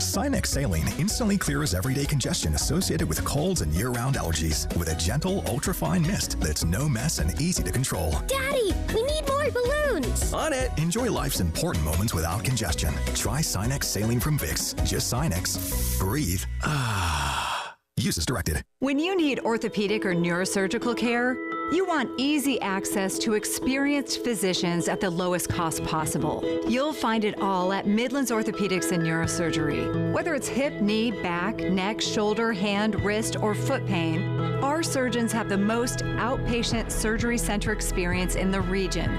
Sinex saline instantly clears everyday congestion associated with colds and year-round allergies with a gentle, ultra-fine mist that's no mess and easy to control. Daddy, we need more balloons. On it! Enjoy life's important moments without congestion. Try Sinex saline from Vicks. Just Sinex. Breathe. Use as directed. When you need orthopedic or neurosurgical care, you want easy access to experienced physicians at the lowest cost possible. You'll find it all at Midlands Orthopedics and Neurosurgery. Whether it's hip, knee, back, neck, shoulder, hand, wrist, or foot pain, our surgeons have the most outpatient surgery center experience in the region.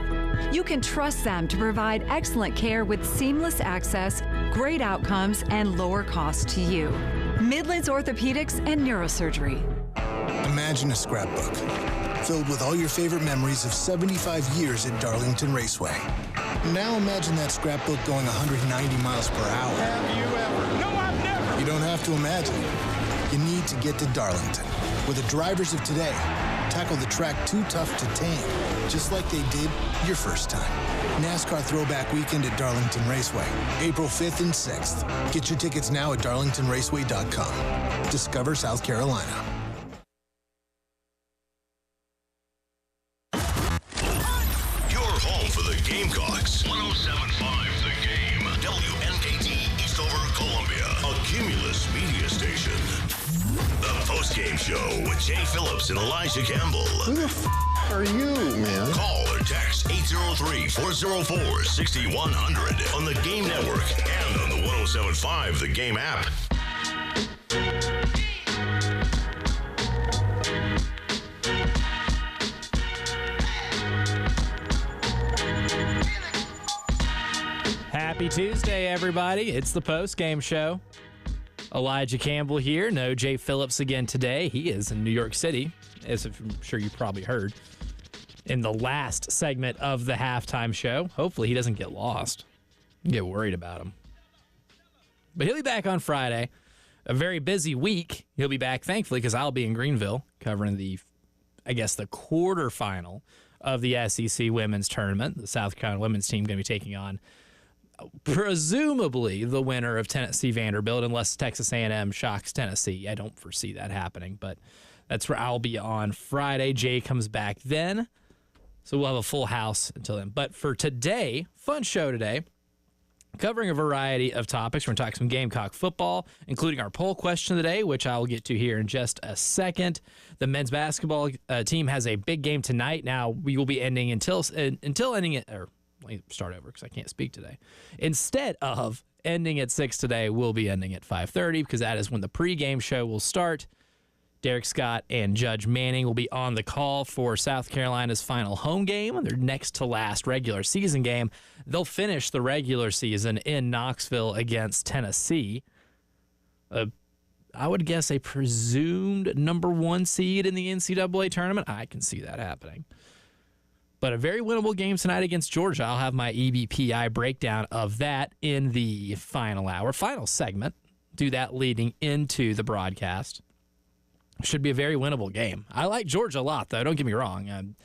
You can trust them to provide excellent care with seamless access, great outcomes, and lower costs to you. Midlands Orthopedics and Neurosurgery. Imagine a scrapbook filled with all your favorite memories of 75 years at Darlington Raceway. Now imagine that scrapbook going 190 miles per hour. Have you ever? No, I've never. You don't have to imagine. You need to get to Darlington, where the drivers of today tackle the track too tough to tame, just like they did your first time. NASCAR Throwback Weekend at Darlington Raceway, April 5th and 6th. Get your tickets now at darlingtonraceway.com. Discover South Carolina. Your home for the Gamecocks. 107.5 The Game. WNKT Eastover, Columbia. A Cumulus media station. The Postgame Show with Jay Phillips and Elijah Campbell. Who the f*** are you, man? Call or text 803-404-6100 on the Game Network and on the 107.5 The Game app. Happy Tuesday, everybody. It's the Postgame Show. Elijah Campbell here. No Jay Phillips again today. He is in New York City, as I'm sure you probably heard in the last segment of the halftime show. Hopefully he doesn't get lost. You get worried about him. But he'll be back on Friday. A very busy week. He'll be back, thankfully, because I'll be in Greenville covering the quarterfinal of the SEC women's tournament. The South Carolina women's team going to be taking on presumably the winner of Tennessee Vanderbilt, unless Texas A&M shocks Tennessee. I don't foresee that happening, but that's where I'll be on Friday. Jay comes back then, so we'll have a full house until then. But for today, fun show today, covering a variety of topics. We're going to talk some Gamecock football, including our poll question today, which I'll get to here in just a second. The men's basketball team has a big game tonight. Now, we will be ending until ending it, or let me start over because I can't speak today. Instead of ending at 6 today, we'll be ending at 5:30 because that is when the pregame show will start. Derek Scott and Judge Manning will be on the call for South Carolina's final home game, their next to last regular season game. They'll finish the regular season in Knoxville against Tennessee. I would guess a presumed number 1 seed in the NCAA tournament. I can see that happening. But a very winnable game tonight against Georgia. I'll have my EBPI breakdown of that in the final hour, final segment. Do that leading into the broadcast. Should be a very winnable game. I like Georgia a lot, though. Don't get me wrong. I'm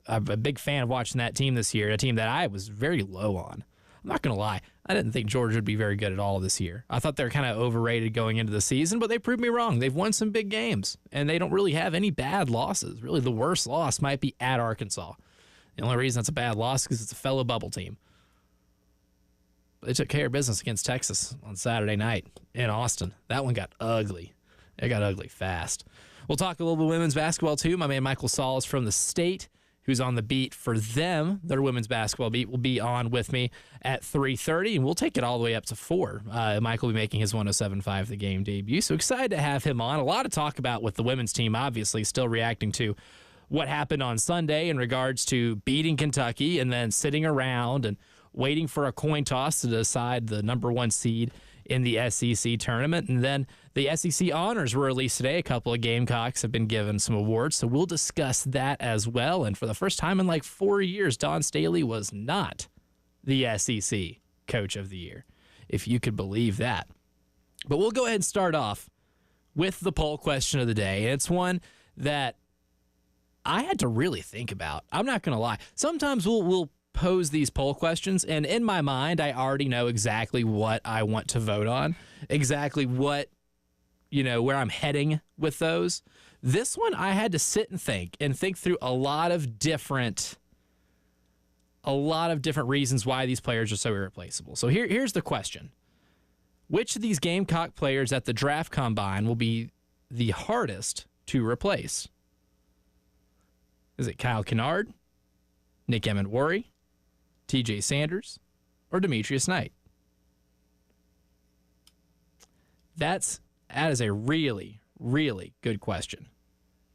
a big fan of watching that team this year, a team that I was very low on. I'm not going to lie. I didn't think Georgia would be very good at all this year. I thought they were kind of overrated going into the season, but they proved me wrong. They've won some big games, and they don't really have any bad losses. Really, the worst loss might be at Arkansas. The only reason it's a bad loss is because it's a fellow bubble team. They took care of business against Texas on Saturday night in Austin. That one got ugly. It got ugly fast. We'll talk a little bit of women's basketball, too. My man Michael Saul is from the State, who's on the beat for them. Their women's basketball beat will be on with me at 3:30, and we'll take it all the way up to 4. Mike will be making his 107.5 The Game debut, so excited to have him on. A lot to talk about with the women's team, obviously, still reacting to what happened on Sunday in regards to beating Kentucky and then sitting around and waiting for a coin toss to decide the number 1 seed in the SEC tournament. And then the SEC honors were released today. A couple of Gamecocks have been given some awards, so we'll discuss that as well. And for the first time in like 4 years, Dawn Staley was not the SEC Coach of the Year, if you could believe that. But we'll go ahead and start off with the poll question of the day. And it's one that I had to really think about. I'm not going to lie. Sometimes we'll pose these poll questions, and in my mind, I already know exactly what I want to vote on, exactly what, where I'm heading with those. This one, I had to sit and think through a lot of different reasons why these players are so irreplaceable. So here's the question. Which of these Gamecock players at the draft combine will be the hardest to replace? Is it Kyle Kennard, Nick Emmanwori, TJ Sanders, or Demetrius Knight? That is a really, really good question.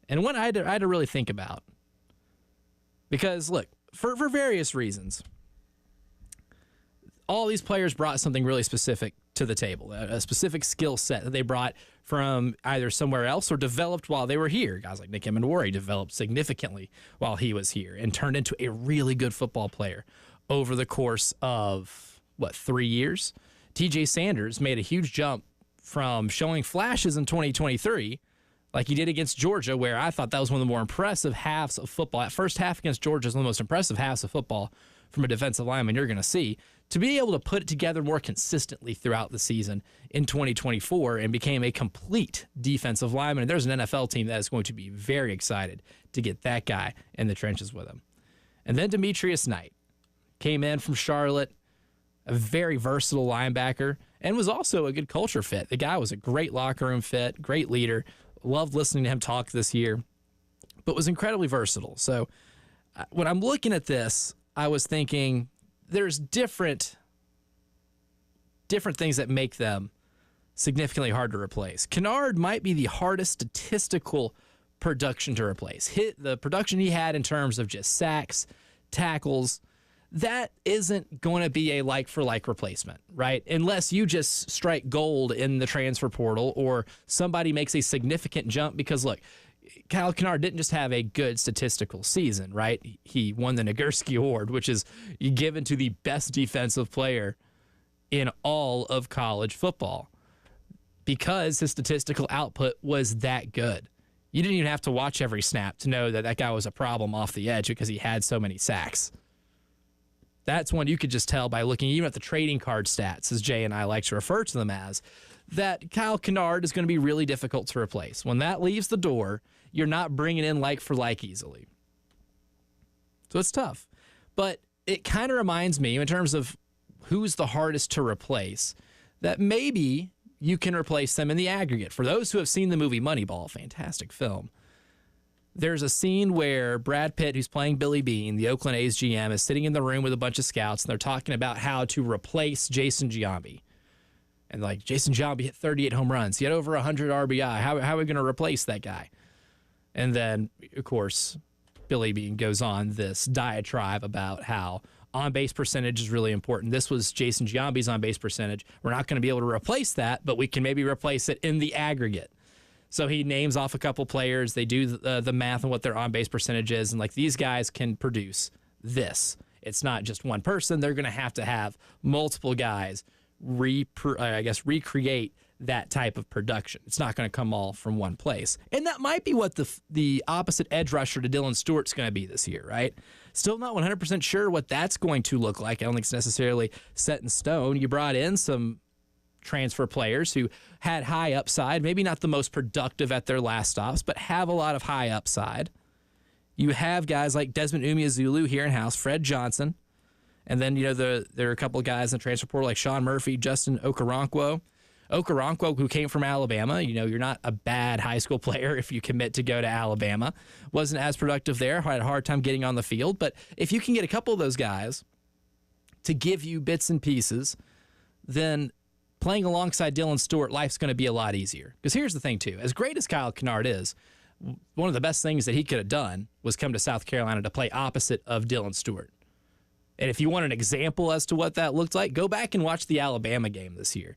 And one I had to really think about. Because, look, for various reasons, all these players brought something really specific to the table, a specific skill set that they brought from either somewhere else or developed while they were here. Guys like Nick Emmanwori developed significantly while he was here and turned into a really good football player over the course of, 3 years? TJ Sanders made a huge jump from showing flashes in 2023, like he did against Georgia, where I thought that was one of the more impressive halves of football. That first half against Georgia is one of the most impressive halves of football from a defensive lineman you're going to see. To be able to put it together more consistently throughout the season in 2024 and became a complete defensive lineman. And there's an NFL team that is going to be very excited to get that guy in the trenches with him. And then Demetrius Knight came in from Charlotte, a very versatile linebacker, and was also a good culture fit. The guy was a great locker room fit, great leader. Loved listening to him talk this year, but was incredibly versatile. So when I'm looking at this, I was thinking there's different things that make them significantly hard to replace. Kennard might be the hardest statistical production to replace. The production he had in terms of just sacks, tackles, that isn't going to be a like-for-like replacement, right? Unless you just strike gold in the transfer portal or somebody makes a significant jump. Because, look, Kyle Kennard didn't just have a good statistical season, right? He won the Nagurski Award, which is given to the best defensive player in all of college football because his statistical output was that good. You didn't even have to watch every snap to know that guy was a problem off the edge because he had so many sacks. That's one you could just tell by looking even at the trading card stats, as Jay and I like to refer to them as, that Kyle Kennard is going to be really difficult to replace. When that leaves the door, you're not bringing in like for like easily. So it's tough. But it kind of reminds me, in terms of who's the hardest to replace, that maybe you can replace them in the aggregate. For those who have seen the movie Moneyball, fantastic film, there's a scene where Brad Pitt, who's playing Billy Beane, the Oakland A's GM, is sitting in the room with a bunch of scouts, and they're talking about how to replace Jason Giambi. And Jason Giambi hit 38 home runs. He had over 100 RBI. How are we going to replace that guy? And then, of course, Billy Beane goes on this diatribe about how on-base percentage is really important. This was Jason Giambi's on-base percentage. We're not going to be able to replace that, but we can maybe replace it in the aggregate. So he names off a couple players. They do the math on what their on-base percentage is, and these guys can produce this. It's not just one person. They're going to have multiple guys recreate that type of production. It's not going to come all from one place. And that might be what the opposite edge rusher to Dylan Stewart's going to be this year, right? Still not 100% sure what that's going to look like. I don't think it's necessarily set in stone. You brought in some transfer players who had high upside, maybe not the most productive at their last stops, but have a lot of high upside. You have guys like Desmond Umeozulu here in house, Fred Johnson, and then there are a couple of guys in the transfer portal like Sean Murphy, Justin Okoronkwo, who came from Alabama. You're not a bad high school player if you commit to go to Alabama. Wasn't as productive there, had a hard time getting on the field, but if you can get a couple of those guys to give you bits and pieces, then playing alongside Dylan Stewart, life's going to be a lot easier. Because here's the thing, too. As great as Kyle Kennard is, one of the best things that he could have done was come to South Carolina to play opposite of Dylan Stewart. And if you want an example as to what that looked like, go back and watch the Alabama game this year.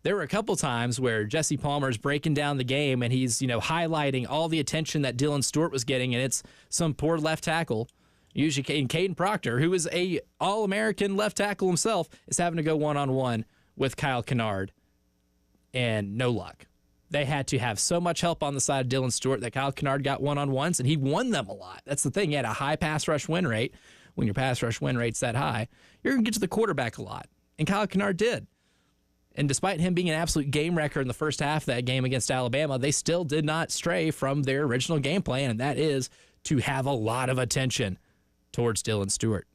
There were a couple times where Jesse Palmer's breaking down the game and he's, highlighting all the attention that Dylan Stewart was getting, and it's some poor left tackle, usually Caden Proctor, who is a All-American left tackle himself, is having to go one-on-one with Kyle Kennard, and no luck. They had to have so much help on the side of Dylan Stewart that Kyle Kennard got one-on-ones, and he won them a lot. That's the thing. He had a high pass rush win rate, when your pass rush win rate's that high, you're going to get to the quarterback a lot. And Kyle Kennard did. And despite him being an absolute game wrecker in the first half of that game against Alabama, they still did not stray from their original game plan, and that is to have a lot of attention towards Dylan Stewart.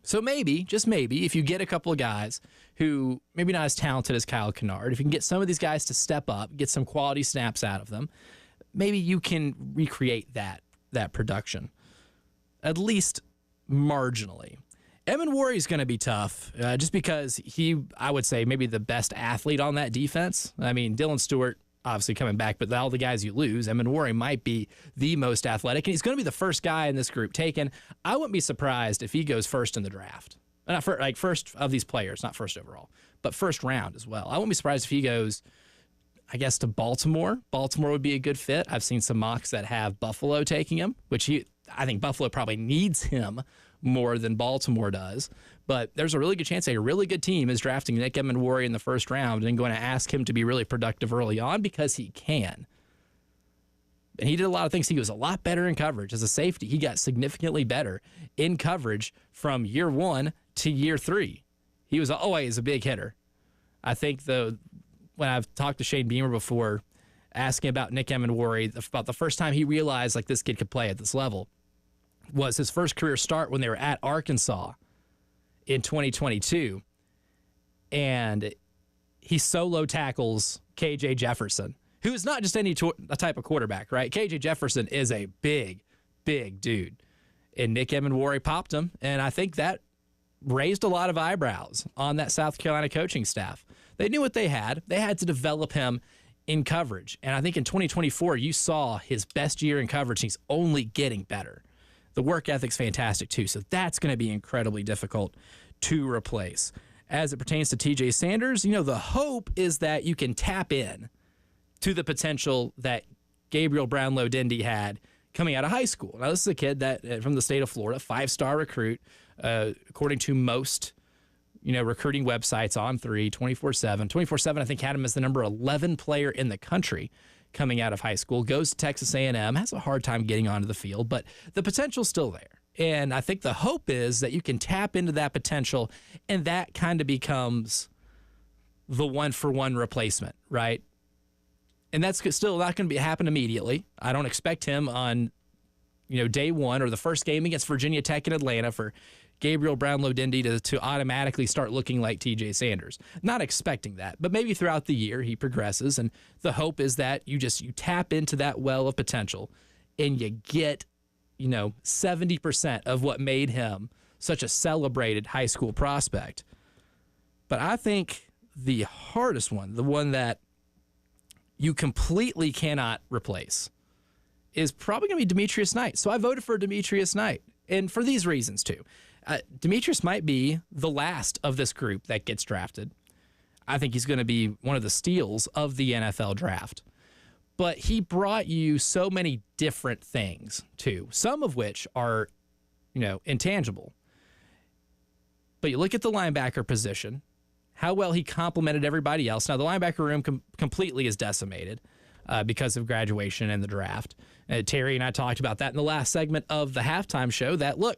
So maybe, just maybe, if you get a couple of guys who maybe not as talented as Kyle Kennard, if you can get some of these guys to step up, get some quality snaps out of them, maybe you can recreate that production, at least marginally. Evan Warry is going to be tough just because I would say, maybe the best athlete on that defense. I mean, Dylan Stewart, obviously coming back, but all the guys you lose, Evan Warry might be the most athletic, and he's going to be the first guy in this group taken. I wouldn't be surprised if he goes first in the draft. Not first of these players, not first overall, but first round as well. I wouldn't be surprised if he goes, I guess, to Baltimore. Baltimore would be a good fit. I've seen some mocks that have Buffalo taking him, which I think Buffalo probably needs him more than Baltimore does. But there's a really good chance a really good team is drafting Nick Emmanwori in the first round and going to ask him to be really productive early on because he can. And he did a lot of things. He was a lot better in coverage. As a safety, he got significantly better in coverage from year 1 to year 3. He was always a big hitter. I think when I've talked to Shane Beamer before, asking about Nick Emmanwori, about the first time he realized this kid could play at this level, was his first career start when they were at Arkansas in 2022. And he solo tackles KJ Jefferson, who is not just any type of quarterback, right? KJ Jefferson is a big, big dude. And Nick Emmanwori popped him, and I think that raised a lot of eyebrows on that South Carolina coaching staff. They knew what they had. They had to develop him in coverage. And I think in 2024, you saw his best year in coverage. He's only getting better. The work ethic's fantastic, too. So that's going to be incredibly difficult to replace. As it pertains to TJ Sanders, the hope is that you can tap in to the potential that Gabriel Brownlow-Dindy had coming out of high school. Now, this is a kid that from the state of Florida, 5-star recruit, according to most recruiting websites on 24/7. 24/7, I think, had him as the number 11 player in the country coming out of high school, goes to Texas A&M, has a hard time getting onto the field, but the potential's still there. And I think the hope is that you can tap into that potential, and that kind of becomes the one-for-one replacement, right? And that's still not going to happen immediately. I don't expect him on day one or the first game against Virginia Tech in Atlanta for Gabriel Brownlow-Dindy to automatically start looking like TJ Sanders. Not expecting that, but maybe throughout the year he progresses, and the hope is that you tap into that well of potential and you get 70% of what made him such a celebrated high school prospect. But I think the hardest one, the one that you completely cannot replace, is probably going to be Demetrius Knight. So I voted for Demetrius Knight, and for these reasons too. Demetrius might be the last of this group that gets drafted. I think he's going to be one of the steals of the NFL draft. But he brought you so many different things too, some of which are, intangible. But you look at the linebacker position, how well he complemented everybody else. Now, the linebacker room completely is decimated because of graduation and the draft. Terry and I talked about that in the last segment of the halftime show, that, look,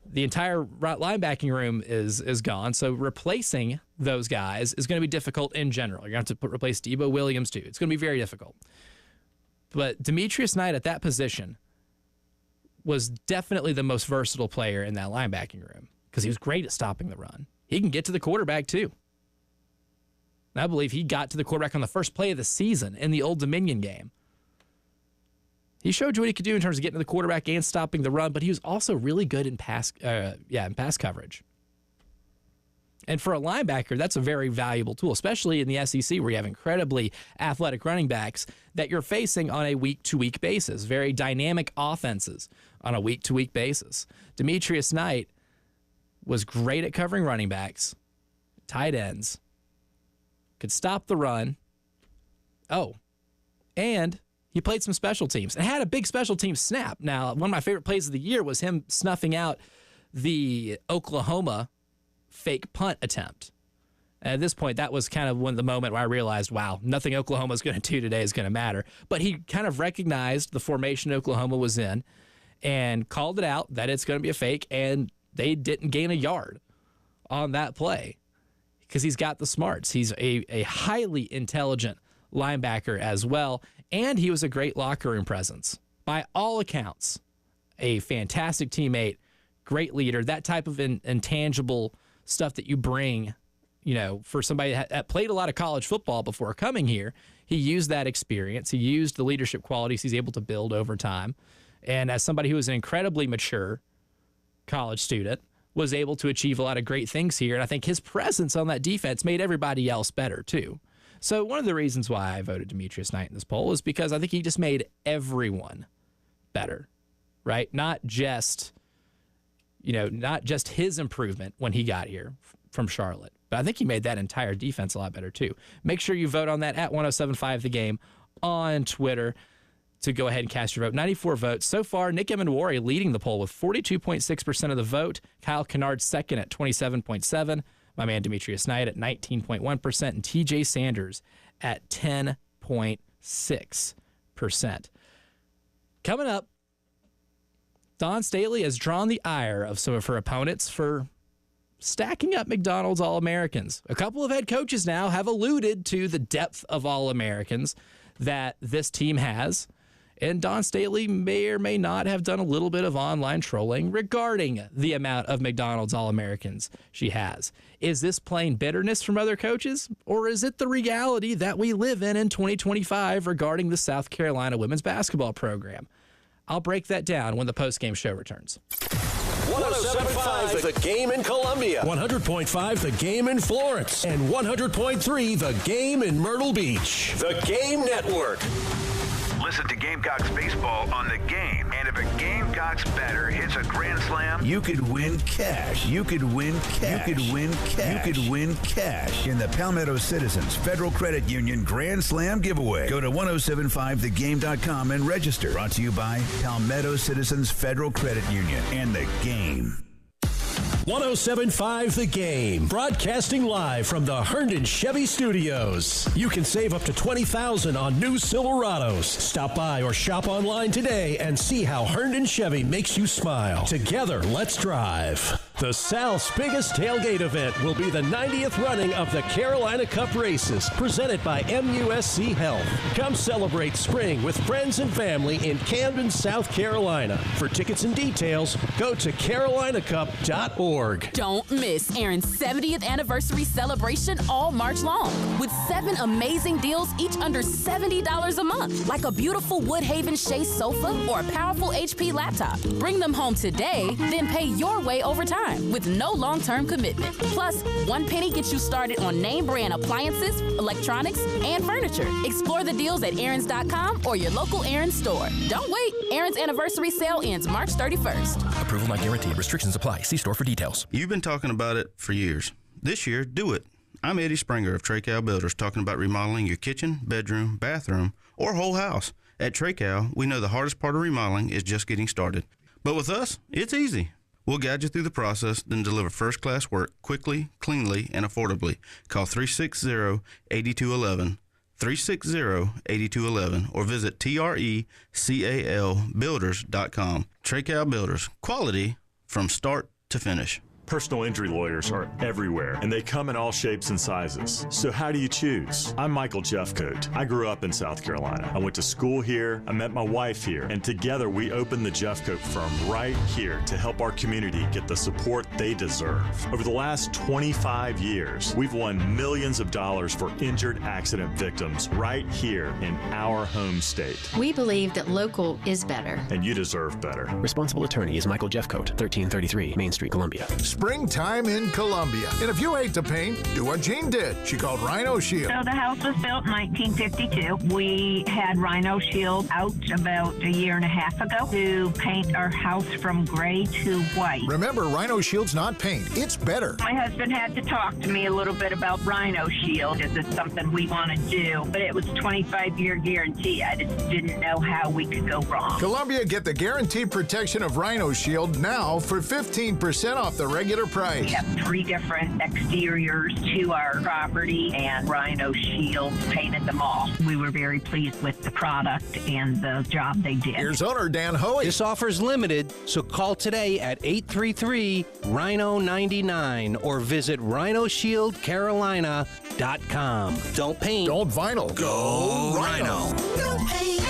the entire linebacking room is gone, so replacing those guys is going to be difficult in general. You're going to have to replace Debo Williams, too. It's going to be very difficult. But Demetrius Knight at that position was definitely the most versatile player in that linebacking room because he was great at stopping the run. He can get to the quarterback, too. And I believe he got to the quarterback on the first play of the season in the Old Dominion game. He showed you what he could do in terms of getting to the quarterback and stopping the run, but he was also really good in pass coverage. And for a linebacker, that's a very valuable tool, especially in the SEC where you have incredibly athletic running backs that you're facing on a week-to-week basis, very dynamic offenses on a week-to-week basis. Demetrius Knight was great at covering running backs, tight ends, could stop the run. And he played some special teams and had a big special teams snap. Now, one of my favorite plays of the year was him snuffing out the Oklahoma fake punt attempt. And at this point, that was kind of the moment where I realized, wow, nothing Oklahoma's going to do today is going to matter. But he kind of recognized the formation Oklahoma was in and called it out that it's going to be a fake, and they didn't gain a yard on that play because he's got the smarts. He's a highly intelligent linebacker as well, and he was a great locker room presence. By all accounts, a fantastic teammate, great leader, that type of intangible stuff that you bring, for somebody that played a lot of college football before coming here. He used that experience. He used the leadership qualities he's able to build over time. And as somebody who was an incredibly mature college student, was able to achieve a lot of great things here. And I think his presence on that defense made everybody else better too. So one of the reasons why I voted Demetrius Knight in this poll is because I think he just made everyone better, right? Not just his improvement when he got here from Charlotte, but I think he made that entire defense a lot better too. Make sure you vote on that at 1075 The Game on Twitter to go ahead and cast your vote. 94 votes. So far, Nick Emenwari leading the poll with 42.6% of the vote. Kyle Kennard second at 27.7%. My man Demetrius Knight at 19.1%. And TJ Sanders at 10.6%. Coming up, Dawn Staley has drawn the ire of some of her opponents for stacking up McDonald's All-Americans. A couple of head coaches now have alluded to the depth of All-Americans that this team has. And Dawn Staley may or may not have done a little bit of online trolling regarding the amount of McDonald's All-Americans she has. Is this plain bitterness from other coaches, or is it the reality that we live in 2025 regarding the South Carolina women's basketball program? I'll break that down when the postgame show returns. 107.5 The Game in Columbia. 100.5 The Game in Florence. And 100.3 The Game in Myrtle Beach. The Game Network. Listen to Gamecocks baseball on The Game. And if a Gamecocks batter hits a grand slam, you could win cash. You could win cash. You could win cash. You could win cash in the Palmetto Citizens Federal Credit Union Grand Slam giveaway. Go to 1075thegame.com and register. Brought to you by Palmetto Citizens Federal Credit Union and The Game. 107.5 The Game, broadcasting live from the Herndon Chevy Studios. You can save up to $20,000 on new Silverados. Stop by or shop online today and see how Herndon Chevy makes you smile. Together, let's drive. The South's biggest tailgate event will be the 90th running of the Carolina Cup races, presented by MUSC Health. Come celebrate spring with friends and family in Camden, South Carolina. For tickets and details, go to carolinacup.org. Don't miss Aaron's 70th anniversary celebration all March long, with 7 amazing deals, each under $70 a month, like a beautiful Woodhaven Shea sofa or a powerful HP laptop. Bring them home today, then pay your way over time with no long-term commitment. Plus, one penny gets you started on name brand appliances, electronics, and furniture. Explore the deals at Aaron's.com or your local Aaron's store. Don't wait. Aaron's anniversary sale ends March 31st. Approval not guaranteed. Restrictions apply. See store for details. You've been talking about it for years. This year, do it. I'm Eddie Springer of Treycow Builders, talking about remodeling your kitchen, bedroom, bathroom, or whole house. At Treycow, we know the hardest part of remodeling is just getting started. But with us, it's easy. We'll guide you through the process, then deliver first-class work quickly, cleanly, and affordably. Call 360-8211, 360-8211, or visit TRECALbuilders.com. Treycow Builders, quality from start to finish. Personal injury lawyers are everywhere, and they come in all shapes and sizes. So how do you choose? I'm Michael Jeffcoat. I grew up in South Carolina. I went to school here, I met my wife here, and together we opened the Jeffcoat firm right here to help our community get the support they deserve. Over the last 25 years, we've won millions of dollars for injured accident victims right here in our home state. We believe that local is better. And you deserve better. Responsible attorney is Michael Jeffcoat, 1333 Main Street, Columbia. Springtime in Columbia. And if you hate to paint, do what Jean did. She called Rhino Shield. So the house was built in 1952. We had Rhino Shield out about a year and a half ago to paint our house from gray to white. Remember, Rhino Shield's not paint. It's better. My husband had to talk to me a little bit about Rhino Shield. Is this something we want to do? But it was 25-year guarantee. I just didn't know how we could go wrong. Columbia, get the guaranteed protection of Rhino Shield now for 15% off the regular regular price. We have 3 different exteriors to our property, and Rhino Shield painted them all. We were very pleased with the product and the job they did. Here's owner Dan Hoey. This offer is limited, so call today at 833-RHINO-99 or visit RhinoShieldCarolina.com. Don't paint. Don't vinyl. Go Rhino. Don't paint,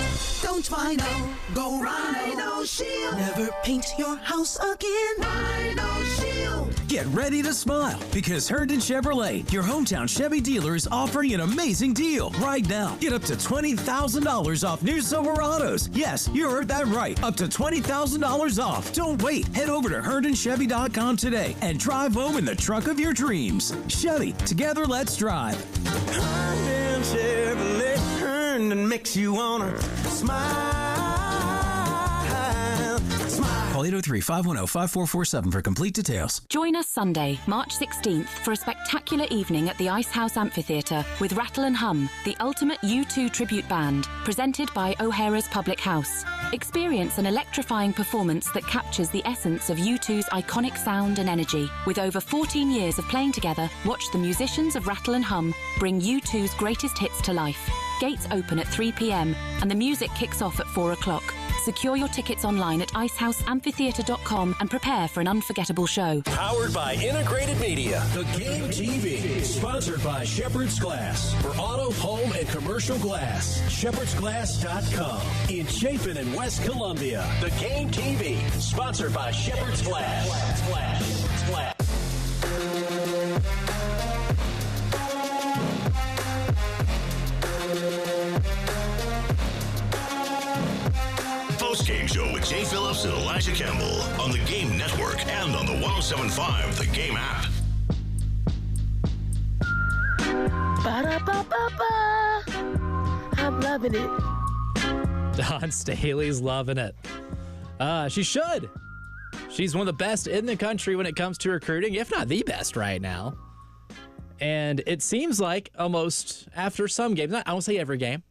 don't vinyl, go Rhino Shield. Never paint your house again. Rhino Shield. Get ready to smile because Herndon Chevrolet, your hometown Chevy dealer, is offering an amazing deal right now. Get up to $20,000 off new Silverados. Yes, you heard that right. Up to $20,000 off. Don't wait. Head over to HerndonChevy.com today and drive home in the truck of your dreams. Chevy, together let's drive. Herndon Chevrolet, Herndon makes you wanna smile. Call 803-510-5447 for complete details. Join us Sunday, March 16th for a spectacular evening at the Ice House Amphitheatre with Rattle and Hum, the ultimate U2 tribute band, presented by O'Hara's Public House. Experience an electrifying performance that captures the essence of U2's iconic sound and energy. With over 14 years of playing together, watch the musicians of Rattle and Hum bring U2's greatest hits to life. Gates open at 3 p.m. and the music kicks off at 4 o'clock. Secure your tickets online at icehouseamphitheatre.com and prepare for an unforgettable show. Powered by Integrated Media. The Game TV. Sponsored by Shepherd's Glass. For auto, home, and commercial glass. ShepherdsGlass.com. In Chapin and West Columbia. The Game TV. Sponsored by Shepherd's Glass. Postgame Show with Jay Phillips and Elijah Campbell on the Game Network and on the 107.5 The Game app. Ba-da-ba-ba-ba. I'm loving it. Dawn Staley's loving it. She should. She's one of the best in the country when it comes to recruiting, if not the best right now. And it seems like almost after some games, I won't say every game,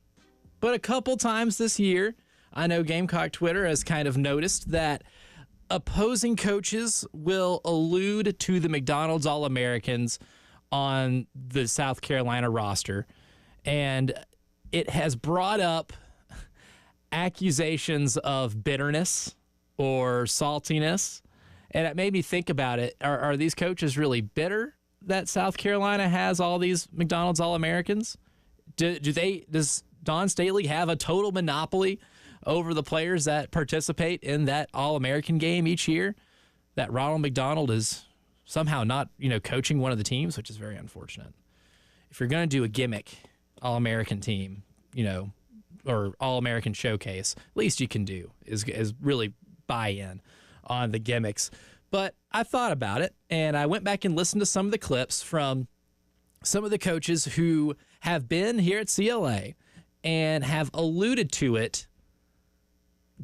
but a couple times this year, I know Gamecock Twitter has kind of noticed that opposing coaches will allude to the McDonald's All-Americans on the South Carolina roster. And it has brought up accusations of bitterness or saltiness. And it made me think about it. Are these coaches really bitter that South Carolina has all these McDonald's All-Americans? Does Dawn Staley have a total monopoly over the players that participate in that All-American game each year? That Ronald McDonald is somehow not, coaching one of the teams, which is very unfortunate. If you're going to do a gimmick All-American team, or All-American showcase, least you can do is really buy in on the gimmicks. But I thought about it, and I went back and listened to some of the clips from some of the coaches who have been here at CLA and have alluded to it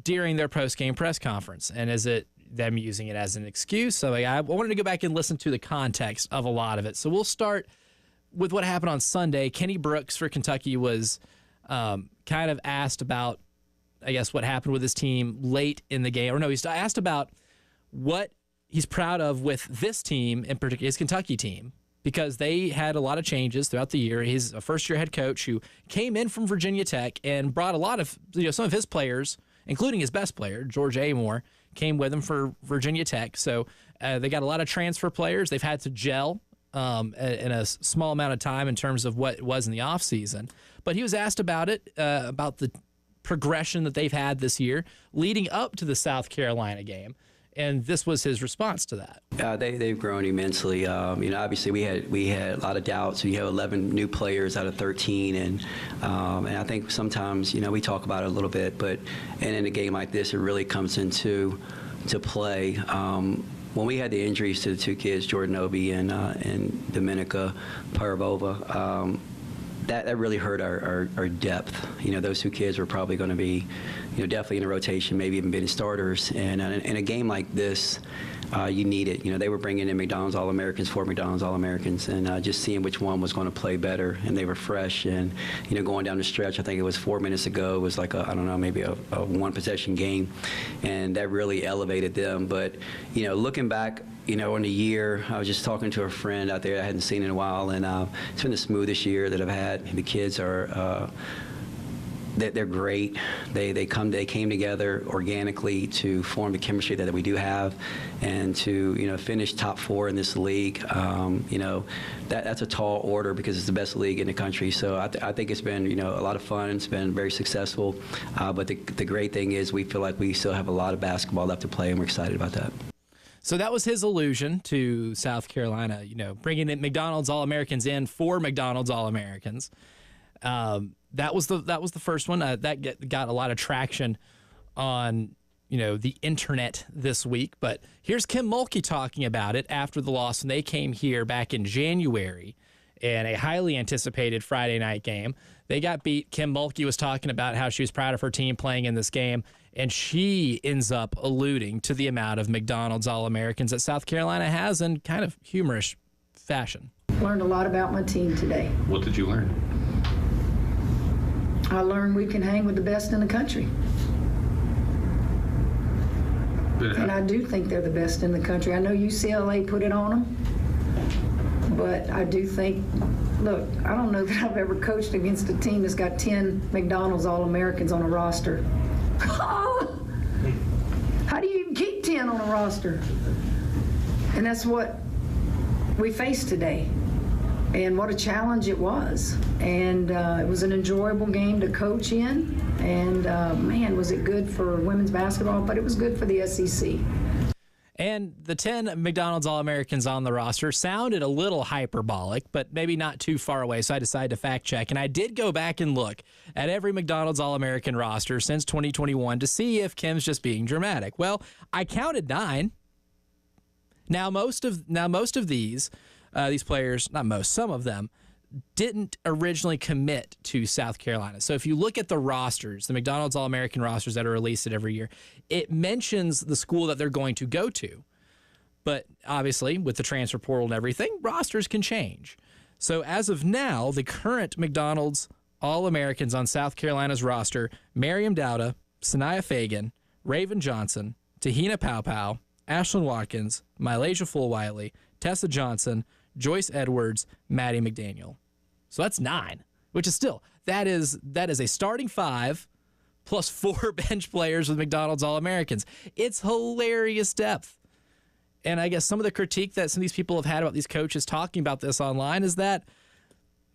during their post-game press conference. And is it them using it as an excuse? So I wanted to go back and listen to the context of a lot of it. So we'll start with what happened on Sunday. Kenny Brooks for Kentucky was kind of asked about, I guess, what happened with his team late in the game. Or no, he's asked about what he's proud of with this team, in particular, his Kentucky team, because they had a lot of changes throughout the year. He's a first-year head coach who came in from Virginia Tech and brought a lot of, some of his players, including his best player, George Amore, came with him for Virginia Tech. So they got a lot of transfer players. They've had to gel in a small amount of time in terms of what it was in the offseason. But he was asked about it, about the progression that they've had this year leading up to the South Carolina game. And this was his response to that. They've grown immensely. Obviously we had a lot of doubts. We have 11 new players out of 13, and I think sometimes we talk about it a little bit, but in a game like this, it really comes into play. When we had the injuries to the two kids, Jordan Obi and Dominika Paravova, that really hurt our depth. Those two kids were probably going to be, definitely in a rotation, maybe even being starters. And in a game like this, you need it. They were bringing in McDonald's All-Americans, 4 McDonald's All-Americans, and just seeing which one was going to play better, and they were fresh. And going down the stretch, I think it was 4 minutes ago, it was like maybe a one-possession game, and that really elevated them. But looking back, in the year, I was just talking to a friend out there I hadn't seen in a while, and it's been the smoothest year that I've had. The kids are. They're great. They came together organically to form the chemistry that we do have, and to finish top 4 in this league. That's a tall order because it's the best league in the country. So I think it's been a lot of fun. It's been very successful. But the great thing is we feel like we still have a lot of basketball left to play, and we're excited about that. So that was his allusion to South Carolina. Bringing in McDonald's All-Americans in for McDonald's All-Americans. That was the first one that got a lot of traction on the internet this week. But here's Kim Mulkey talking about it after the loss when they came here back in January in a highly anticipated Friday night game. They got beat. Kim Mulkey was talking about how she was proud of her team playing in this game, and she ends up alluding to the amount of McDonald's All-Americans that South Carolina has in kind of humorous fashion. Learned a lot about my team today. What did you learn? I learned we can hang with the best in the country. And I do think they're the best in the country. I know UCLA put it on them, but I do think, look, I don't know that I've ever coached against a team that's got 10 McDonald's All-Americans on a roster. How do you even keep 10 on a roster? And that's what we faced today. And what a challenge it was. And it was an enjoyable game to coach in. And man, was it good for women's basketball, but it was good for the SEC. And the 10 McDonald's All-Americans on the roster sounded a little hyperbolic, but maybe not too far away, so I decided to fact check. And I did go back and look at every McDonald's All-American roster since 2021 to see if Kim's just being dramatic. Well, I counted 9. Now most of these players, not most, some of them, didn't originally commit to South Carolina. So if you look at the rosters, the McDonald's All-American rosters that are released every year, it mentions the school that they're going to go to. But obviously, with the transfer portal and everything, rosters can change. So as of now, the current McDonald's All-Americans on South Carolina's roster, Miriam Dowda, Sanaya Fagan, Raven Johnson, Tahina Paupau, Ashlyn Watkins, Mylasia Fulwiley, Tessa Johnson, Joyce Edwards, Maddie McDaniel. So that's 9, which is still, that is a starting 5 plus 4 bench players with McDonald's All-Americans. It's hilarious depth. And I guess some of the critique that some of these people have had about these coaches talking about this online is that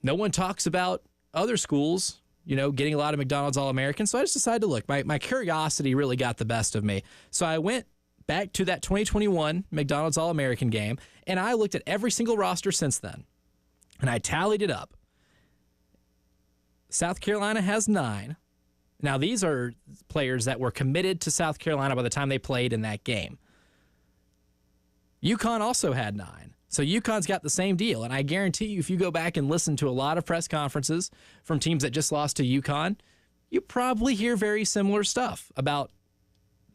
no one talks about other schools, getting a lot of McDonald's All-Americans. So I just decided to look. My curiosity really got the best of me. So I went back to that 2021 McDonald's All-American game, and I looked at every single roster since then, and I tallied it up. South Carolina has 9. Now, these are players that were committed to South Carolina by the time they played in that game. UConn also had 9. So UConn's got the same deal, and I guarantee you if you go back and listen to a lot of press conferences from teams that just lost to UConn, you probably hear very similar stuff about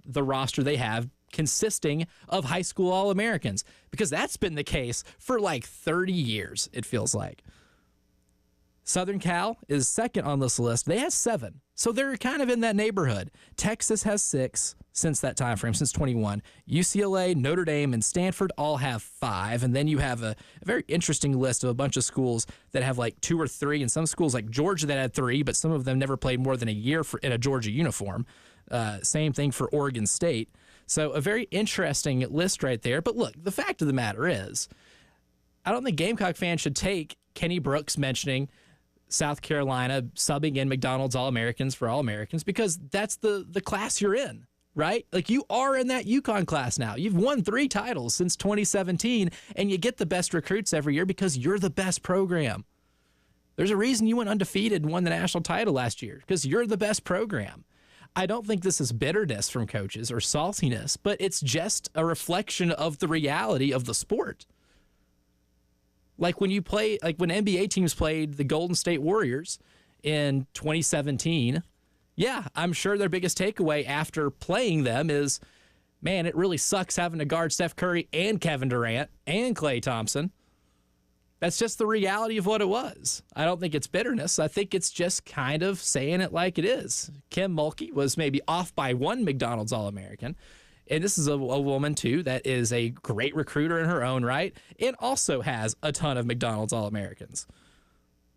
the roster they have consisting of high school All-Americans, because that's been the case for like 30 years, it feels like. Southern Cal is second on this list. They have 7, so they're kind of in that neighborhood. Texas has 6 since that time frame, since 21. UCLA, Notre Dame, and Stanford all have 5, and then you have a very interesting list of a bunch of schools that have like 2 or 3, and some schools like Georgia that had 3, but some of them never played more than a year in a Georgia uniform. Same thing for Oregon State. So a very interesting list right there. But look, the fact of the matter is, I don't think Gamecock fans should take Kenny Brooks mentioning South Carolina subbing in McDonald's All-Americans for All-Americans, because that's the class you're in, right? Like, you are in that UConn class now. You've won 3 titles since 2017, and you get the best recruits every year because you're the best program. There's a reason you went undefeated and won the national title last year, because you're the best program. I don't think this is bitterness from coaches or saltiness, but it's just a reflection of the reality of the sport. Like when NBA teams played the Golden State Warriors in 2017, yeah, I'm sure their biggest takeaway after playing them is man, it really sucks having to guard Steph Curry and Kevin Durant and Klay Thompson. That's just the reality of what it was. I don't think it's bitterness. I think it's just kind of saying it like it is. Kim Mulkey was maybe off by one McDonald's All-American. And this is a woman, too, that is a great recruiter in her own right and also has a ton of McDonald's All-Americans.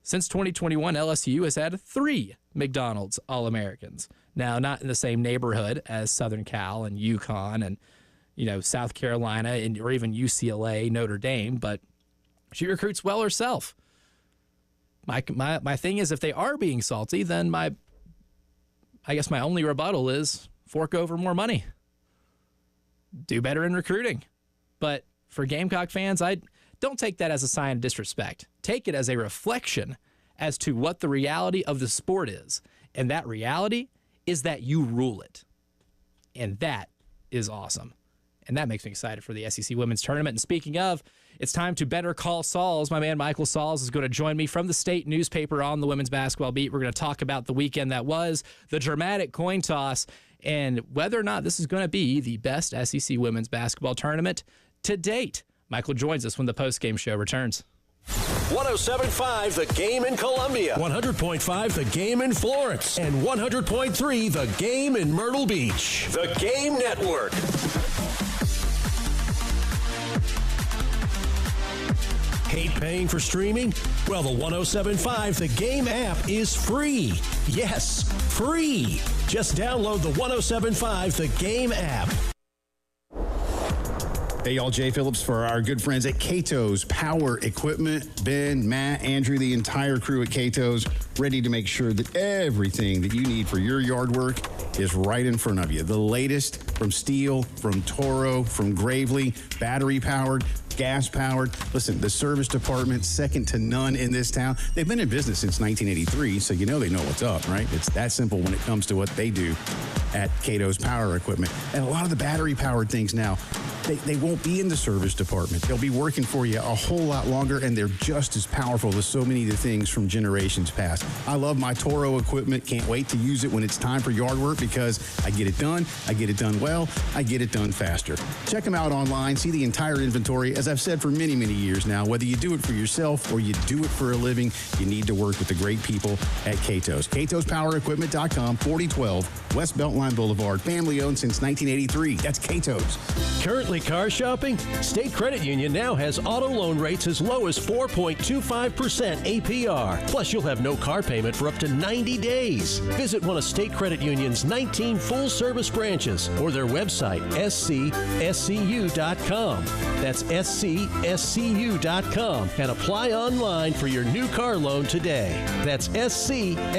Since 2021, LSU has had 3 McDonald's All-Americans. Now, not in the same neighborhood as Southern Cal and UConn and, South Carolina or even UCLA, Notre Dame, but she recruits well herself. My thing is, if they are being salty, then I guess my only rebuttal is fork over more money. Do better in recruiting. But for Gamecock fans, I don't take that as a sign of disrespect. Take it as a reflection as to what the reality of the sport is. And that reality is that you rule it. And that is awesome. And that makes me excited for the SEC Women's Tournament. And speaking of, it's time to better call Sauls. My man Michael Sauls is going to join me from the state newspaper on the women's basketball beat. We're going to talk about the weekend that was, the dramatic coin toss, and whether or not this is going to be the best SEC women's basketball tournament to date. Michael joins us when the postgame show returns. 107.5 The Game in Columbia, 100.5 The Game in Florence, and 100.3 The Game in Myrtle Beach. The Game Network. Hate paying for streaming? Well, the 107.5 The Game app is free. Yes, free. Just download the 107.5 The Game app. Hey, y'all, Jay Phillips for our good friends at Cato's Power Equipment. Ben, Matt, Andrew, the entire crew at Cato's, ready to make sure that everything that you need for your yard work is right in front of you. The latest from Steel, from Toro, from Gravely, battery-powered, gas-powered. Listen, the service department, second to none in this town. They've been in business since 1983, so they know what's up, right? It's that simple when it comes to what they do at Cato's Power Equipment. And a lot of the battery-powered things now, they won't be in the service department. They'll be working for you a whole lot longer, and they're just as powerful as so many of the things from generations past. I love my Toro equipment. Can't wait to use it when it's time for yard work because I get it done well, I get it done faster. Check them out online. See the entire inventory. As I've said for many, many years now, whether you do it for yourself or you do it for a living, you need to work with the great people at Cato's. CatosPowerEquipment.com, 4012 West Beltline Boulevard. Family owned since 1983. That's Cato's. Currently car shopping? State Credit Union now has auto loan rates as low as 4.25% APR. Plus, you'll have no car payment for up to 90 days. Visit one of State Credit Union's 19 full-service branches or their website, scscu.com. That's scscu.com and apply online for your new car loan today. That's scscu.com.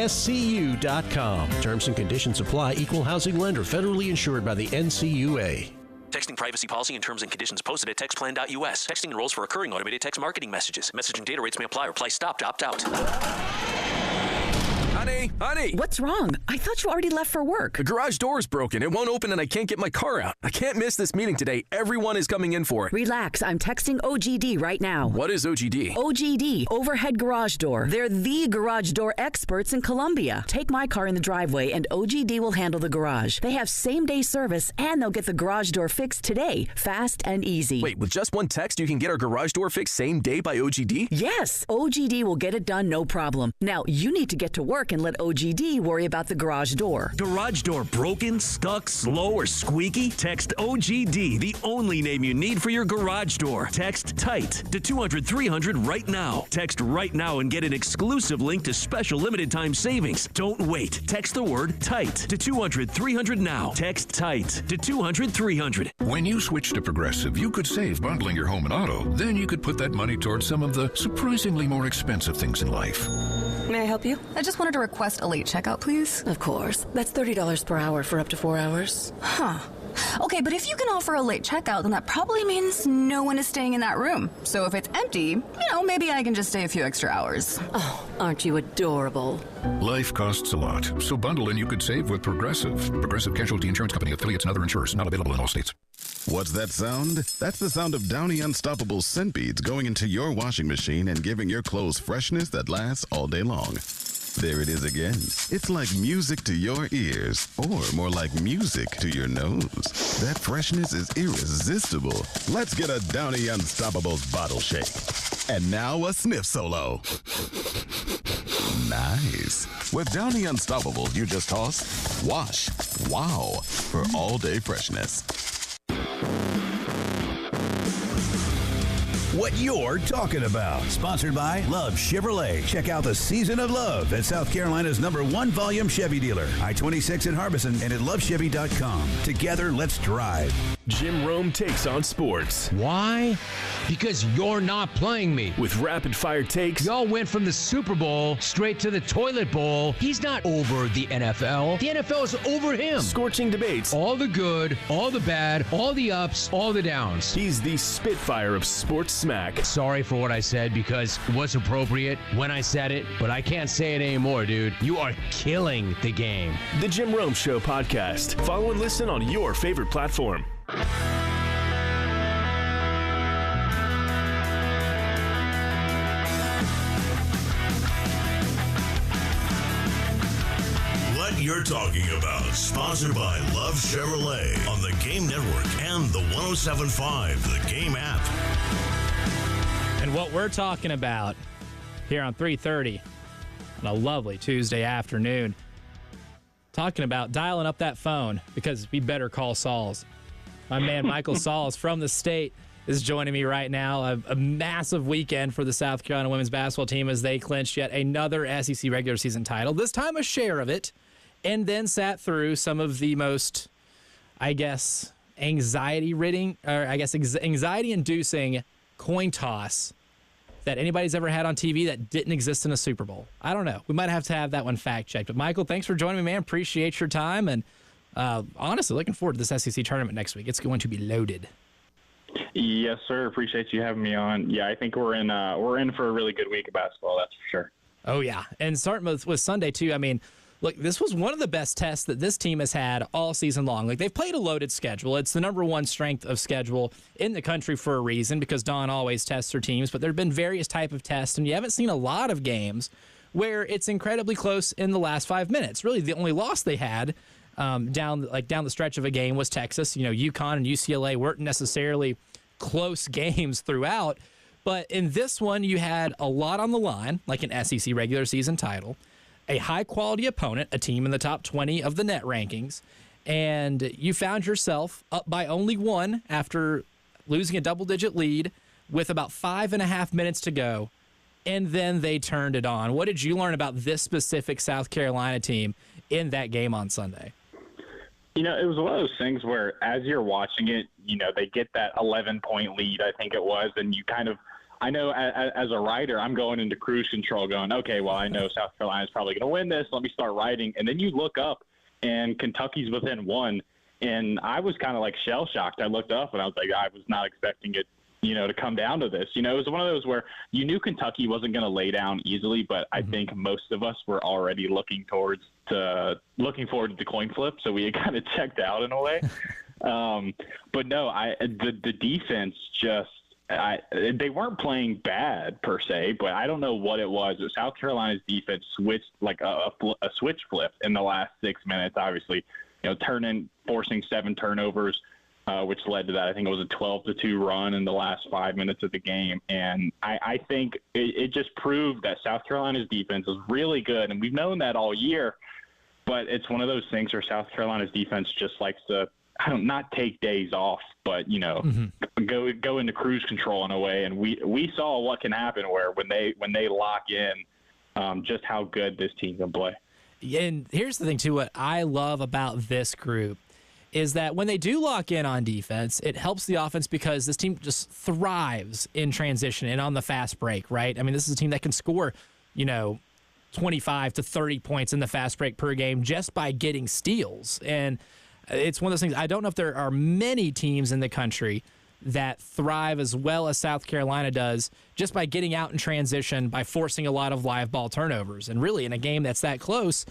Terms and conditions apply. Equal housing lender. Federally insured by the NCUA. Texting privacy policy and terms and conditions posted at textplan.us. Texting enrolls for recurring automated text marketing messages. Message and data rates may apply. Reply stop to opt out. Honey! What's wrong? I thought you already left for work. The garage door is broken. It won't open and I can't get my car out. I can't miss this meeting today. Everyone is coming in for it. Relax. I'm texting OGD right now. What is OGD? OGD, Overhead Garage Door. They're the garage door experts in Columbia. Take my car in the driveway and OGD will handle the garage. They have same-day service and they'll get the garage door fixed today, fast and easy. Wait, with just one text you can get our garage door fixed same day by OGD? Yes, OGD will get it done no problem. Now, you need to get to work and let OGD worry about the garage door. Garage door broken, stuck, slow, or squeaky? Text OGD, the only name you need for your garage door. Text TIGHT to 200-300 right now. Text right now and get an exclusive link to special limited time savings. Don't wait. Text the word TIGHT to 200-300 now. Text TIGHT to 200-300. When you switch to Progressive, you could save bundling your home and auto. Then you could put that money towards some of the surprisingly more expensive things in life. May I help you? I just wanted to request a late checkout, please. Of course. That's $30 per hour for up to 4 hours. Huh. Okay, but if you can offer a late checkout, then that probably means no one is staying in that room. So if it's empty, maybe I can just stay a few extra hours. Oh, aren't you adorable? Life costs a lot, so bundle and you could save with Progressive. Progressive Casualty Insurance Company, affiliates, and other insurers. Not available in all states. What's that sound? That's the sound of Downy Unstoppable scent beads going into your washing machine and giving your clothes freshness that lasts all day long. There it is again. It's like music to your ears, or more like music to your nose. That freshness is irresistible. Let's get a Downy Unstoppables bottle shake. And now a sniff solo. Nice. With Downy Unstoppables, you just toss, wash, wow, for all-day freshness. What you're talking about. Sponsored by Love Chevrolet. Check out the Season of Love at South Carolina's #1 volume Chevy dealer. I-26 in Harbison and at lovechevy.com. Together, let's drive. Jim Rome takes on sports. Why? Because you're not playing me. With rapid-fire takes. Y'all went from the Super Bowl straight to the toilet bowl. He's not over the NFL. The NFL is over him. Scorching debates. All the good, all the bad, all the ups, all the downs. He's the Spitfire of sports smack. Sorry for what I said because it was appropriate when I said it, but I can't say it anymore, dude. You are killing the game. The Jim Rome Show podcast. Follow and listen on your favorite platform. What You're Talking About, sponsored by Love Chevrolet on the Game Network and the 107.5 The Game app. And what we're talking about here on 3:30 on a lovely Tuesday afternoon, talking about dialing up that phone because we better call Sauls. My man Michael Sauls from the state is joining me right now. A massive weekend for the South Carolina women's basketball team as they clinched yet another SEC regular season title, this time a share of it, and then sat through some of the most, anxiety-inducing coin toss that anybody's ever had on TV that didn't exist in a Super Bowl. I don't know. We might have to have that one fact-checked. But, Michael, thanks for joining me, man. Appreciate your time. And honestly, looking forward to this SEC tournament next week. It's going to be loaded. Yes, sir. Appreciate you having me on. Yeah, I think we're in for a really good week of basketball, that's for sure. Oh, yeah. And starting with Sunday, too, I mean, look, this was one of the best tests that this team has had all season long. Like, they've played a loaded schedule. It's the #1 strength of schedule in the country for a reason because Dawn always tests her teams, but there have been various type of tests, and you haven't seen a lot of games where it's incredibly close in the last 5 minutes. Really, the only loss they had down the stretch of a game was Texas. UConn and UCLA weren't necessarily close games throughout, but in this one, you had a lot on the line, like an SEC regular season title, a high-quality opponent, a team in the top 20 of the net rankings, and you found yourself up by only 1 after losing a double-digit lead with about 5.5 minutes to go, and then they turned it on. What did you learn about this specific South Carolina team in that game on Sunday? It was one of those things where as you're watching it, they get that 11-point lead, I think it was, and you kind of – I know as a writer, I'm going into cruise control going, okay, well, I know South Carolina's probably going to win this. Let me start writing. And then you look up, and Kentucky's within 1. And I was kind of like shell-shocked. I looked up, and I was like, I was not expecting it, to come down to this. It was one of those where you knew Kentucky wasn't going to lay down easily, but I think most of us were already looking forward to the coin flip, so we had kind of checked out in a way. But no, the defense just – they weren't playing bad per se, but I don't know what it was. South Carolina's defense switched like a switch flip in the last 6 minutes. Obviously, forcing 7 turnovers, which led to that. I think it was a 12-2 run in the last 5 minutes of the game, and I think it just proved that South Carolina's defense is really good, and we've known that all year. But it's one of those things where South Carolina's defense just likes to not take days off, but go into cruise control in a way. And we saw what can happen where when they lock in, just how good this team can play. And here's the thing too: what I love about this group is that when they do lock in on defense, it helps the offense because this team just thrives in transition and on the fast break. Right? I mean, this is a team that can score, 25 to 30 points in the fast break per game just by getting steals. And it's one of those things. I don't know if there are many teams in the country that thrive as well as South Carolina does just by getting out in transition, by forcing a lot of live ball turnovers. And really, in a game that's that close,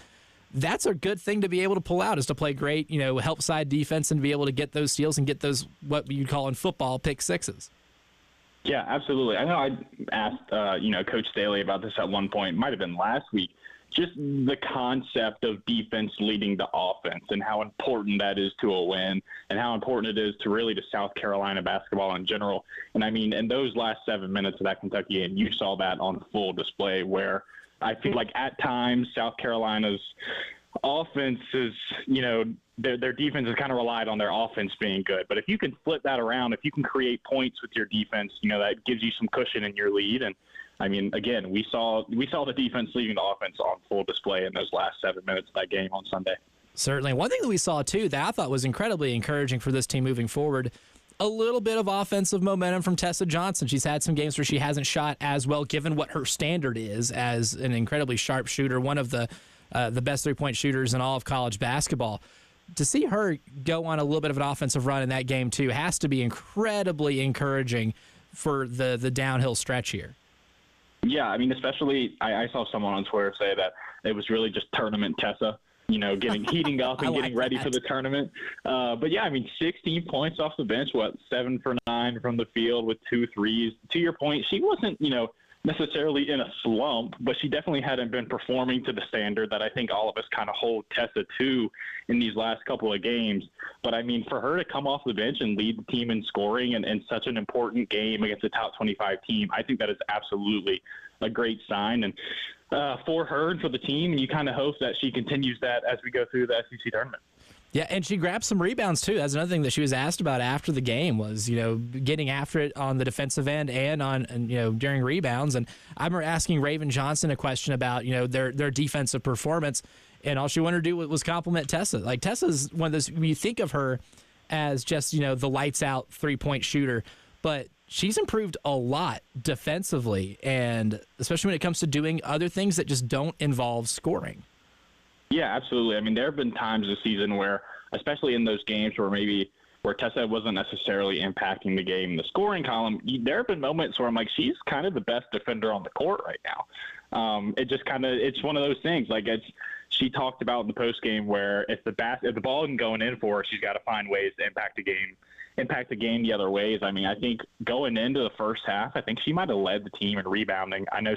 that's a good thing to be able to pull out, is to play great, help side defense and be able to get those steals and get those, what you'd call in football, pick sixes. Yeah, absolutely. I know I asked, Coach Staley about this at one point. It might have been last week. Just the concept of defense leading the offense and how important that is to a win and how important it is to really to South Carolina basketball in general. And I mean, in those last 7 minutes of that Kentucky game, you saw that on full display where I feel like at times South Carolina's offense is, their defense has kind of relied on their offense being good. But if you can flip that around, if you can create points with your defense, that gives you some cushion in your lead. And I mean, again, we saw the defense leading the offense on full display in those last 7 minutes of that game on Sunday. Certainly. One thing that we saw, too, that I thought was incredibly encouraging for this team moving forward, a little bit of offensive momentum from Tessa Johnson. She's had some games where she hasn't shot as well, given what her standard is as an incredibly sharp shooter, one of the best three-point shooters in all of college basketball. To see her go on a little bit of an offensive run in that game, too, has to be incredibly encouraging for the downhill stretch here. Yeah, I mean, especially I saw someone on Twitter say that it was really just tournament Tessa, heating up and getting ready for the tournament. But, yeah, I mean, 16 points off the bench, 7 for 9 from the field with 2 threes. To your point, she wasn't, necessarily in a slump, but she definitely hadn't been performing to the standard that I think all of us kind of hold Tessa to in these last couple of games. But I mean, for her to come off the bench and lead the team in scoring in such an important game against a top 25 team, I think that is absolutely a great sign. And for her and for the team, and you kind of hope that she continues that as we go through the SEC tournament. Yeah, and she grabbed some rebounds, too. That's another thing that she was asked about after the game was, getting after it on the defensive end and during rebounds. And I remember asking Raven Johnson a question about, their defensive performance, and all she wanted to do was compliment Tessa. Like, Tessa's one of those, when you think of her as just, the lights-out three-point shooter, but she's improved a lot defensively, and especially when it comes to doing other things that just don't involve scoring. Yeah, absolutely. I mean, there have been times this season where, especially in those games where Tessa wasn't necessarily impacting the game in the scoring column, there have been moments where I'm like, she's kind of the best defender on the court right now. It's one of those things. Like she talked about in the post game where if the ball isn't going in for her, she's got to find ways to impact the game the other ways. I mean, I think going into the first half, I think she might have led the team in rebounding. I know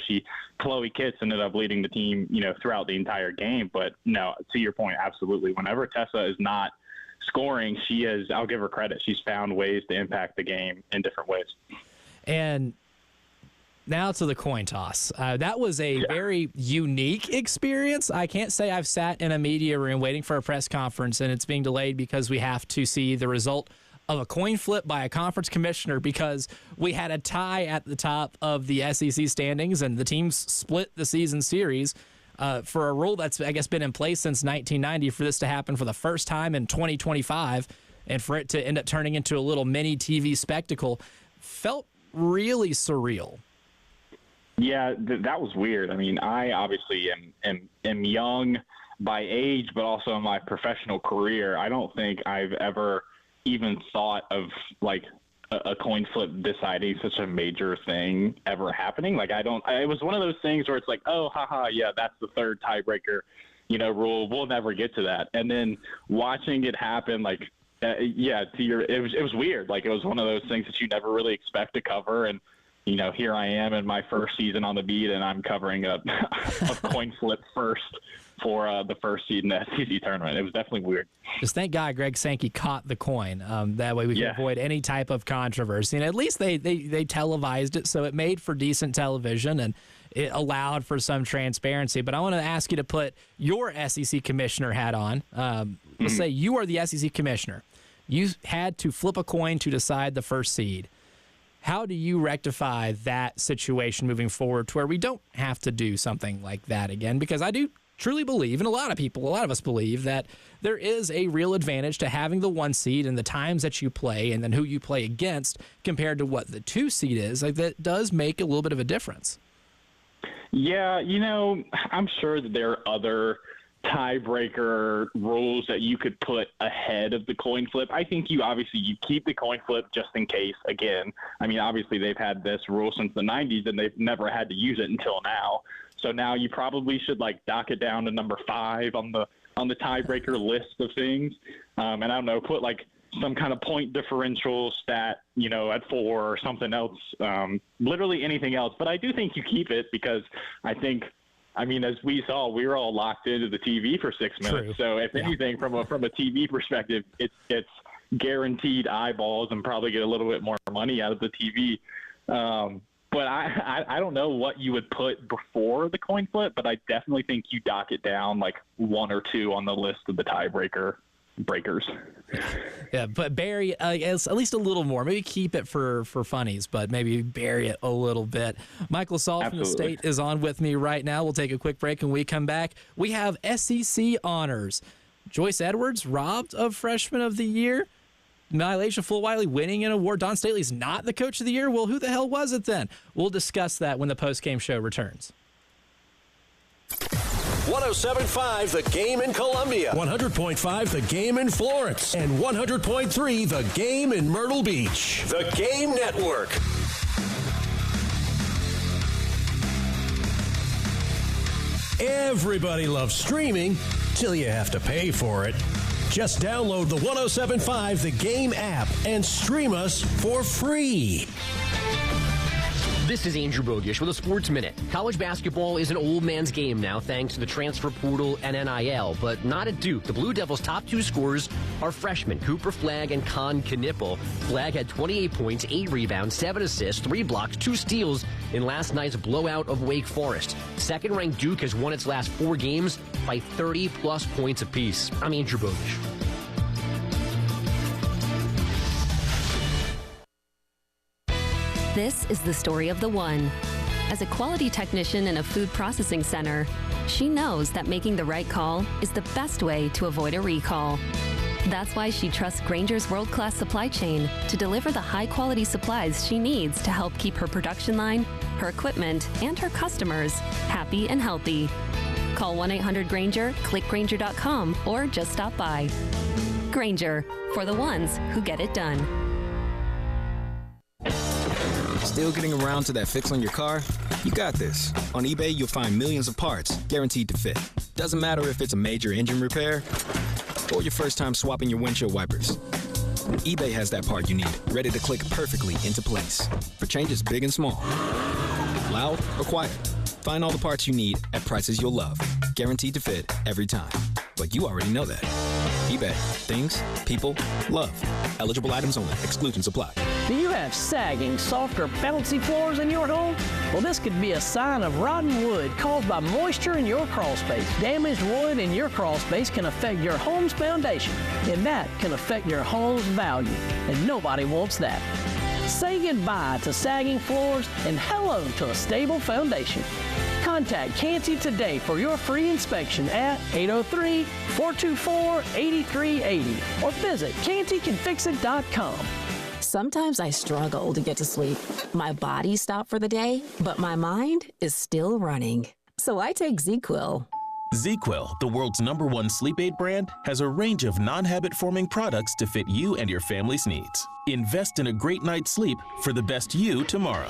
Chloe Kitts ended up leading the team, throughout the entire game. But no, to your point, absolutely. Whenever Tessa is not scoring, I'll give her credit. She's found ways to impact the game in different ways. And now to the coin toss. That was a very unique experience. I can't say I've sat in a media room waiting for a press conference and it's being delayed because we have to see the result of a coin flip by a conference commissioner because we had a tie at the top of the SEC standings and the teams split the season series for a rule that's, I guess, been in place since 1990 for this to happen for the first time in 2025 and for it to end up turning into a little mini TV spectacle felt really surreal. Yeah, that was weird. I mean, I obviously am young by age, but also in my professional career. I don't think I've ever even thought of like a coin flip deciding such a major thing ever happening. Like it was one of those things where it's like, oh, haha, yeah, that's the third tiebreaker, rule. We'll never get to that. And then watching it happen, like, it was weird. Like it was one of those things that you never really expect to cover. And, here I am in my first season on the beat and I'm covering a coin flip first for the first seed in the SEC tournament. It was definitely weird. Just thank God Greg Sankey caught the coin. That way we can avoid any type of controversy. And at least they televised it, so it made for decent television and it allowed for some transparency. But I want to ask you to put your SEC commissioner hat on. Let's say you are the SEC commissioner. You had to flip a coin to decide the first seed. How do you rectify that situation moving forward to where we don't have to do something like that again? Because I do truly believe, and a lot of us believe, that there is a real advantage to having the 1 seed and the times that you play and then who you play against compared to what the 2 seed is. Like that does make a little bit of a difference. Yeah, I'm sure that there are other tiebreaker rules that you could put ahead of the coin flip. I think you keep the coin flip just in case. Again, I mean, obviously they've had this rule since the 90s and they've never had to use it until now. So now you probably should dock it down to number 5 on the tiebreaker list of things. And I don't know, put some kind of point differential stat, at 4 or something else, literally anything else. But I do think you keep it because I think, as we saw, we were all locked into the TV for 6 minutes. True. So if anything, from a TV perspective, it's guaranteed eyeballs and probably get a little bit more money out of the TV. But I don't know what you would put before the coin flip, but I definitely think you dock it down like 1 or 2 on the list of the breakers. Yeah, but bury it at least a little more. Maybe keep it for funnies, but maybe bury it a little bit. Michael Saul from the State is on with me right now. We'll take a quick break, and we come back. We have SEC honors. Joyce Edwards robbed of Freshman of the Year. Nylacia Fulwiley winning an award. Don Staley's not the Coach of the Year. Well, who the hell was it then? We'll discuss that when the postgame show returns. 107.5 The Game in Columbia, 100.5 The Game in Florence, and 100.3 The Game in Myrtle Beach. The Game Network. Everybody loves streaming till you have to pay for it. Just download the 107.5 The Game app and stream us for free. This is Andrew Bogish with a Sports Minute. College basketball is an old man's game now thanks to the transfer portal and NIL, but not at Duke. The Blue Devils' top 2 scorers are freshmen Cooper Flagg and Con Knippel. Flagg had 28 points, 8 rebounds, 7 assists, 3 blocks, 2 steals in last night's blowout of Wake Forest. Second-ranked Duke has won its last 4 games by 30-plus points apiece. I'm Andrew Bogish. This is the story of the one. As a quality technician in a food processing center, she knows that making the right call is the best way to avoid a recall. That's why she trusts Grainger's world-class supply chain to deliver the high-quality supplies she needs to help keep her production line, her equipment, and her customers happy and healthy. Call 1-800-GRAINGER, click Grainger.com, or just stop by. Grainger, for the ones who get it done. Still getting around to that fix on your car? You got this. On eBay, you'll find millions of parts guaranteed to fit. Doesn't matter if it's a major engine repair or your first time swapping your windshield wipers. eBay has that part you need, ready to click perfectly into place for changes big and small. Loud or quiet. Find all the parts you need at prices you'll love. Guaranteed to fit every time. But you already know that. eBay. Things, people, love. Eligible items only. Exclusions apply. Do you have sagging, soft, or bouncy floors in your home? Well, this could be a sign of rotten wood caused by moisture in your crawl space. Damaged wood in your crawl space can affect your home's foundation, and that can affect your home's value, and nobody wants that. Say goodbye to sagging floors and hello to a stable foundation. Contact Canty today for your free inspection at 803-424-8380 or visit CantyCanFixIt.com. Sometimes I struggle to get to sleep. My body stopped for the day, but my mind is still running. So I take ZzzQuil. ZzzQuil, the world's #1 sleep aid brand, has a range of non-habit-forming products to fit you and your family's needs. Invest in a great night's sleep for the best you tomorrow.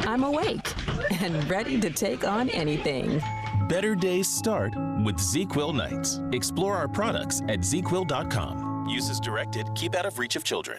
I'm awake and ready to take on anything. Better days start with ZzzQuil nights. Explore our products at ZzzQuil.com. Use as directed. Keep out of reach of children.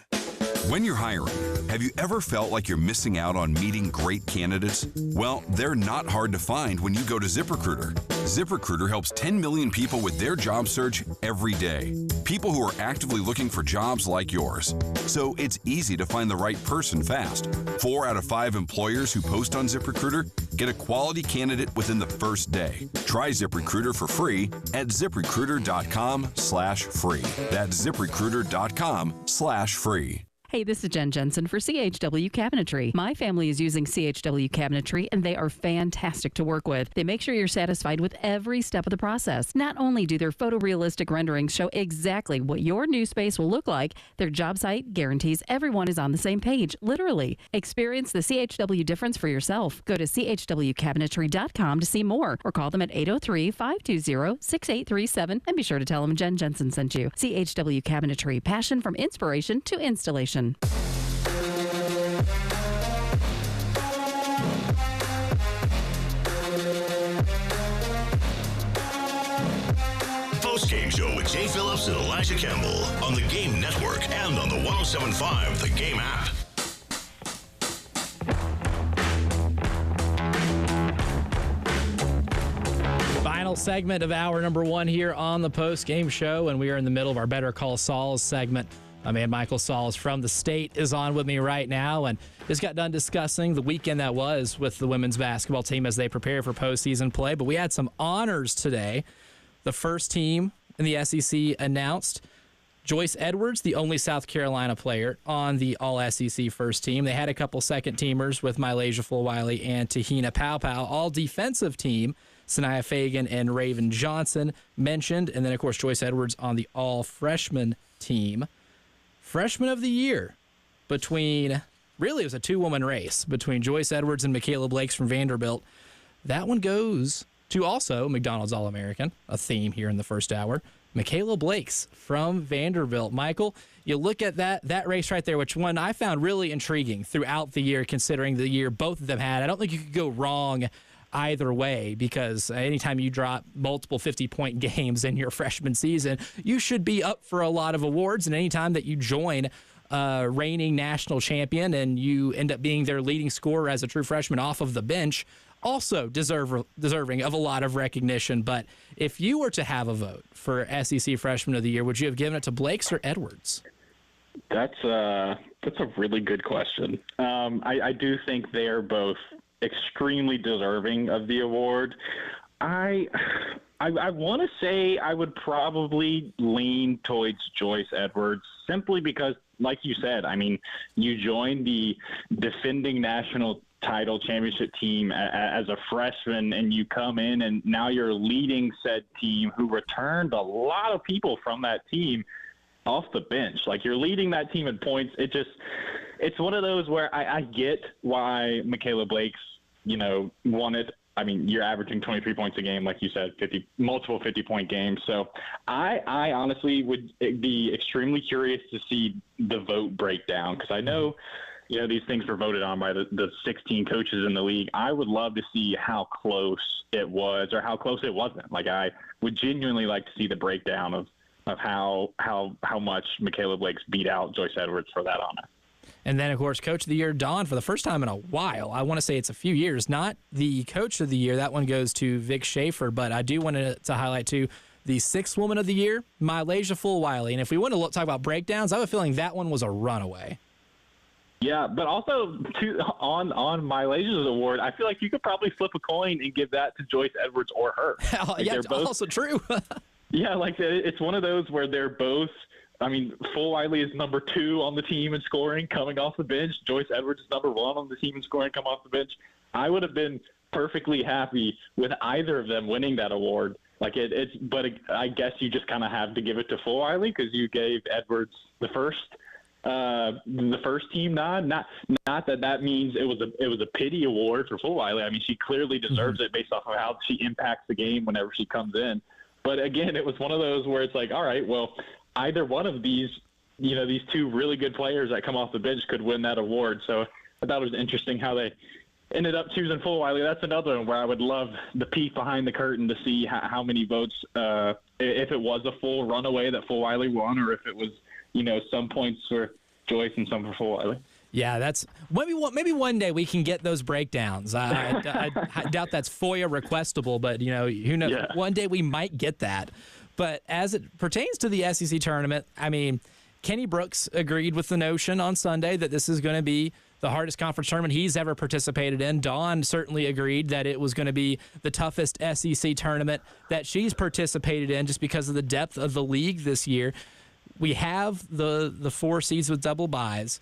When you're hiring, have you ever felt like you're missing out on meeting great candidates? Well, they're not hard to find when you go to ZipRecruiter. ZipRecruiter helps 10 million people with their job search every day. People who are actively looking for jobs like yours. So it's easy to find the right person fast. 4 out of 5 employers who post on ZipRecruiter get a quality candidate within the first day. Try ZipRecruiter for free at ZipRecruiter.com/free. That's ZipRecruiter.com/free. Hey, this is Jen Jensen for CHW Cabinetry. My family is using CHW Cabinetry, and they are fantastic to work with. They make sure you're satisfied with every step of the process. Not only do their photorealistic renderings show exactly what your new space will look like, their job site guarantees everyone is on the same page, literally. Experience the CHW difference for yourself. Go to chwcabinetry.com to see more, or call them at 803-520-6837, and be sure to tell them Jen Jensen sent you. CHW Cabinetry, passion from inspiration to installation. Postgame Postgame Show with Jay Phillips and Elijah Campbell on the Game Network and on the 107.5 The Game app. Final segment of hour number 1 here on the Postgame Show, and we are in the middle of our Better Call Saul segment. My man Michael Sauls from the state is on with me right now, and just got done discussing the weekend that was with the women's basketball team as they prepare for postseason play. But we had some honors today. The first team in the SEC announced Joyce Edwards, the only South Carolina player on the All-SEC first team. They had a couple second-teamers with Mylasia Fulwiley and Tahina Paopao. All-defensive team, Sanaya Fagan and Raven Johnson mentioned. And then, of course, Joyce Edwards on the all-freshman team. Freshman of the year between, really it was a two-woman race between Joyce Edwards and Michaela Blakes from Vanderbilt. That one goes to also McDonald's All-American, a theme here in the first hour, Michaela Blakes from Vanderbilt. Michael, you look at that race right there, which one I found really intriguing throughout the year, considering the year both of them had. I don't think you could go wrong either way, because anytime you drop multiple 50-point games in your freshman season, you should be up for a lot of awards. And anytime that you join a reigning national champion and you end up being their leading scorer as a true freshman off of the bench, also deserving of a lot of recognition. But if you were to have a vote for SEC Freshman of the Year, would you have given it to Blakes or Edwards? That's a really good question. I do think they are both extremely deserving of the award. I want to say I would probably lean towards Joyce Edwards, simply because, like you said, I mean, you joined the defending national title championship team as a freshman, and you come in and now you're leading said team, who returned a lot of people from that team off the bench. Like, you're leading that team in points. It's one of those where I get why Michaela Blakes, won it. I mean, you're averaging 23 points a game, like you said, multiple 50-point games. So I honestly would be extremely curious to see the vote breakdown, because I know, these things were voted on by the 16 coaches in the league. I would love to see how close it was or how close it wasn't. Like, I would genuinely like to see the breakdown of how much Michaela Blakes beat out Joyce Edwards for that honor. And then, of course, Coach of the Year, Dawn, for the first time in a while. I want to say it's a few years. Not the Coach of the Year. That one goes to Vic Schaefer. But I do want to highlight, too, the sixth Woman of the Year, Mylasia Fulwiley. And if we want to talk about breakdowns, I have a feeling that one was a runaway. Yeah, but also on Mylasia's award, I feel like you could probably flip a coin and give that to Joyce Edwards or her. Like, yeah, both, also true. Yeah, like it's one of those where they're both. I mean, Fulwiley is number 2 on the team in scoring, coming off the bench. Joyce Edwards is number 1 on the team in scoring, come off the bench. I would have been perfectly happy with either of them winning that award. Like but I guess you just kind of have to give it to Fulwiley because you gave Edwards the first team nod. Not that means it was a pity award for Fulwiley. I mean, she clearly deserves it based off of how she impacts the game whenever she comes in. But again, it was one of those where it's like, all right, well, either one of these, these two really good players that come off the bench could win that award. So I thought it was interesting how they ended up choosing Fulwiley. That's another one where I would love the peek behind the curtain to see how many votes, if it was a full runaway that Fulwiley won, or if it was, some points for Joyce and some for Fulwiley. Yeah, that's maybe one day we can get those breakdowns. I doubt that's FOIA requestable, but who knows? Yeah. One day we might get that. But as it pertains to the SEC tournament, I mean, Kenny Brooks agreed with the notion on Sunday that this is going to be the hardest conference tournament he's ever participated in. Dawn certainly agreed that it was going to be the toughest SEC tournament that she's participated in just because of the depth of the league this year. We have the 4 seeds with double byes,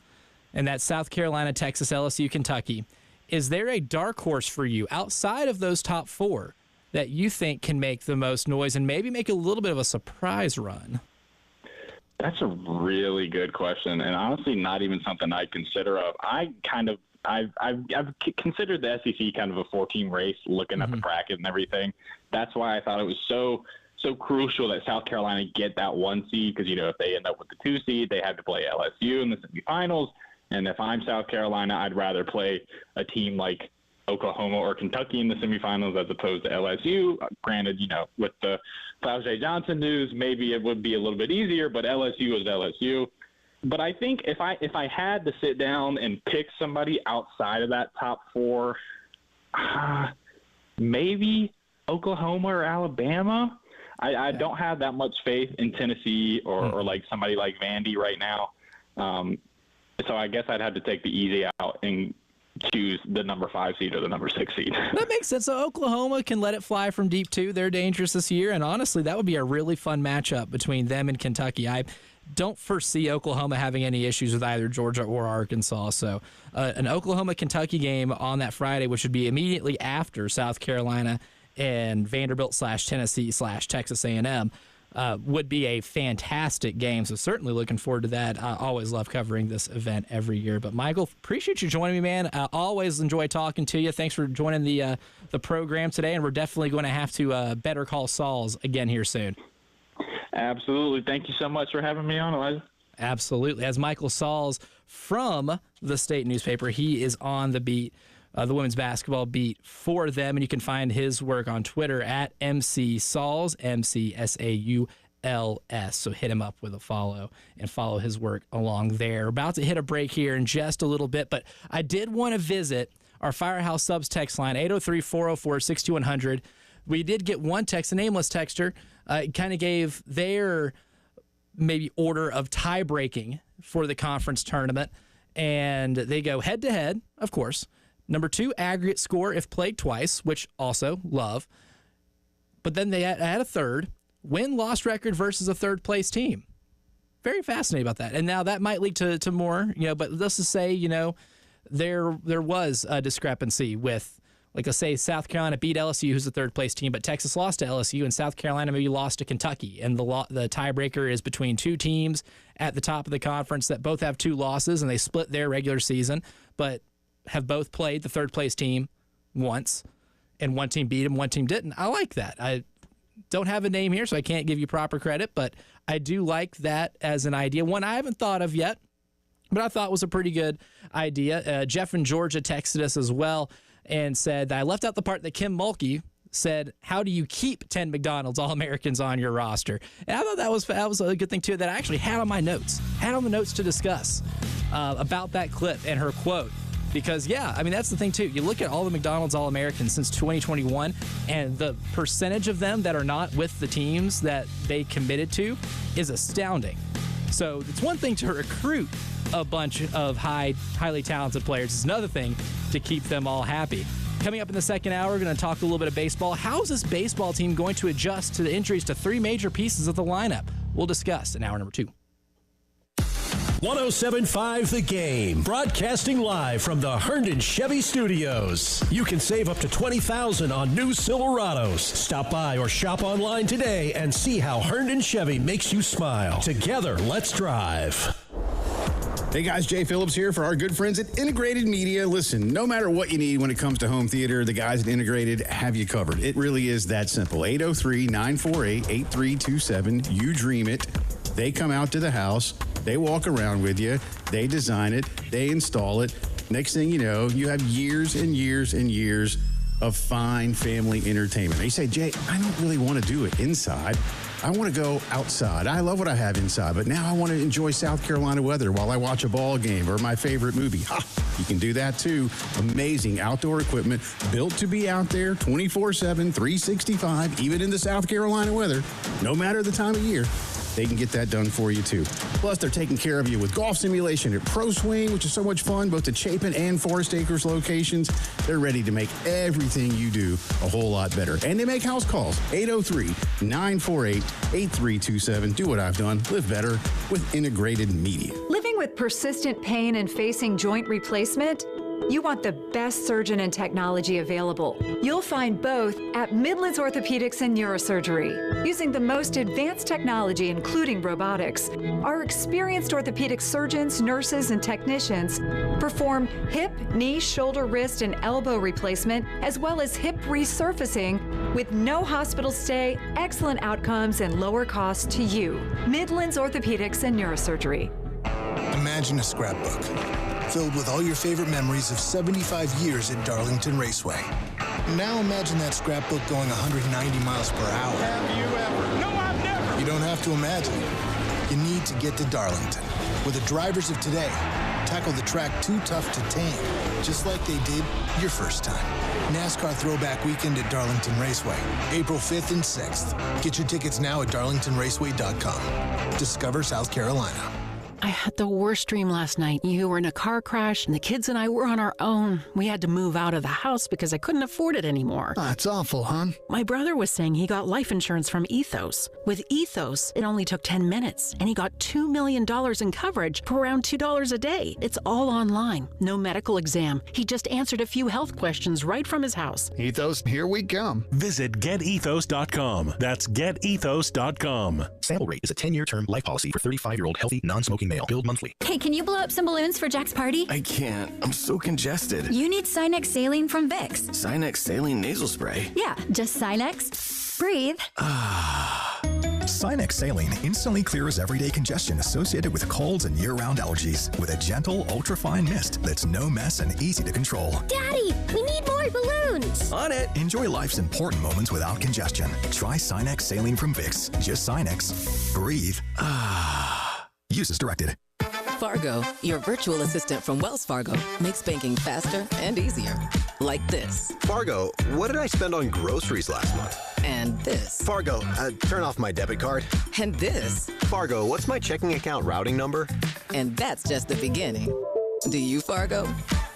and that's South Carolina, Texas, LSU, Kentucky. Is there a dark horse for you outside of those top 4 that you think can make the most noise and maybe make a little bit of a surprise run? That's a really good question, and honestly, not even something I'd consider. I've considered the SEC kind of a 4-team race, looking at the bracket and everything. That's why I thought it was so crucial that South Carolina get that 1 seed, because if they end up with the 2 seed, they have to play LSU in the semifinals. And if I'm South Carolina, I'd rather play a team like Oklahoma or Kentucky in the semifinals as opposed to LSU. Granted, with the Fauja Johnson news, maybe it would be a little bit easier, but LSU is LSU. But I think if I had to sit down and pick somebody outside of that top four, maybe Oklahoma or Alabama. I don't have that much faith in Tennessee or like somebody like Vandy right now. So I guess I'd have to take the easy out and choose the number 5 seed or the number 6 seed. That makes sense. So Oklahoma can let it fly from deep too. They're dangerous this year, and honestly, that would be a really fun matchup between them and Kentucky. I don't foresee Oklahoma having any issues with either Georgia or Arkansas. So an Oklahoma-Kentucky game on that Friday, which would be immediately after South Carolina and Vanderbilt/Tennessee/Texas A&M, would be a fantastic game. So certainly looking forward to that. I always love covering this event every year. But Michael, appreciate you joining me, man. I always enjoy talking to you. Thanks for joining the program today, and we're definitely going to have to better call Sauls again here soon. Absolutely. Thank you so much for having me on, Elijah. Absolutely. As Michael Sauls from the State newspaper, he is on the beat, the women's basketball beat for them, and you can find his work on Twitter at MC Sauls, MCSAULS. So hit him up with a follow and follow his work along there. About to hit a break here in just a little bit, but I did want to visit our Firehouse Subs text line, 803-404-6100. We did get one text, a nameless texter, kind of gave their maybe order of tie-breaking for the conference tournament, and they go head-to-head, of course. Number 2, aggregate score if played twice, which also love. But then they had a third, win-loss record versus a third-place team. Very fascinating about that. And now that might lead to more, but let's just say, there was a discrepancy with, like, let's say South Carolina beat LSU, who's the third-place team, but Texas lost to LSU, and South Carolina maybe lost to Kentucky. And the tiebreaker is between two teams at the top of the conference that both have 2 losses, and they split their regular season, but have both played the third-place team once, and one team beat them, one team didn't. I like that. I don't have a name here, so I can't give you proper credit, but I do like that as an idea. One I haven't thought of yet, but I thought was a pretty good idea. Jeff in Georgia texted us as well and said, I left out the part that Kim Mulkey said, how do you keep 10 McDonald's All-Americans on your roster? And I thought that was a good thing, too, that I actually had on my notes, the notes to discuss about that clip and her quote. Because, that's the thing, too. You look at all the McDonald's All-Americans since 2021, and the percentage of them that are not with the teams that they committed to is astounding. So it's one thing to recruit a bunch of highly talented players. It's another thing to keep them all happy. Coming up in the second hour, we're going to talk a little bit of baseball. How is this baseball team going to adjust to the injuries to 3 major pieces of the lineup? We'll discuss in hour number 2. 107.5 The Game, broadcasting live from the Herndon Chevy Studios. You can save up to $20,000 on new Silverados. Stop by or shop online today and see how Herndon Chevy makes you smile. Together, let's drive. Hey guys, Jay Phillips here for our good friends at Integrated Media. Listen, no matter what you need when it comes to home theater, the guys at Integrated have you covered. It really is that simple. 803-948-8327. You dream it. They come out to the house. They walk around with you. They design it. They install it. Next thing you know, you have years and years and years of fine family entertainment. They say, Jay, I don't really want to do it inside. I want to go outside. I love what I have inside, but now I want to enjoy South Carolina weather while I watch a ball game or my favorite movie. Ha! You can do that too. Amazing outdoor equipment built to be out there 24/7, 365, even in the South Carolina weather, no matter the time of year. They can get that done for you, too. Plus, they're taking care of you with golf simulation at Pro Swing, which is so much fun, both the Chapin and Forest Acres locations. They're ready to make everything you do a whole lot better. And they make house calls, 803-948-8327. Do what I've done. Live better with Integrated Media. Living with persistent pain and facing joint replacement? You want the best surgeon and technology available. You'll find both at Midlands Orthopedics and Neurosurgery. Using the most advanced technology, including robotics, our experienced orthopedic surgeons, nurses, and technicians perform hip, knee, shoulder, wrist, and elbow replacement, as well as hip resurfacing with no hospital stay, excellent outcomes, and lower costs to you. Midlands Orthopedics and Neurosurgery. Imagine a scrapbook. filled with all your favorite memories of 75 years at Darlington Raceway. Now imagine that scrapbook going 190 miles per hour. Have you ever? No, I've never. You don't have to imagine. You need to get to Darlington, where the drivers of today tackle the track too tough to tame, just like they did your first time. NASCAR Throwback Weekend at Darlington Raceway, April 5th and 6th. Get your tickets now at darlingtonraceway.com. Discover South Carolina. I had the worst dream last night. You were in a car crash, and the kids and I were on our own. We had to move out of the house because I couldn't afford it anymore. That's awful, hon. My brother was saying he got life insurance from Ethos. With Ethos, it only took 10 minutes, and he got $2 million in coverage for around $2 a day. It's all online. No medical exam. He just answered a few health questions right from his house. Ethos, here we come. Visit getethos.com. That's getethos.com. Sample rate is a 10-year term life policy for 35-year-old healthy, non-smoking male. Billed monthly. Hey, can you blow up some balloons for Jack's party? I can't. I'm so congested. You need Sinex Saline from Vicks. Sinex Saline nasal spray? Yeah, just Sinex. Breathe. Sinex Saline instantly clears everyday congestion associated with colds and year-round allergies with a gentle, ultra-fine mist that's no mess and easy to control. Daddy, we need more balloons. On it! Enjoy life's important moments without congestion. Try Sinex Saline from Vicks. Just Sinex. Breathe. Use as directed. Fargo, your virtual assistant from Wells Fargo, makes banking faster and easier. Like this. Fargo, what did I spend on groceries last month? And this. Fargo, turn off my debit card. And this. Fargo, what's my checking account routing number? And that's just the beginning. Do you, Fargo?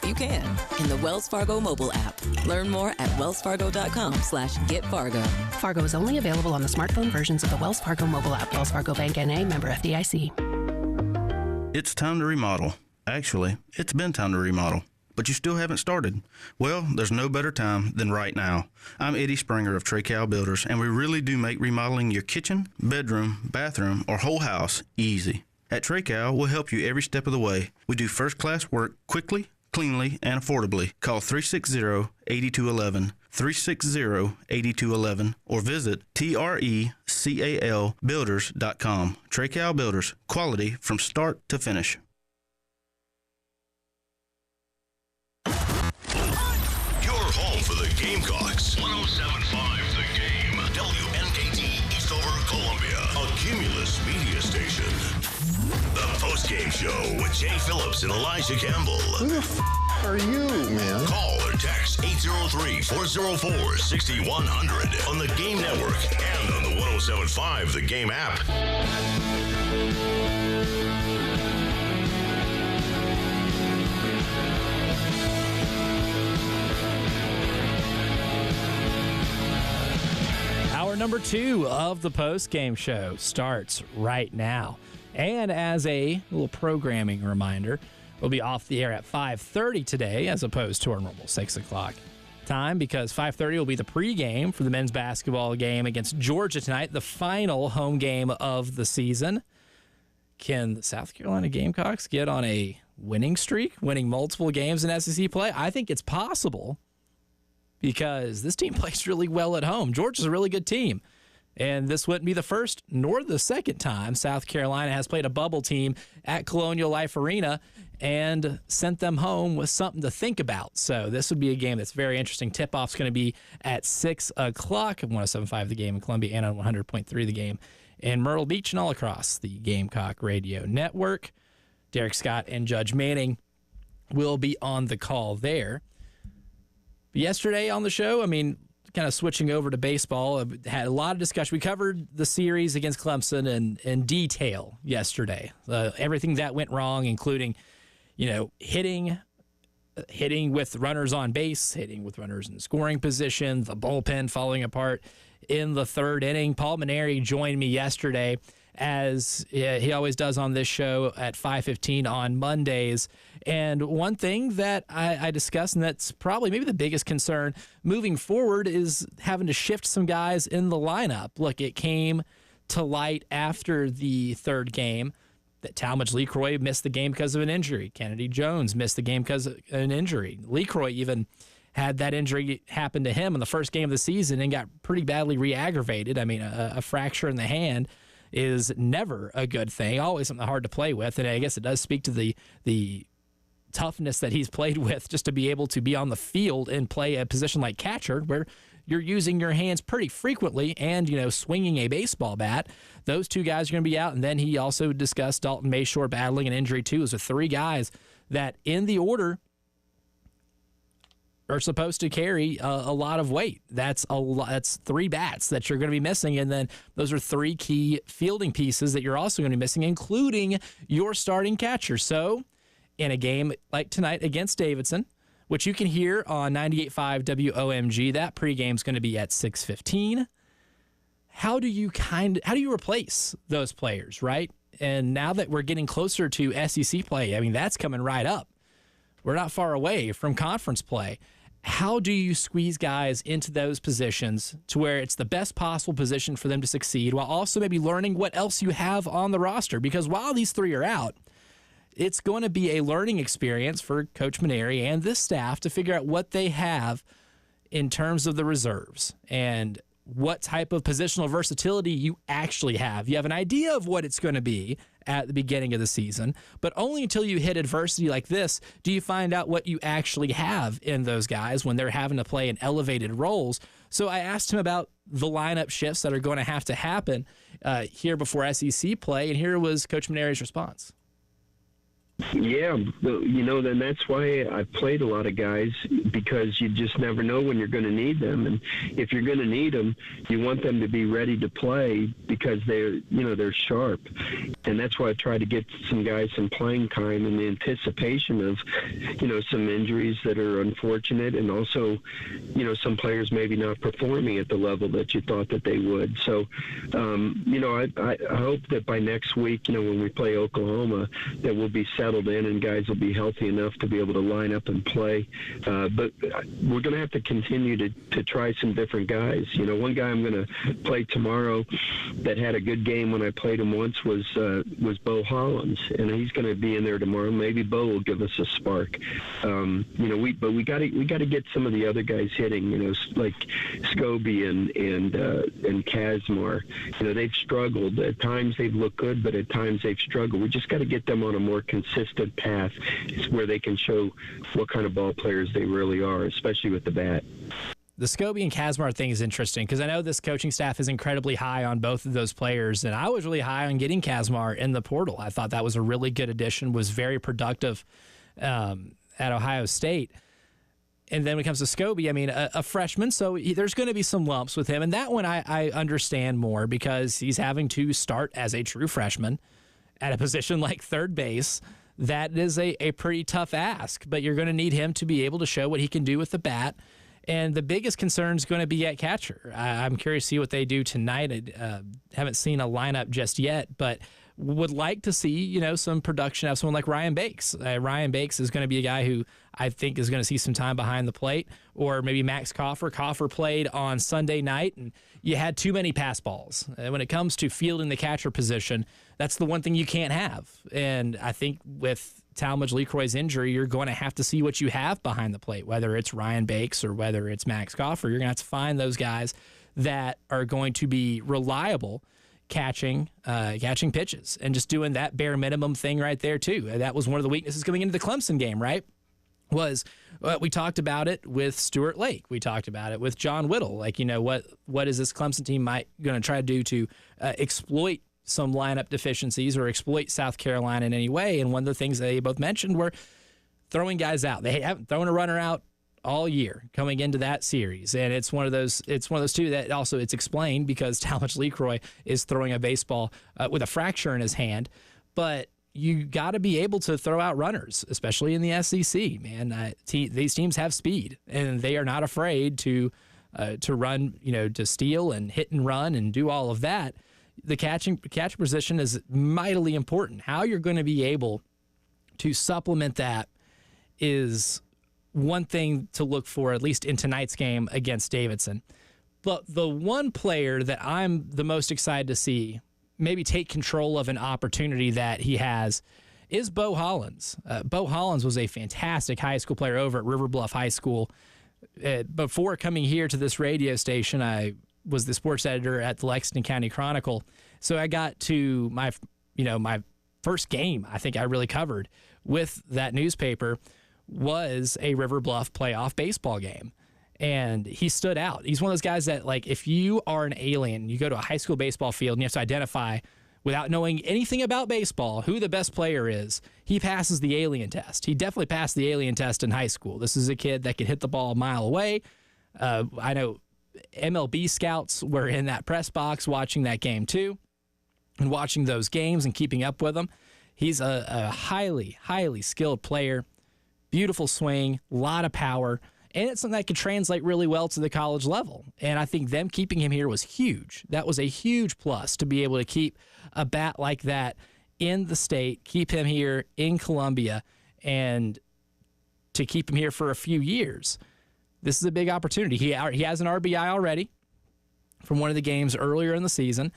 You can in the Wells Fargo mobile app. Learn more at wellsfargo.com/getfargo. Fargo is only available on the smartphone versions of the Wells Fargo mobile app. Wells Fargo Bank N.A., member FDIC. It's time to remodel. Actually, it's been time to remodel, but you still haven't started. Well, there's no better time than right now. I'm Eddie Springer of Trey-Cal Builders, and we really do make remodeling your kitchen, bedroom, bathroom, or whole house easy. At Trey-Cal, we'll help you every step of the way. We do first-class work quickly, cleanly, and affordably. Call 360-8211, 360-8211, or visit TRECALbuilders.com. Trey-Cal Builders, quality from start to finish. Your home for the Gamecocks. 107.5 The Game. WNKT Eastover, Columbia. A Cumulus media station. The Postgame Show with Jay Phillips and Elijah Campbell. Who the f*** are you, man? Call or text 803-404-6100 on the Game Network and on the 107.5 The Game app. Hour number 2 of the Postgame Show starts right now. And as a little programming reminder, we'll be off the air at 5:30 today as opposed to our normal 6 o'clock time, because 5:30 will be the pregame for the men's basketball game against Georgia tonight, the final home game of the season. Can the South Carolina Gamecocks get on a winning streak, winning multiple games in SEC play? I think it's possible, because this team plays really well at home. Georgia's a really good team. And this wouldn't be the first nor the second time South Carolina has played a bubble team at Colonial Life Arena and sent them home with something to think about. So this would be a game that's very interesting. Tip-off's going to be at 6 o'clock at 107.5 The Game in Columbia and on 100.3 The Game in Myrtle Beach and all across the Gamecock Radio Network. Derek Scott and Judge Manning will be on the call there. But yesterday on the show, kind of switching over to baseball, had a lot of discussion. We covered the series against Clemson in detail yesterday. Everything that went wrong, including, hitting with runners on base, hitting with runners in scoring position, the bullpen falling apart in the third inning. Paul Maneri joined me yesterday, as he always does on this show at 5:15 on Mondays. And one thing that I discussed, and that's probably maybe the biggest concern moving forward, is having to shift some guys in the lineup. Look, it came to light after the third game that Talmadge LeCroy missed the game because of an injury. Kennedy Jones missed the game because of an injury. LeCroy even had that injury happen to him in the first game of the season and got pretty badly re-aggravated. A fracture in the hand is never a good thing, always something hard to play with. And I guess it does speak to the toughness that he's played with just to be able to be on the field and play a position like catcher where you're using your hands pretty frequently and, swinging a baseball bat. Those two guys are going to be out. And then he also discussed Dalton Mayshore battling an injury too. Those are three guys that in the order are supposed to carry a lot of weight. That's a lot. That's three bats that you're going to be missing. And then those are three key fielding pieces that you're also going to be missing, including your starting catcher. So in a game like tonight against Davidson, which you can hear on 98.5 WOMG, that pregame is going to be at 6:15. How do you replace those players, right? And now that we're getting closer to SEC play, I mean, that's coming right up. We're not far away from conference play. How do you squeeze guys into those positions to where it's the best possible position for them to succeed while also maybe learning what else you have on the roster? Because while these three are out, it's going to be a learning experience for Coach Maneri and this staff to figure out what they have in terms of the reserves and what type of positional versatility you actually have. You have an idea of what it's going to be at the beginning of the season, but only until you hit adversity like this do you find out what you actually have in those guys when they're having to play in elevated roles. So I asked him about the lineup shifts that are going to have to happen here before SEC play, and here was Coach Maneri's response. Yeah, then that's why I played a lot of guys, because you just never know when you're going to need them. And if you're going to need them, you want them to be ready to play because they're sharp. And that's why I try to get some guys some playing time in the anticipation of, some injuries that are unfortunate, and also, some players maybe not performing at the level that you thought that they would. So, I hope that by next week, when we play Oklahoma, that we'll be settled in and guys will be healthy enough to be able to line up and play. But we're going to have to continue to try some different guys. One guy I'm going to play tomorrow that had a good game when I played him once was Bo Hollins, and he's going to be in there tomorrow. Maybe Bo will give us a spark. We got to get some of the other guys hitting. Like Scobie and Kazmar. They've struggled at times. They've looked good, but at times they've struggled. We just got to get them on a more consistent path where they can show what kind of ball players they really are, especially with the bat. The Scobie and Kazmar thing is interesting because I know this coaching staff is incredibly high on both of those players, and I was really high on getting Kazmar in the portal. I thought that was a really good addition, was very productive at Ohio State. And then when it comes to Scobie, I mean, a freshman, so there's going to be some lumps with him. And that one I understand more because he's having to start as a true freshman at a position like third base. That is a pretty tough ask, but you're going to need him to be able to show what he can do with the bat. And the biggest concern is going to be at catcher. I'm curious to see what they do tonight. I haven't seen a lineup just yet, but would like to see, some production out of someone like Ryan Bakes. Ryan Bakes is going to be a guy who I think is going to see some time behind the plate, or maybe Max Coffer. Coffer played on Sunday night, and you had too many pass balls. When it comes to fielding the catcher position, that's the one thing you can't have. And I think with Talmadge LeCroy's injury, you're going to have to see what you have behind the plate, whether it's Ryan Bakes or whether it's Max Coffer. You're going to have to find those guys that are going to be reliable catching pitches and just doing that bare minimum thing right there too. That was one of the weaknesses coming into the Clemson game, right? We talked about it with Stuart Lake. We talked about it with John Whittle. What is this Clemson team going to try to do to exploit some lineup deficiencies or exploit South Carolina in any way? And one of the things they both mentioned were throwing guys out. They haven't thrown a runner out all year coming into that series. And it's one of those two that also it's explained because Talmadge LeCroy is throwing a baseball with a fracture in his hand. But you got to be able to throw out runners, especially in the SEC, man. These teams have speed, and they are not afraid to run, to steal and hit and run and do all of that. The catcher position is mightily important. How you're going to be able to supplement that is one thing to look for, at least in tonight's game against Davidson. But the one player that I'm the most excited to see maybe take control of an opportunity that he has is Bo Hollins. Bo Hollins was a fantastic high school player over at River Bluff High School. Before coming here to this radio station, I was the sports editor at the Lexington County Chronicle. So I got to my first game I think I really covered with that newspaper was a River Bluff playoff baseball game. And he stood out. He's one of those guys that, like, if you are an alien, you go to a high school baseball field and you have to identify, without knowing anything about baseball, who the best player is, he passes the alien test. He definitely passed the alien test in high school. This is a kid that could hit the ball a mile away. I know MLB scouts were in that press box watching that game too, and watching those games and keeping up with them. He's a highly, highly skilled player. Beautiful swing, a lot of power. And it's something that could translate really well to the college level. And I think them keeping him here was huge. That was a huge plus to be able to keep a bat like that in the state, keep him here in Columbia, and to keep him here for a few years. This is a big opportunity. He has an RBI already from one of the games earlier in the season.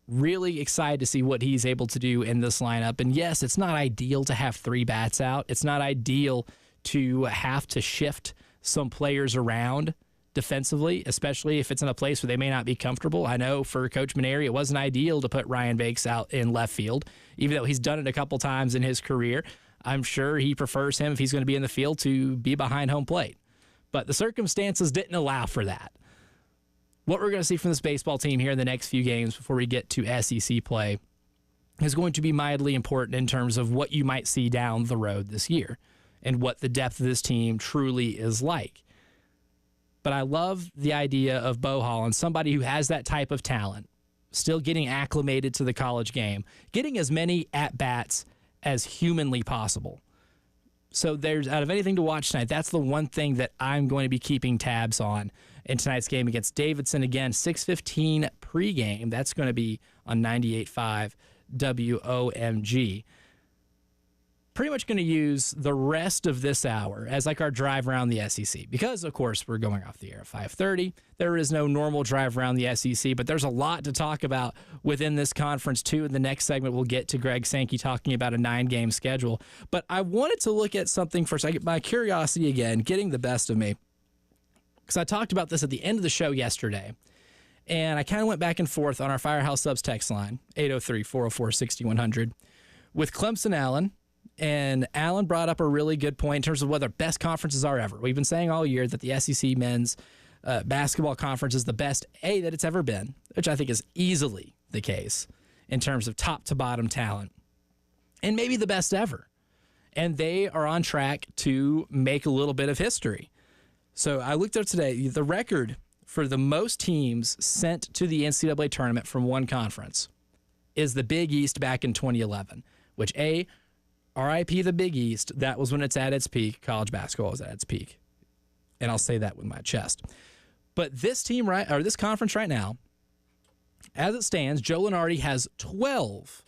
Really excited to see what he's able to do in this lineup. And yes, it's not ideal to have 3 bats out. It's not ideal to have to shift some players around defensively, especially if it's in a place where they may not be comfortable. I know for Coach Maneri, it wasn't ideal to put Ryan Bakes out in left field, even though he's done it a couple times in his career. I'm sure he prefers him, if he's going to be in the field, to be behind home plate. But the circumstances didn't allow for that. What we're going to see from this baseball team here in the next few games before we get to SEC play is going to be mildly important in terms of what you might see down the road this year and what the depth of this team truly is like. But I love the idea of Beau Holland, somebody who has that type of talent, still getting acclimated to the college game, getting as many at-bats as humanly possible. So there's, out of anything to watch tonight, that's the one thing that I'm going to be keeping tabs on in tonight's game against Davidson. Again, 6:15 pregame. That's going to be on 98.5 WOMG. Pretty much going to use the rest of this hour as like our drive around the SEC because, of course, we're going off the air at 5:30. There is no normal drive around the SEC, but there's a lot to talk about within this conference, too. In the next segment, we'll get to Greg Sankey talking about a 9-game schedule. But I wanted to look at something for a second. My curiosity, again, getting the best of me, because I talked about this at the end of the show yesterday, and I kind of went back and forth on our Firehouse Subs text line, 803-404-6100, with Clemson Allen. And Allen brought up a really good point in terms of what their best conferences are ever. We've been saying all year that the SEC men's basketball conference is the best, that it's ever been, which I think is easily the case in terms of top to bottom talent, and maybe the best ever. And they are on track to make a little bit of history. So I looked up today, the record for the most teams sent to the NCAA tournament from one conference is the Big East back in 2011, which RIP the Big East, that was when it's at its peak. College basketball was at its peak. And I'll say that with my chest. But this team, this conference right now, as it stands, Joe Lunardi has 12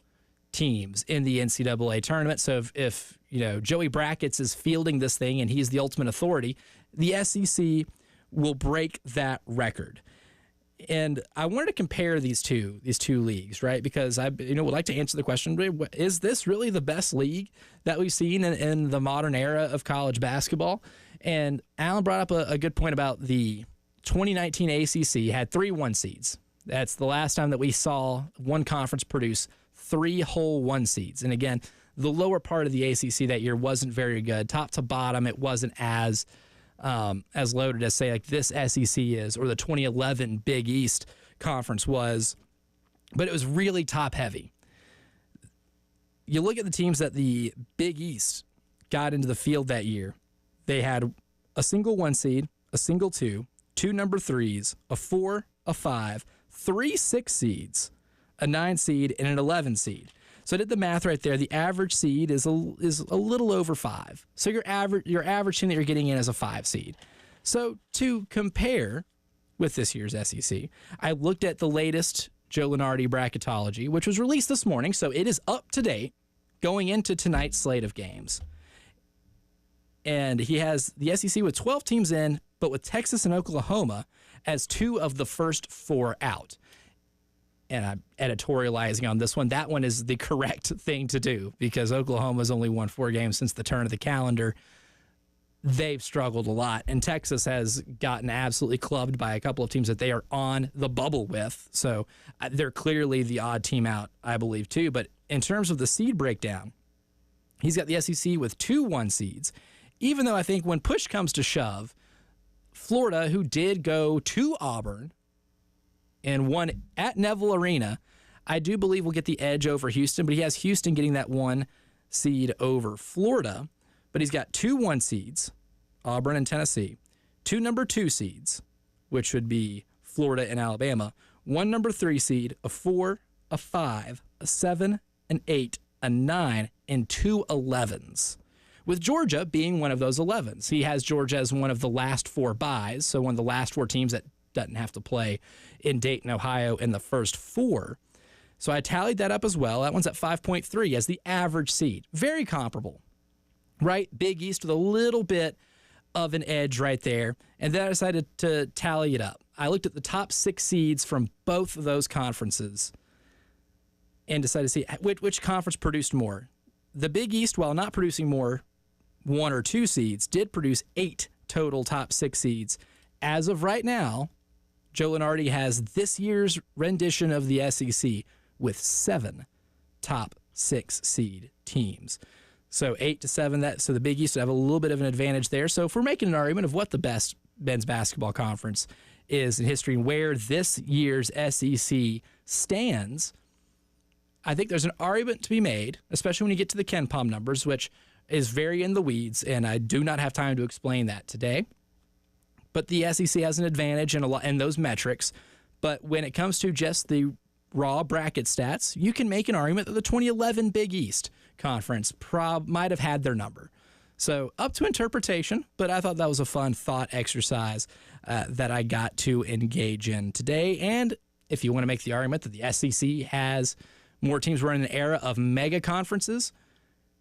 teams in the NCAA tournament. So if Joey Brackets is fielding this thing and he's the ultimate authority, the SEC will break that record. And I wanted to compare these two leagues, right? Because I would like to answer the question, is this really the best league that we've seen in the modern era of college basketball? And Alan brought up a good point about the 2019 ACC had 3 1 seeds. That's the last time that we saw one conference produce 3 whole 1 seeds. And again, the lower part of the ACC that year wasn't very good. Top to bottom, it wasn't as loaded as, say, like this SEC is, or the 2011 Big East Conference was, but it was really top-heavy. You look at the teams that the Big East got into the field that year, they had a single 1 seed, a single 2, 2 number 3s, a 4, a 5, 3 6 seeds, a 9 seed, and an 11 seed. So I did the math right there. The average seed is a little over 5. So your average team that you're getting in is a 5 seed. So to compare with this year's SEC, I looked at the latest Joe Lunardi bracketology, which was released this morning, so it is up to date going into tonight's slate of games. And he has the SEC with 12 teams in, but with Texas and Oklahoma as 2 of the first 4 out. And I'm editorializing on this one. That one is the correct thing to do because Oklahoma's only won 4 games since the turn of the calendar. They've struggled a lot, and Texas has gotten absolutely clubbed by a couple of teams that they are on the bubble with. So they're clearly the odd team out, I believe, too. But in terms of the seed breakdown, He's got the SEC with 2 1 seeds, even though I think when push comes to shove, Florida, who did go to Auburn and won at Neville Arena, I do believe will get the edge over Houston, but he has Houston getting that 1 seed over Florida. But he's got 2 1 seeds, Auburn and Tennessee, 2 number 2 seeds, which would be Florida and Alabama, 1 number 3 seed, a 4, a 5, a 7, an 8, a 9, and 2 11s. With Georgia being one of those 11s. He has Georgia as one of the last 4 byes, so one of the last 4 teams that doesn't have to play in Dayton, Ohio in the first 4. So I tallied that up as well. That one's at 5.3 as the average seed. Very comparable, right? Big East with a little bit of an edge right there. And then I decided to tally it up. I looked at the top 6 seeds from both of those conferences and decided to see which conference produced more. The Big East, while not producing more 1 or 2 seeds, did produce 8 total top 6 seeds. As of right now, Joe Lunardi has this year's rendition of the SEC with 7 top 6 seed teams. So 8 to 7, so the Big East would have a little bit of an advantage there. So if we're making an argument of what the best men's basketball conference is in history and where this year's SEC stands, I think there's an argument to be made, especially when you get to the Ken Pom numbers, which is very in the weeds, and I do not have time to explain that today. But the SEC has an advantage in those metrics. But when it comes to just the raw bracket stats, you can make an argument that the 2011 Big East Conference might have had their number. So up to interpretation, but I thought that was a fun thought exercise that I got to engage in today. And if you want to make the argument that the SEC has more teams, we're in an era of mega conferences,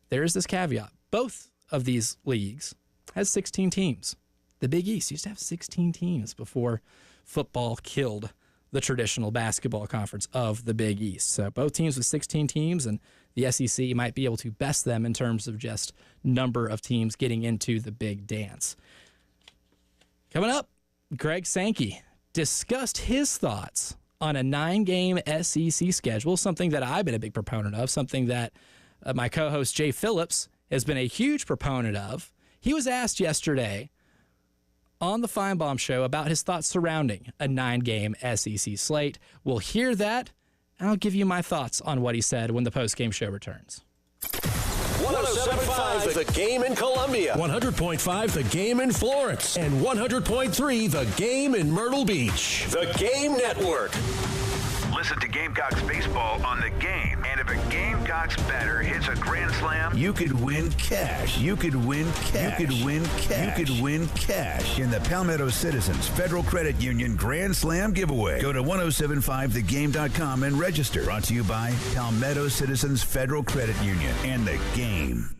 there is this caveat. Both of these leagues has 16 teams. The Big East used to have 16 teams before football killed the traditional basketball conference of the Big East. So both teams with 16 teams, and the SEC might be able to best them in terms of just number of teams getting into the big dance. Coming up, Greg Sankey discussed his thoughts on a 9-game SEC schedule, something that I've been a big proponent of, something that my co-host Jay Phillips has been a huge proponent of. He was asked yesterday on the Feinbaum Show about his thoughts surrounding a 9-game SEC slate. We'll hear that, and I'll give you my thoughts on what he said when the Postgame Show returns. 107.5 The Game in Columbia, 100.5 The Game in Florence, and 100.3 The Game in Myrtle Beach. The Game Network. Listen to Gamecocks baseball on The Game. And if a Gamecocks batter hits a grand slam, you could win cash. You could win cash. You could win cash. You could win cash in the Palmetto Citizens Federal Credit Union Grand Slam giveaway. Go to 1075thegame.com and register. Brought to you by Palmetto Citizens Federal Credit Union and The Game.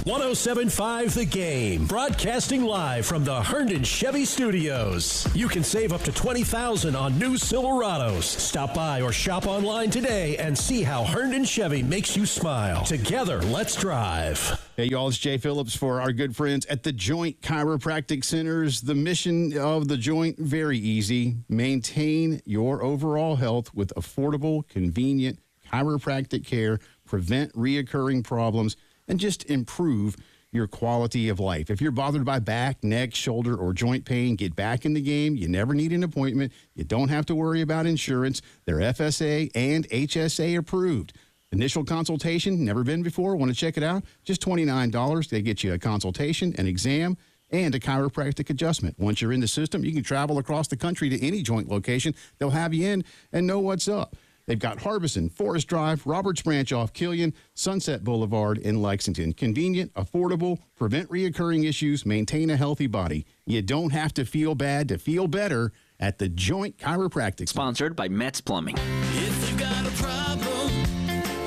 107.5 The Game, broadcasting live from the Herndon Chevy Studios. You can save up to $20,000 on new Silverados. Stop by or shop online today and see how Herndon Chevy makes you smile. Together, let's drive. Hey, y'all, it's Jay Phillips for our good friends at the Joint Chiropractic Centers. The mission of the Joint, very easy. Maintain your overall health with affordable, convenient chiropractic care, prevent reoccurring problems, and just improve your quality of life. If you're bothered by back, neck, shoulder, or joint pain, get back in the game. You never need an appointment. You don't have to worry about insurance. They're FSA and HSA approved. Initial consultation, never been before. Want to check it out? Just $29. They get you a consultation, an exam, and a chiropractic adjustment. Once you're in the system, you can travel across the country to any Joint location. They'll have you in and know what's up. They've got Harbison, Forest Drive, Roberts Branch off Killian, Sunset Boulevard in Lexington. Convenient, affordable, prevent reoccurring issues, maintain a healthy body. You don't have to feel bad to feel better at the Joint Chiropractic. Sponsored by Metz Plumbing. If you got a problem,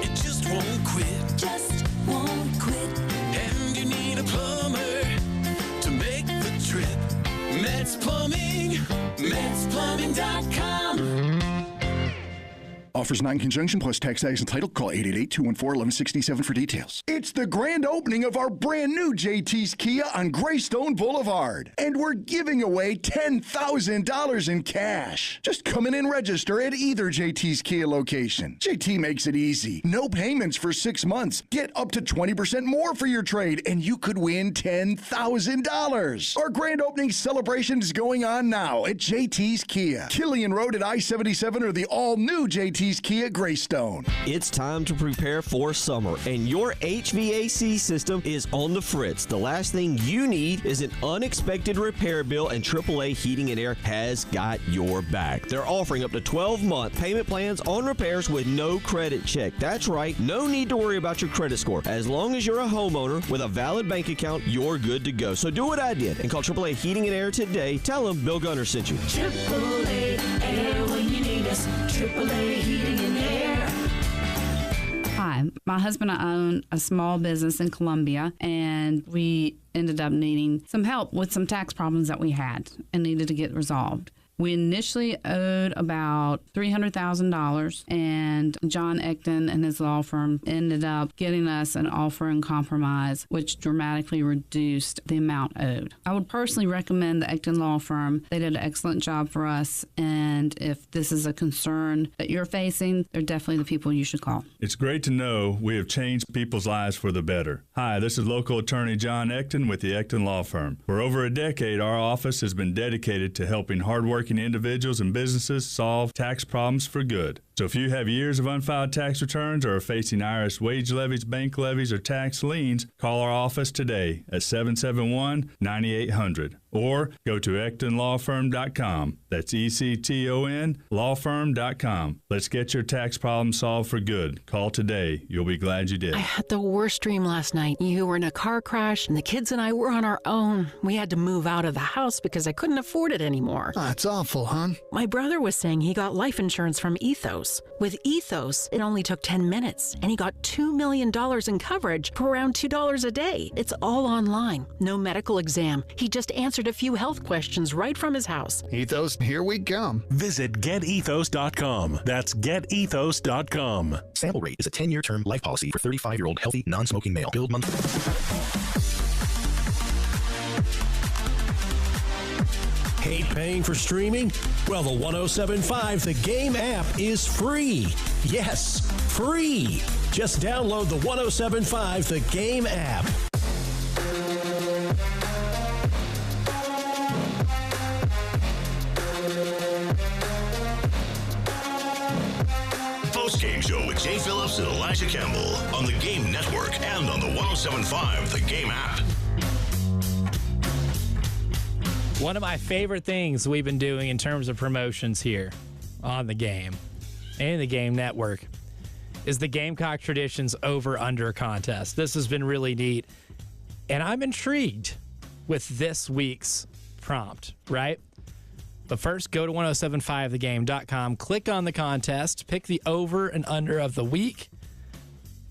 it just won't quit. Just won't quit. And you need a plumber to make the trip. Metz Plumbing, MetzPlumbing.com. Offers non-conjunction plus tax, tags, and title. Call 888-214-1167 for details. It's the grand opening of our brand new JT's Kia on Greystone Boulevard. And we're giving away $10,000 in cash. Just come in and register at either JT's Kia location. JT makes it easy. No payments for 6 months. Get up to 20% more for your trade, and you could win $10,000. Our grand opening celebration is going on now at JT's Kia. Killian Road at I-77 or the all-new JT's Kia Greystone. It's time to prepare for summer, and your HVAC system is on the fritz. The last thing you need is an unexpected repair bill, and AAA Heating and Air has got your back. They're offering up to 12-month payment plans on repairs with no credit check. That's right, no need to worry about your credit score. As long as you're a homeowner with a valid bank account, you're good to go. So do what I did and call AAA Heating and Air today. Tell them Bill Gunner sent you. AAA Air when you need us. AAA Heating and Air. Hi, my husband and I own a small business in Columbia, and we ended up needing some help with some tax problems that we had and needed to get resolved. We initially owed about $300,000, and John Ecton and his law firm ended up getting us an offer in compromise, which dramatically reduced the amount owed. I would personally recommend the Ecton law firm. They did an excellent job for us, and if this is a concern that you're facing, they're definitely the people you should call. It's great to know we have changed people's lives for the better. Hi, this is local attorney John Ecton with the Ecton Law Firm. For over a decade, our office has been dedicated to helping hardworking individuals and businesses solve tax problems for good. So if you have years of unfiled tax returns or are facing IRS wage levies, bank levies, or tax liens, call our office today at 771-9800 or go to EctonLawFirm.com. That's ECTON lawfirm.com. Let's get your tax problem solved for good. Call today. You'll be glad you did. I had the worst dream last night. You were in a car crash, and the kids and I were on our own. We had to move out of the house because I couldn't afford it anymore. Oh, that's awful, hon. My brother was saying he got life insurance from Ethos. With Ethos, it only took 10 minutes, and he got $2 million in coverage for around $2 a day. It's all online. No medical exam. He just answered a few health questions right from his house. Ethos, here we come. Visit GetEthos.com. That's GetEthos.com. Sample Rate is a 10-year term life policy for 35-year-old healthy, non-smoking male. Billed monthly. Hate paying for streaming? Well, the 107.5 The Game app is free. Yes, free. Just download the 107.5 The Game app. Postgame Show with Jay Phillips and Elijah Campbell on the Game Network and on the 107.5 The Game app. One of my favorite things we've been doing in terms of promotions here on the game and the Game Network is the Gamecock Traditions Over-Under contest. This has been really neat, and I'm intrigued with this week's prompt, right? But first, go to 1075thegame.com, click on the contest, pick the over and under of the week,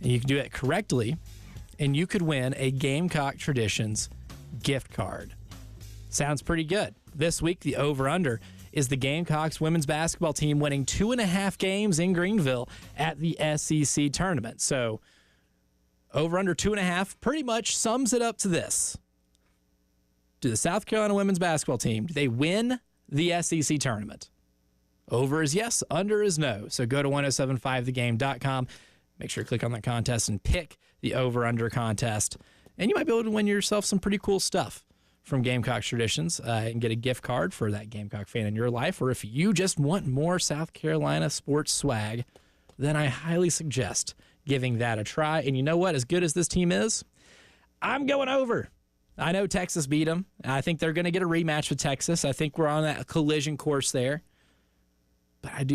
and you can do it correctly, and you could win a Gamecock Traditions gift card. Sounds pretty good. This week, the over-under is the Gamecocks women's basketball team winning 2.5 games in Greenville at the SEC tournament. So, over-under 2.5 pretty much sums it up to this. Do the South Carolina women's basketball team, do they win the SEC tournament? Over is yes, under is no. So go to 1075thegame.com. Make sure to click on that contest and pick the over-under contest. And you might be able to win yourself some pretty cool stuff from Gamecock Traditions and get a gift card for that Gamecock fan in your life. Or if you just want more South Carolina sports swag, then I highly suggest giving that a try. And you know what? As good as this team is, I'm going over. I know Texas beat them. I think they're going to get a rematch with Texas. I think we're on that collision course there. But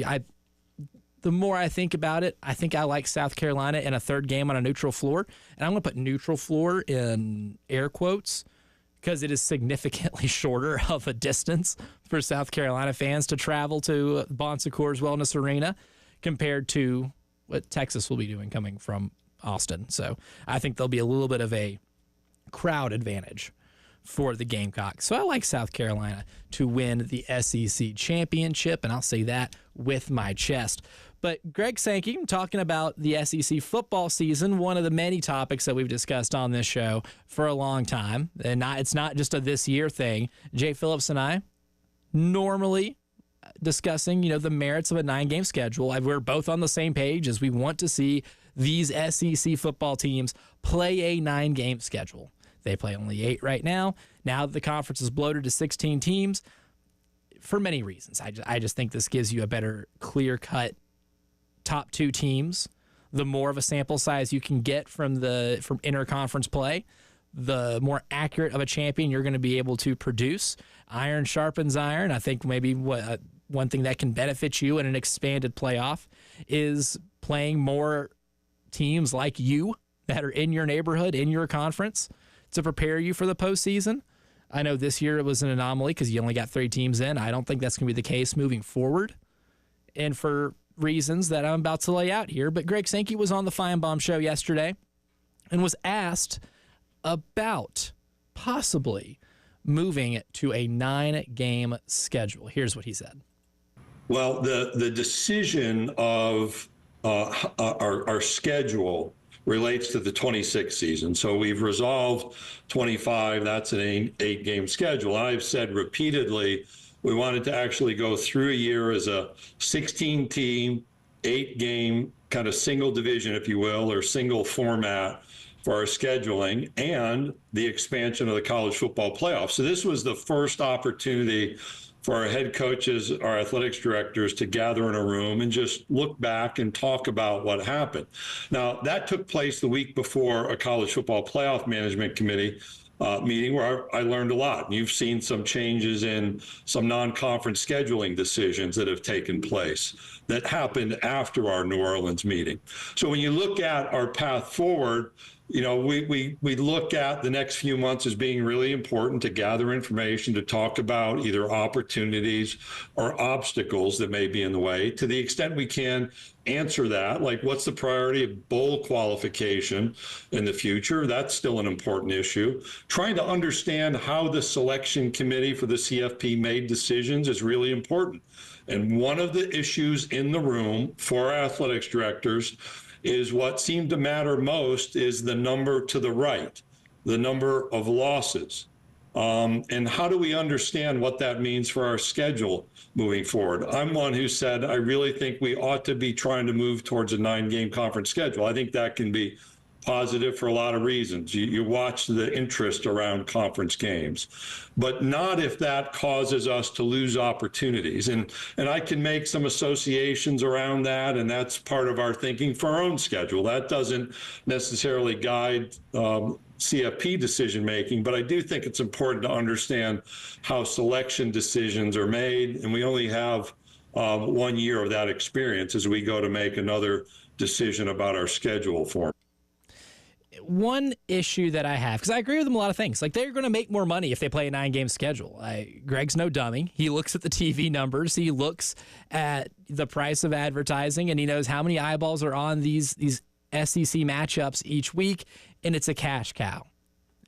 the more I think about it, I think I like South Carolina in a third game on a neutral floor. And I'm going to put neutral floor in air quotes, because it is significantly shorter of a distance for South Carolina fans to travel to Bon Secours Wellness Arena compared to what Texas will be doing coming from Austin. So I think there'll be a little bit of a crowd advantage for the Gamecocks. So I like South Carolina to win the SEC championship, and I'll say that with my chest. But Greg Sankey, talking about the SEC football season, one of the many topics that we've discussed on this show for a long time. And it's not just a this year thing. Jay Phillips and I normally discussing, the merits of a 9-game schedule. We're both on the same page as we want to see these SEC football teams play a 9-game schedule. They play only 8 right now. Now that the conference is bloated to 16 teams, for many reasons. I just think this gives you a better clear-cut top 2 teams. The more of a sample size you can get from interconference play, the more accurate of a champion you're going to be able to produce. Iron sharpens iron. I think maybe one thing that can benefit you in an expanded playoff is playing more teams like you that are in your neighborhood, in your conference, to prepare you for the postseason. I know this year it was an anomaly because you only got 3 teams in. I don't think that's going to be the case moving forward, and for reasons that I'm about to lay out here. But Greg Sankey was on the Feinbaum Show yesterday and was asked about possibly moving to a 9-game schedule. Here's what he said. Well, the decision of our schedule relates to the 26th season. So we've resolved 25. That's an 8-game schedule. I've said repeatedly we wanted to actually go through a year as a 16-team, 8-game kind of single division, if you will, or single format for our scheduling and the expansion of the college football playoff. So this was the first opportunity for our head coaches, our athletics directors to gather in a room and just look back and talk about what happened. Now, that took place the week before a college football playoff management committee meeting where I learned a lot. And you've seen some changes in some non-conference scheduling decisions that have taken place that happened after our New Orleans meeting. So when you look at our path forward, we look at the next few months as being really important to gather information, to talk about either opportunities or obstacles that may be in the way. To the extent we can answer that, like what's the priority of bowl qualification in the future? That's still an important issue. Trying to understand how the selection committee for the CFP made decisions is really important. And one of the issues in the room for our athletics directors is what seemed to matter most is the number to the right, the number of losses. And how do we understand what that means for our schedule moving forward? I'm one who said, I really think we ought to be trying to move towards a 9-game conference schedule. I think that can be positive for a lot of reasons. You watch the interest around conference games, but not if that causes us to lose opportunities. And I can make some associations around that, and that's part of our thinking for our own schedule. That doesn't necessarily guide CFP decision making, but I do think it's important to understand how selection decisions are made, and we only have 1 year of that experience as we go to make another decision about our schedule for them. One issue that I have, because I agree with them a lot of things, like they're going to make more money if they play a 9-game schedule. Greg's no dummy. He looks at the TV numbers. He looks at the price of advertising, and he knows how many eyeballs are on these SEC matchups each week, and it's a cash cow.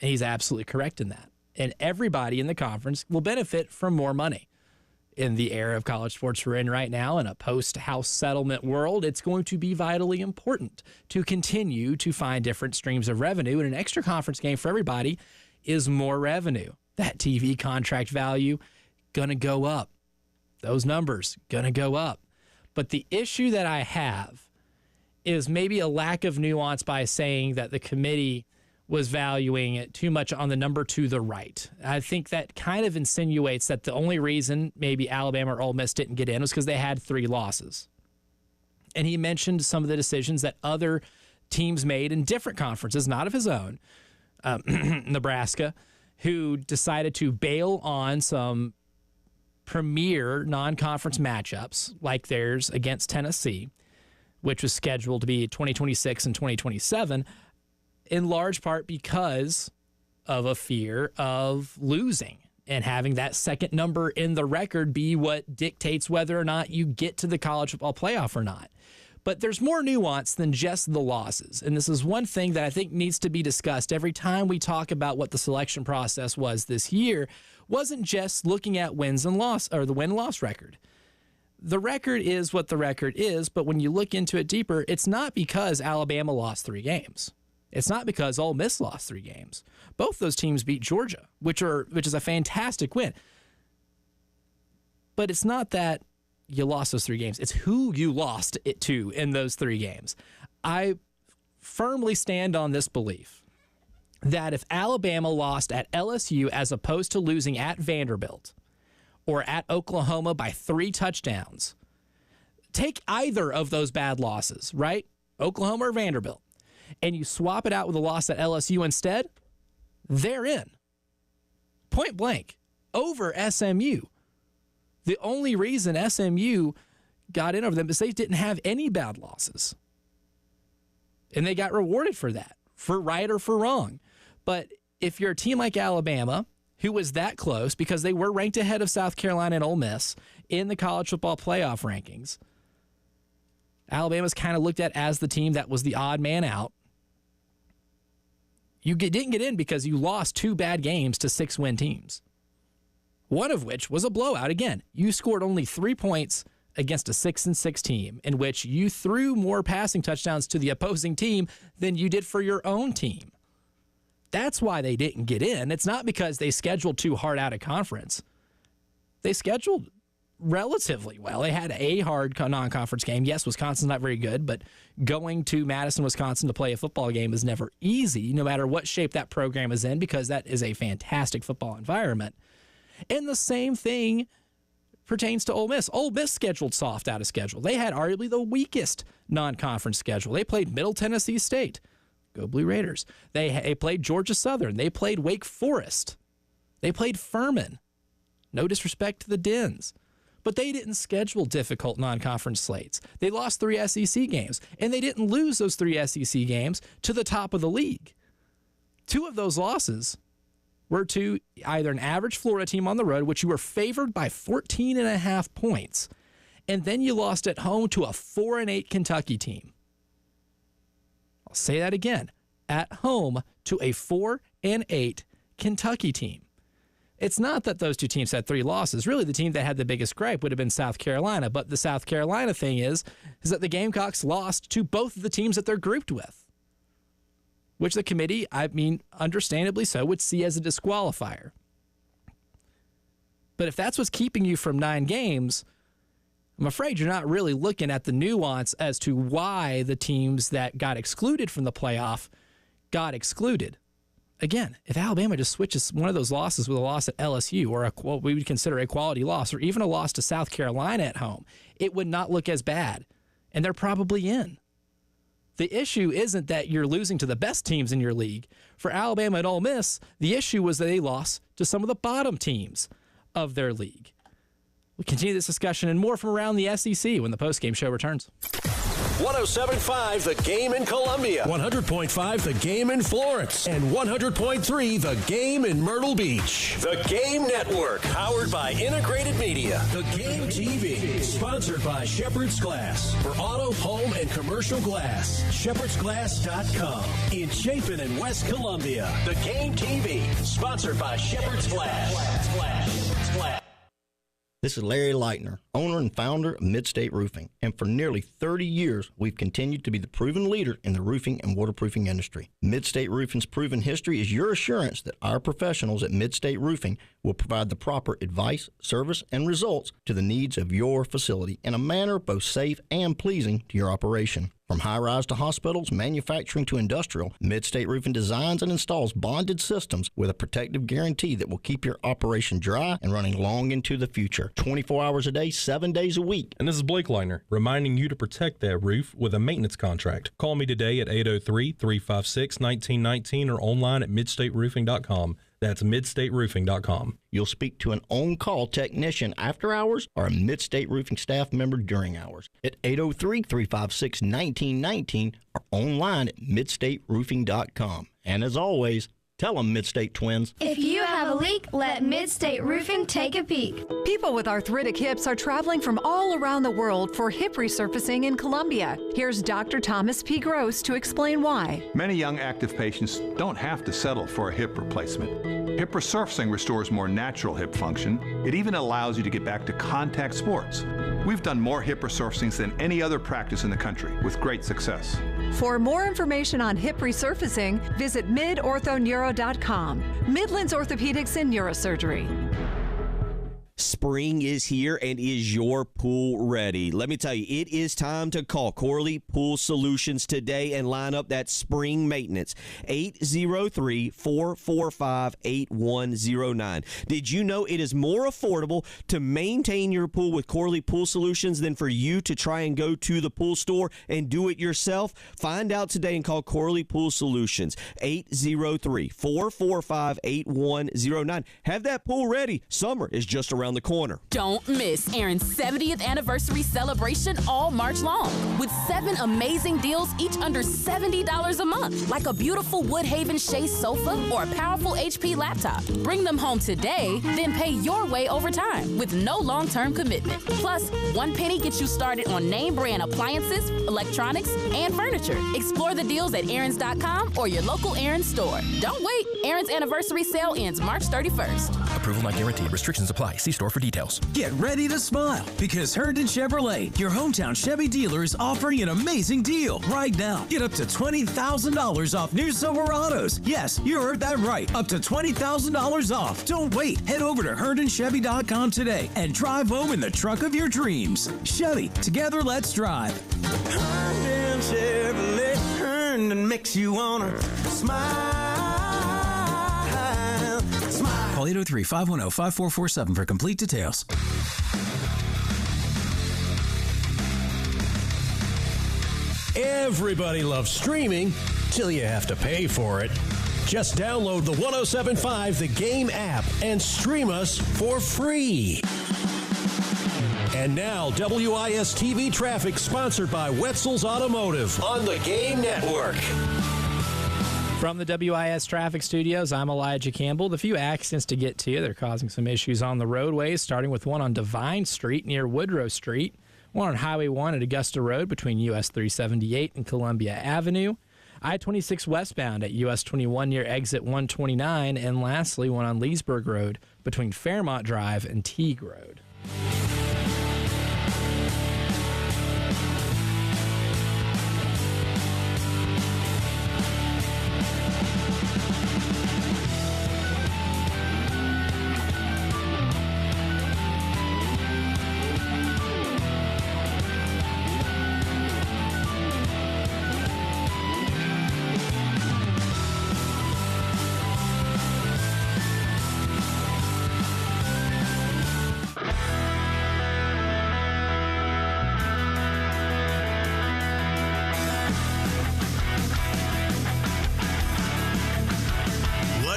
And he's absolutely correct in that. And everybody in the conference will benefit from more money. In the era of college sports we're in right now, in a post-house settlement world, it's going to be vitally important to continue to find different streams of revenue. And an extra conference game for everybody is more revenue. That TV contract value going to go up. Those numbers going to go up. But the issue that I have is maybe a lack of nuance by saying that the committee was valuing it too much on the number to the right. I think that kind of insinuates that the only reason maybe Alabama or Ole Miss didn't get in was because they had 3 losses. And he mentioned some of the decisions that other teams made in different conferences, not of his own, Nebraska, who decided to bail on some premier non-conference matchups like theirs against Tennessee, which was scheduled to be 2026 and 2027, in large part because of a fear of losing and having that second number in the record be what dictates whether or not you get to the college football playoff or not. But there's more nuance than just the losses. And this is one thing that I think needs to be discussed every time we talk about what the selection process was this year. Wasn't just looking at wins and loss or the win-loss record. the record is what the record is, but when you look into it deeper, it's not because Alabama lost 3 games. It's not because Ole Miss lost 3 games. Both those teams beat Georgia, which is a fantastic win. But it's not that you lost those 3 games. It's who you lost it to in those 3 games. I firmly stand on this belief that if Alabama lost at LSU as opposed to losing at Vanderbilt or at Oklahoma by 3 touchdowns, take either of those bad losses, right? Oklahoma or Vanderbilt, and you swap it out with a loss at LSU instead, they're in. Point blank. Over SMU. The only reason SMU got in over them is they didn't have any bad losses. And they got rewarded for that, for right or for wrong. But if you're a team like Alabama, who was that close because they were ranked ahead of South Carolina and Ole Miss in the college football playoff rankings, Alabama's kind of looked at as the team that was the odd man out. You didn't get in because you lost 2 bad games to 6-win teams, one of which was a blowout. Again, you scored only 3 points against a 6-6 team in which you threw more passing touchdowns to the opposing team than you did for your own team. That's why they didn't get in. It's not because they scheduled too hard out of conference. They scheduled relatively well. They had a hard non-conference game. Yes, Wisconsin's not very good, but going to Madison, Wisconsin to play a football game is never easy, no matter what shape that program is in, because that is a fantastic football environment. And the same thing pertains to Ole Miss. Ole Miss scheduled soft out of schedule. They had arguably the weakest non-conference schedule. They played Middle Tennessee State. Go Blue Raiders. They played Georgia Southern. They played Wake Forest. They played Furman. No disrespect to the Dens. But they didn't schedule difficult non-conference slates. They lost 3 SEC games, and they didn't lose those 3 SEC games to the top of the league. 2 of those losses were to either an average Florida team on the road, which you were favored by 14.5 points, and then you lost at home to a 4-8 Kentucky team. I'll say that again. At home to a 4-8 Kentucky team. It's not that those 2 teams had 3 losses. Really, the team that had the biggest gripe would have been South Carolina. But the South Carolina thing is that the Gamecocks lost to both of the teams that they're grouped with, which the committee, understandably so, would see as a disqualifier. But if that's what's keeping you from 9 games, I'm afraid you're not really looking at the nuance as to why the teams that got excluded from the playoff got excluded. Again, if Alabama just switches one of those losses with a loss at LSU or what we would consider a quality loss or even a loss to South Carolina at home, it would not look as bad, and they're probably in. The issue isn't that you're losing to the best teams in your league. For Alabama and Ole Miss, the issue was that they lost to some of the bottom teams of their league. We'll continue this discussion and more from around the SEC when the Postgame Show returns. 107.5 The Game in Columbia, 100.5 The Game in Florence, and 100.3 The Game in Myrtle Beach. The Game Network, powered by Integrated Media. The Game TV, sponsored by Shepherd's Glass. For auto, home, and commercial glass, shepherdsglass.com. In Chapin and West Columbia. The Game TV, sponsored by Shepherd's Glass. This is Larry Leitner, owner and founder of Midstate Roofing, and for nearly 30 years, we've continued to be the proven leader in the roofing and waterproofing industry. Midstate Roofing's proven history is your assurance that our professionals at Midstate Roofing will provide the proper advice, service, and results to the needs of your facility in a manner both safe and pleasing to your operation. From high-rise to hospitals, manufacturing to industrial, Midstate Roofing designs and installs bonded systems with a protective guarantee that will keep your operation dry and running long into the future. 24 hours a day, 7 days a week. And this is Blake Leitner, reminding you to protect that roof with a maintenance contract. Call me today at 803-356-1919 or online at midstateroofing.com. That's midstateroofing.com. You'll speak to an on-call technician after hours or a Midstate Roofing staff member during hours at 803-356-1919 or online at midstateroofing.com. And as always, tell them Midstate Twins. If you have a leak, let Midstate Roofing take a peek. People with arthritic hips are traveling from all around the world for hip resurfacing in Columbia. Here's Dr. Thomas P. Gross to explain why. Many young active patients don't have to settle for a hip replacement. Hip resurfacing restores more natural hip function. It even allows you to get back to contact sports. We've done more hip resurfacings than any other practice in the country with great success. For more information on hip resurfacing, visit midorthoneuro.com. Midlands Orthopedics and Neurosurgery. Spring is here, and is your pool ready? Let me tell you, it is time to call Corley Pool Solutions today and line up that spring maintenance. 803-445-8109. Did you know it is more affordable to maintain your pool with Corley Pool Solutions than for you to try and go to the pool store and do it yourself? Find out today and call Corley Pool Solutions. 803-445-8109. Have that pool ready. Summer is just around the corner. Don't miss Aaron's 70th anniversary celebration all March long with 7 amazing deals, each under $70 a month, like a beautiful Woodhaven Shea sofa or a powerful HP laptop. Bring them home today, then pay your way over time with no long-term commitment. Plus, one penny gets you started on name brand appliances, electronics, and furniture. Explore the deals at Aaron's.com or your local Aaron's store. Don't wait. Aaron's anniversary sale ends March 31st. Approval not guaranteed. Restrictions apply. See store for details. Get ready to smile because Herndon Chevrolet, your hometown Chevy dealer, is offering an amazing deal right now. Get up to $20,000 off new Silverados. Yes, you heard that right. Up to $20,000 off. Don't wait. Head over to HerndonChevy.com today and drive home in the truck of your dreams. Chevy, together let's drive. Herndon Chevrolet, Herndon makes you wanna smile. Call 803-510-5447 for complete details. Everybody loves streaming till you have to pay for it. Just download the 107.5 The Game app and stream us for free. And now, WIS TV traffic sponsored by Wetzel's Automotive on the Game Network. From the WIS Traffic Studios, I'm Elijah Campbell. The few accidents to get to, they're causing some issues on the roadways, starting with one on Divine Street near Woodrow Street, one on Highway 1 at Augusta Road between US 378 and Columbia Avenue, I-26 westbound at US 21 near exit 129, and lastly, one on Leesburg Road between Fairmont Drive and Teague Road.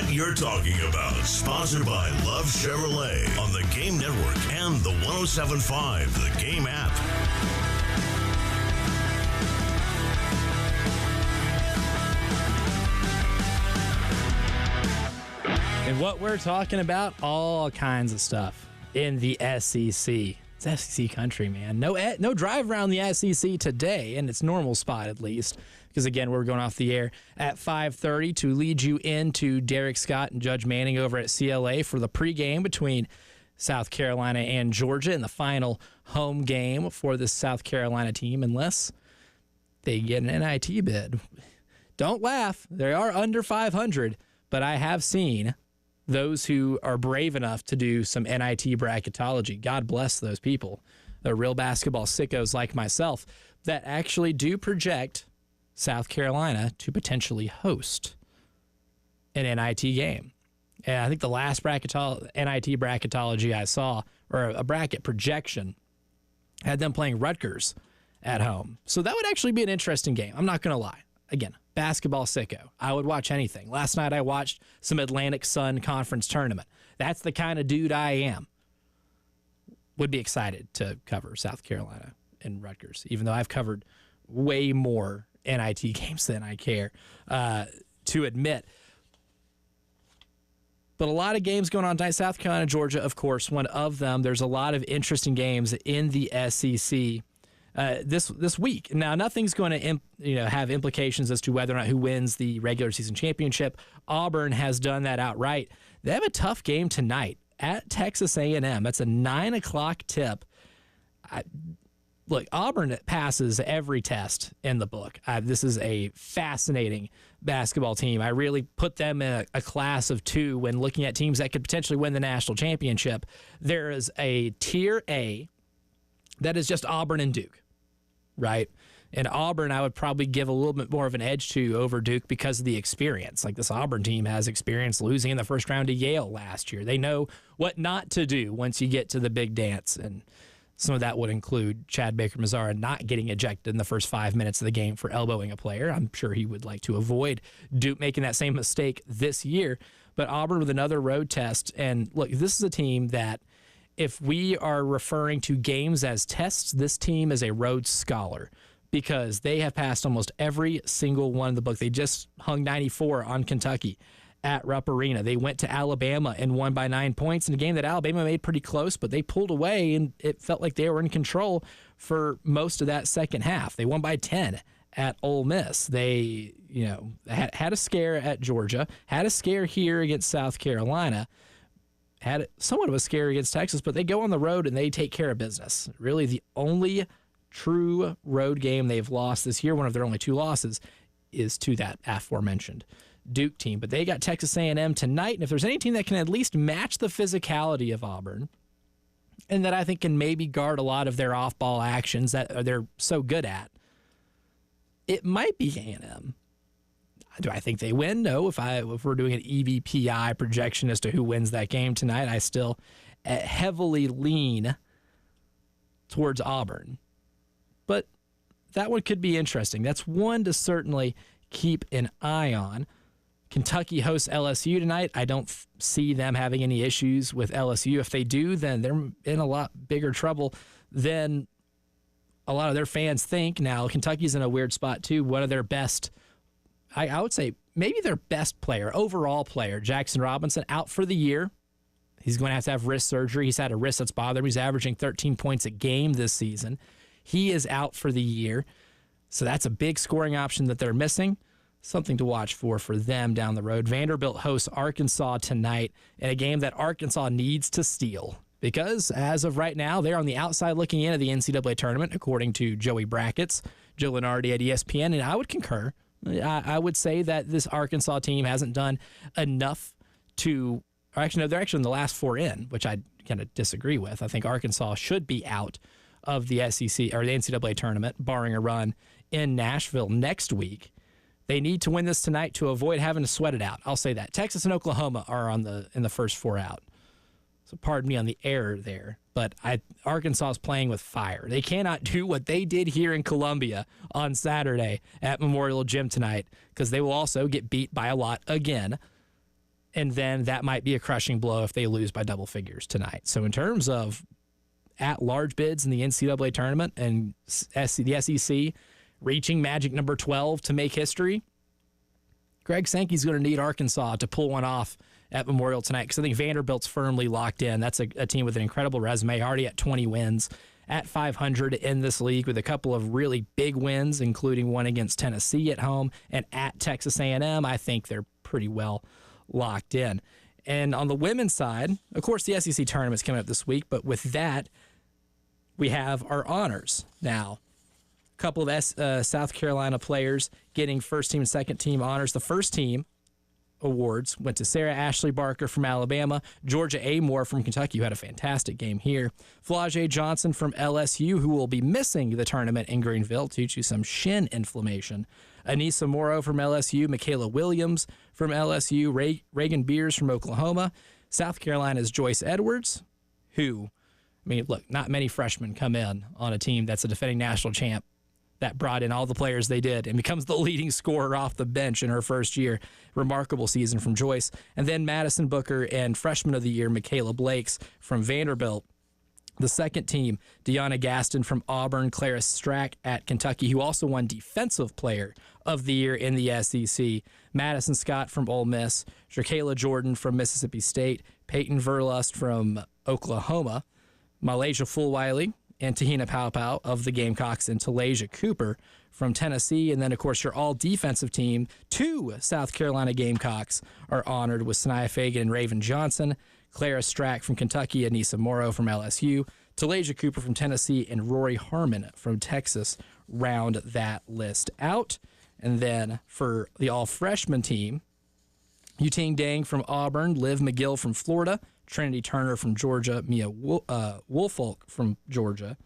You're talking about, sponsored by Love Chevrolet on the Game Network and the 107.5 The Game app. And what we're talking about, all kinds of stuff in the SEC. It's SEC country, man. No drive around the SEC today, in its normal spot at least. Because, again, we're going off the air at 5:30 to lead you into Derek Scott and Judge Manning over at CLA for the pregame between South Carolina and Georgia in the final home game for the South Carolina team, unless they get an NIT bid. Don't laugh. They are under 500, but I have seen those who are brave enough to do some NIT bracketology. God bless those people. They're real basketball sickos like myself that actually do project South Carolina to potentially host an NIT game. And I think the last NIT bracketology I saw, or a bracket projection, had them playing Rutgers at home. So that would actually be an interesting game. I'm not going to lie. Again, basketball sicko. I would watch anything. Last night I watched some Atlantic Sun Conference tournament. That's the kind of dude I am. Would be excited to cover South Carolina and Rutgers, even though I've covered way more NIT games than I care to admit. But a lot of games going on tonight. South Carolina, Georgia, of course, one of them. There's a lot of interesting games in the SEC this week. Now, nothing's going to have implications as to whether or not who wins the regular season championship. Auburn has done that outright. They have a tough game tonight at Texas A&M. That's a 9 o'clock tip. Look, Auburn passes every test in the book. This is a fascinating basketball team. I really put them in a class of two when looking at teams that could potentially win the national championship. There is a tier A that is just Auburn and Duke, right? And Auburn, I would probably give a little bit more of an edge to over Duke because of the experience. Like, this Auburn team has experience losing in the first round to Yale last year. They know what not to do once you get to the big dance, and some of that would include Chad Baker-Mazara not getting ejected in the first 5 minutes of the game for elbowing a player. I'm sure he would like to avoid Duke making that same mistake this year. But Auburn with another road test. And look, this is a team that, if we are referring to games as tests, this team is a Rhodes Scholar because they have passed almost every single one in the book. They just hung 94 on Kentucky at Rupp Arena. They went to Alabama and won by 9 points in a game that Alabama made pretty close, but they pulled away, and it felt like they were in control for most of that second half. They won by 10 at Ole Miss. They, had a scare at Georgia, had a scare here against South Carolina, had somewhat of a scare against Texas, but they go on the road and they take care of business. Really, the only true road game they've lost this year, one of their only two losses, is to that aforementioned Duke team. But they got Texas A&M tonight, and if there's any team that can at least match the physicality of Auburn, and that I think can maybe guard a lot of their off-ball actions that they're so good at, it might be A&M. Do I think they win? No. If we're doing an EVPI projection as to who wins that game tonight, I still heavily lean towards Auburn. But that one could be interesting. That's one to certainly keep an eye on. Kentucky hosts LSU tonight. I don't see them having any issues with LSU. If they do, then they're in a lot bigger trouble than a lot of their fans think. Now, Kentucky's in a weird spot, too. One of their best, I would say maybe their best player, overall player, Jackson Robinson, out for the year. He's going to have wrist surgery. He's had a wrist that's bothered him. He's averaging 13 points a game this season. He is out for the year. So that's a big scoring option that they're missing. Something to watch for them down the road. Vanderbilt hosts Arkansas tonight in a game that Arkansas needs to steal because, as of right now, they're on the outside looking in of the NCAA tournament, according to Joey Brackets, Joe Lenardi at ESPN, and I would concur. I would say that this Arkansas team hasn't done enough to – actually, no, they're actually in the last four in, which I kind of disagree with. I think Arkansas should be out of the SEC or the NCAA tournament, barring a run in Nashville next week. They need to win this tonight to avoid having to sweat it out. I'll say that. Texas and Oklahoma are in the first four out. So pardon me on the error there. But Arkansas is playing with fire. They cannot do what they did here in Columbia on Saturday at Memorial Gym tonight because they will also get beat by a lot again. And then that might be a crushing blow if they lose by double figures tonight. So in terms of at-large bids in the NCAA tournament and the SEC reaching magic number 12 to make history, Greg Sankey's going to need Arkansas to pull one off at Memorial tonight because I think Vanderbilt's firmly locked in. That's a team with an incredible resume, already at 20 wins, at 500 in this league with a couple of really big wins, including one against Tennessee at home and at Texas A&M. I think they're pretty well locked in. And on the women's side, of course, the SEC tournament's coming up this week, but with that, we have our honors now. Couple of South Carolina players getting first team and second team honors. The first team awards went to Sarah Ashley Barker from Alabama, Georgia Amore from Kentucky, who had a fantastic game here, Flau'jae Johnson from LSU, who will be missing the tournament in Greenville due to some shin inflammation, Anissa Morrow from LSU, Michaela Williams from LSU, Reagan Beers from Oklahoma, South Carolina's Joyce Edwards, who, I mean, look, not many freshmen come in on a team that's a defending national champ that brought in all the players they did and becomes the leading scorer off the bench in her first year. Remarkable season from Joyce. And then Madison Booker and Freshman of the Year, Michaela Blakes from Vanderbilt. The second team, Deanna Gaston from Auburn, Clara Strack at Kentucky, who also won Defensive Player of the Year in the SEC. Madison Scott from Ole Miss, Shakayla Jordan from Mississippi State, Peyton Verlust from Oklahoma, Malaysia Fulwiley, and Tahina Paupau of the Gamecocks, and Talasia Cooper from Tennessee. And then, of course, your all-defensive team, two South Carolina Gamecocks are honored with Sanaya Fagan and Raven Johnson, Clara Strack from Kentucky, Anissa Morrow from LSU, Talasia Cooper from Tennessee and Rory Harmon from Texas round that list out. And then for the all-freshman team, Yuting Dang from Auburn, Liv McGill from Florida, Trinity Turner from Georgia, Mia Woolfolk from Georgia,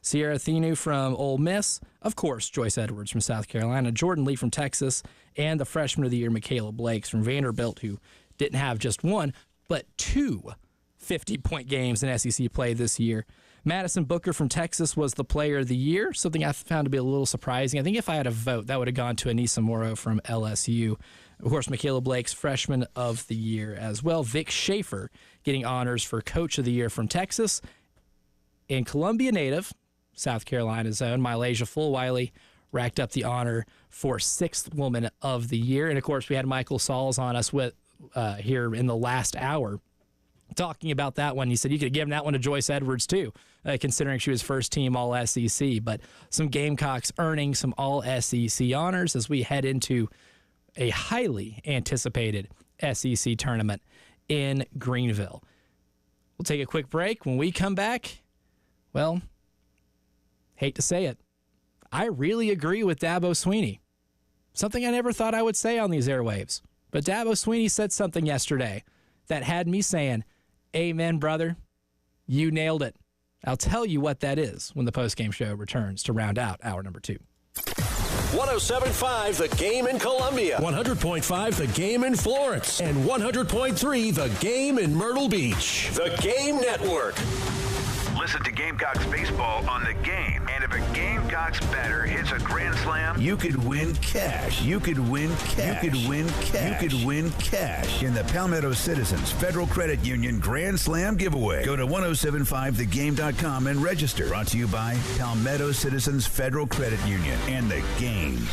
Sierra Thinu from Ole Miss, of course, Joyce Edwards from South Carolina, Jordan Lee from Texas, and the freshman of the year, Michaela Blakes from Vanderbilt, who didn't have just one, but two 50-point games in SEC play this year. Madison Booker from Texas was the player of the year, something I found to be a little surprising. I think if I had a vote, that would have gone to Anissa Morrow from LSU. Of course, Michaela Blakes, freshman of the year as well. Vic Schaefer getting honors for coach of the year from Texas. And Columbia native, South Carolina's own, Mylasia Fulwiley, racked up the honor for sixth woman of the year. And, of course, we had Michael Sauls on us with here in the last hour talking about that one. He said you could have given that one to Joyce Edwards, too, considering she was first team All-SEC. But some Gamecocks earning some All-SEC honors as we head into a highly anticipated SEC tournament in Greenville. We'll take a quick break. When we come back, well, hate to say it, I really agree with Dabo Swinney. Something I never thought I would say on these airwaves. But Dabo Swinney said something yesterday that had me saying, amen, brother. You nailed it. I'll tell you what that is when the postgame show returns to round out hour number 2. 107.5 The Game in Columbia, 100.5 The Game in Florence, and 100.3 The Game in Myrtle Beach. The Game Network. Listen to Gamecocks baseball on The Game. And if a Gamecocks batter hits a grand slam, you could win cash. You could win cash. You could win cash. You could win cash in the Palmetto Citizens Federal Credit Union Grand Slam giveaway. Go to 1075thegame.com and register. Brought to you by Palmetto Citizens Federal Credit Union and The Game.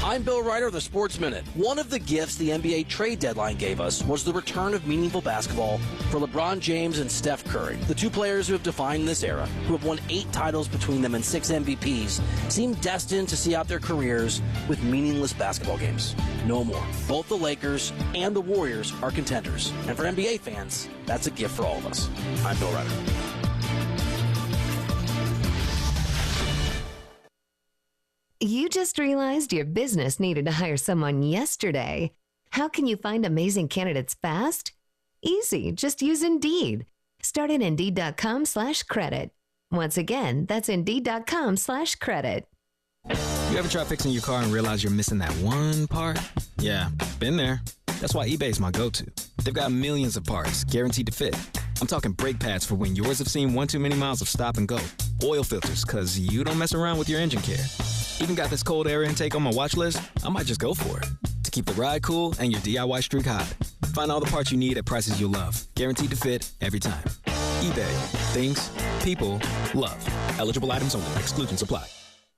I'm Bill Ryder of the Sports Minute. One of the gifts the NBA trade deadline gave us was the return of meaningful basketball for LeBron James and Steph Curry. The two players who have defined this era, who have won 8 titles between them and 6 MVPs, seem destined to see out their careers with meaningless basketball games. No more. Both the Lakers and the Warriors are contenders. And for NBA fans, that's a gift for all of us. I'm Bill Ryder. You just realized your business needed to hire someone yesterday. How can you find amazing candidates fast? Easy, just use Indeed. Start at Indeed.com/credit. Once again, that's Indeed.com/credit. You ever try fixing your car and realize you're missing that one part? Yeah, been there. That's why eBay's my go-to. They've got millions of parts, guaranteed to fit. I'm talking brake pads for when yours have seen one too many miles of stop and go. Oil filters, because you don't mess around with your engine care. Even got this cold air intake on my watch list. I might just go for it. To keep the ride cool and your DIY streak hot. Find all the parts you need at prices you'll love. Guaranteed to fit every time. eBay. Things. People. Love. Eligible items only. Exclusions apply.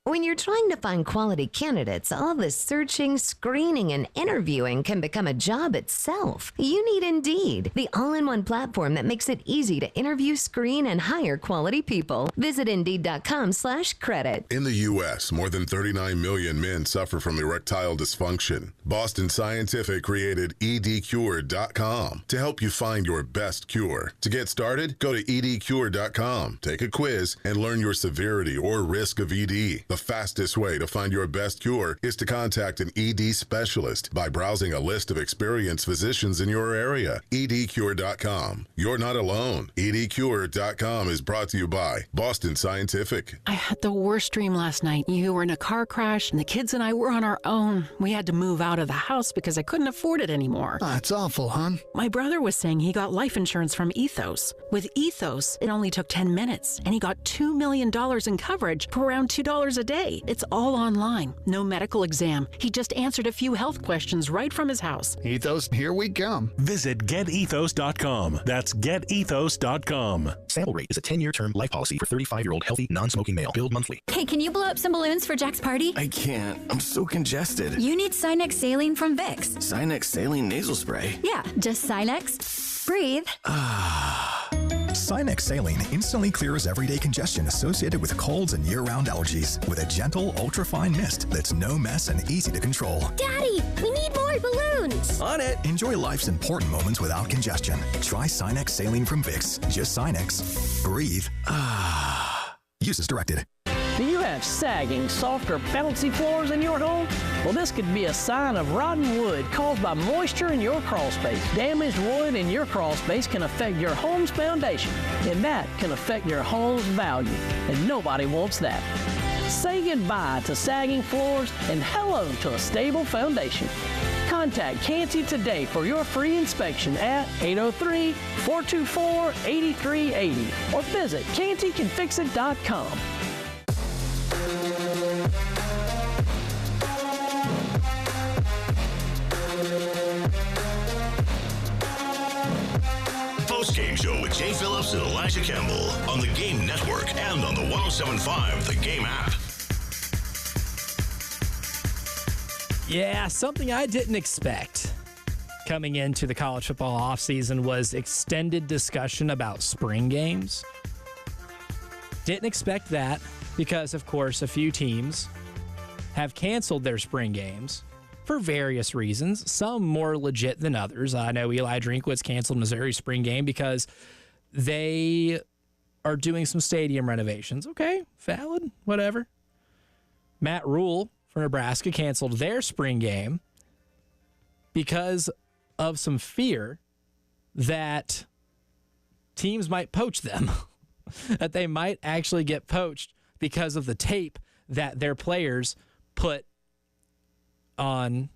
When you're trying to find quality candidates, all the searching, screening, and interviewing can become a job itself. You need Indeed, the all-in-one platform that makes it easy to interview, screen, and hire quality people. Visit Indeed.com/credit. In the U.S., more than 39 million men suffer from erectile dysfunction. Boston Scientific created EDCure.com to help you find your best cure. To get started, go to EDCure.com, take a quiz, and learn your severity or risk of ED. The fastest way to find your best cure is to contact an ED specialist by browsing a list of experienced physicians in your area. EDCure.com. You're not alone. EDCure.com is brought to you by Boston Scientific. I had the worst dream last night. You were in a car crash, and the kids and I were on our own. We had to move out of the house because I couldn't afford it anymore. It's awful, hon. My brother was saying he got life insurance from Ethos. With Ethos, it only took 10 minutes, and he got $2 million in coverage for around $2 a day. It's all online. No medical exam. He just answered a few health questions right from his house. Ethos, here we come. Visit GetEthos.com. That's GetEthos.com. Sample rate is a 10-year term life policy for 35-year-old healthy, non-smoking male. Billed monthly. Hey, can you blow up some balloons for Jack's party? I can't. I'm so congested. You need Sinex Saline from Vicks. Sinex Saline nasal spray? Yeah, just Sinex. Breathe. Sinex saline instantly clears everyday congestion associated with colds and year-round allergies with a gentle, ultra-fine mist that's no mess and easy to control. Daddy, we need more balloons. On it! Enjoy life's important moments without congestion. Try Sinex saline from Vicks. Just Sinex. Breathe. Use as directed. Do you have sagging, soft, or bouncy floors in your home? Well, this could be a sign of rotten wood caused by moisture in your crawl space. Damaged wood in your crawl space can affect your home's foundation, and that can affect your home's value, and nobody wants that. Say goodbye to sagging floors and hello to a stable foundation. Contact Canty today for your free inspection at 803-424-8380 or visit cantycanfixit.com. Postgame Show with Jay Phillips and Elijah Campbell on the Game Network and on the 107.5 The Game app. Yeah, something I didn't expect coming into the college football offseason was extended discussion about spring games. Didn't expect that because, of course, a few teams have canceled their spring games for various reasons, some more legit than others. I know Eli Drinkwitz canceled Missouri's spring game because they are doing some stadium renovations. Okay, valid, whatever. Matt Rule for Nebraska canceled their spring game because of some fear that teams might poach them, that they might actually get poached because of the tape that their players put on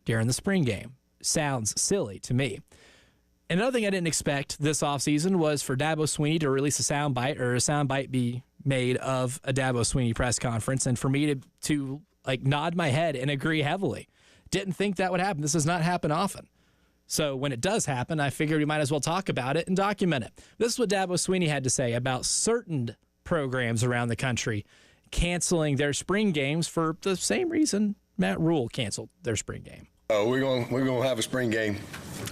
during the spring game. Sounds silly to me. Another thing I didn't expect this offseason was for Dabo Swinney to release a soundbite be made of a Dabo Swinney press conference, and for me to like nod my head and agree heavily. Didn't think that would happen. This does not happen often. So when it does happen, I figured we might as well talk about it and document it. This is what Dabo Swinney had to say about certain programs around the country canceling their spring games for the same reason Matt Rule canceled their spring game. We're going to have a spring game,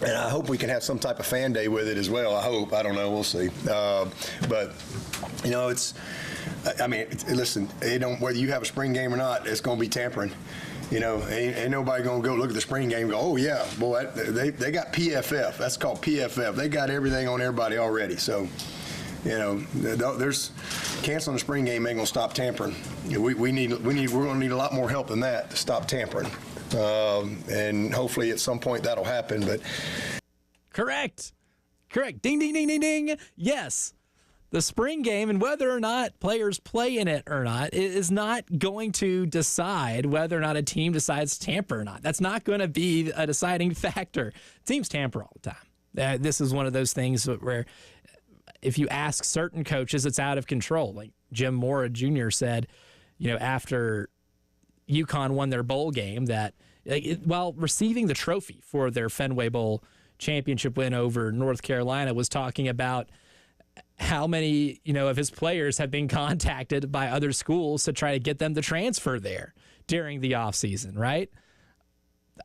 and I hope we can have some type of fan day with it as well. I hope. I don't know. We'll see. But you know, listen. Whether you have a spring game or not, it's going to be tampering. You know, ain't nobody going to go look at the spring game and go, oh, yeah, boy, they got PFF. That's called PFF. They got everything on everybody already. So, you know, there's canceling the spring game ain't going to stop tampering. We're going to need a lot more help than that to stop tampering. And hopefully at some point that'll happen. But Correct. Ding, ding, ding, ding, ding. Yes. The spring game and whether or not players play in it or not is not going to decide whether or not a team decides to tamper or not. That's not going to be a deciding factor. Teams tamper all the time. This is one of those things where if you ask certain coaches, it's out of control. Like Jim Mora Jr. said, you know, after UConn won their bowl game that while receiving the trophy for their Fenway Bowl championship win over North Carolina was talking about how many, you know, of his players have been contacted by other schools to try to get them to transfer there during the offseason, right?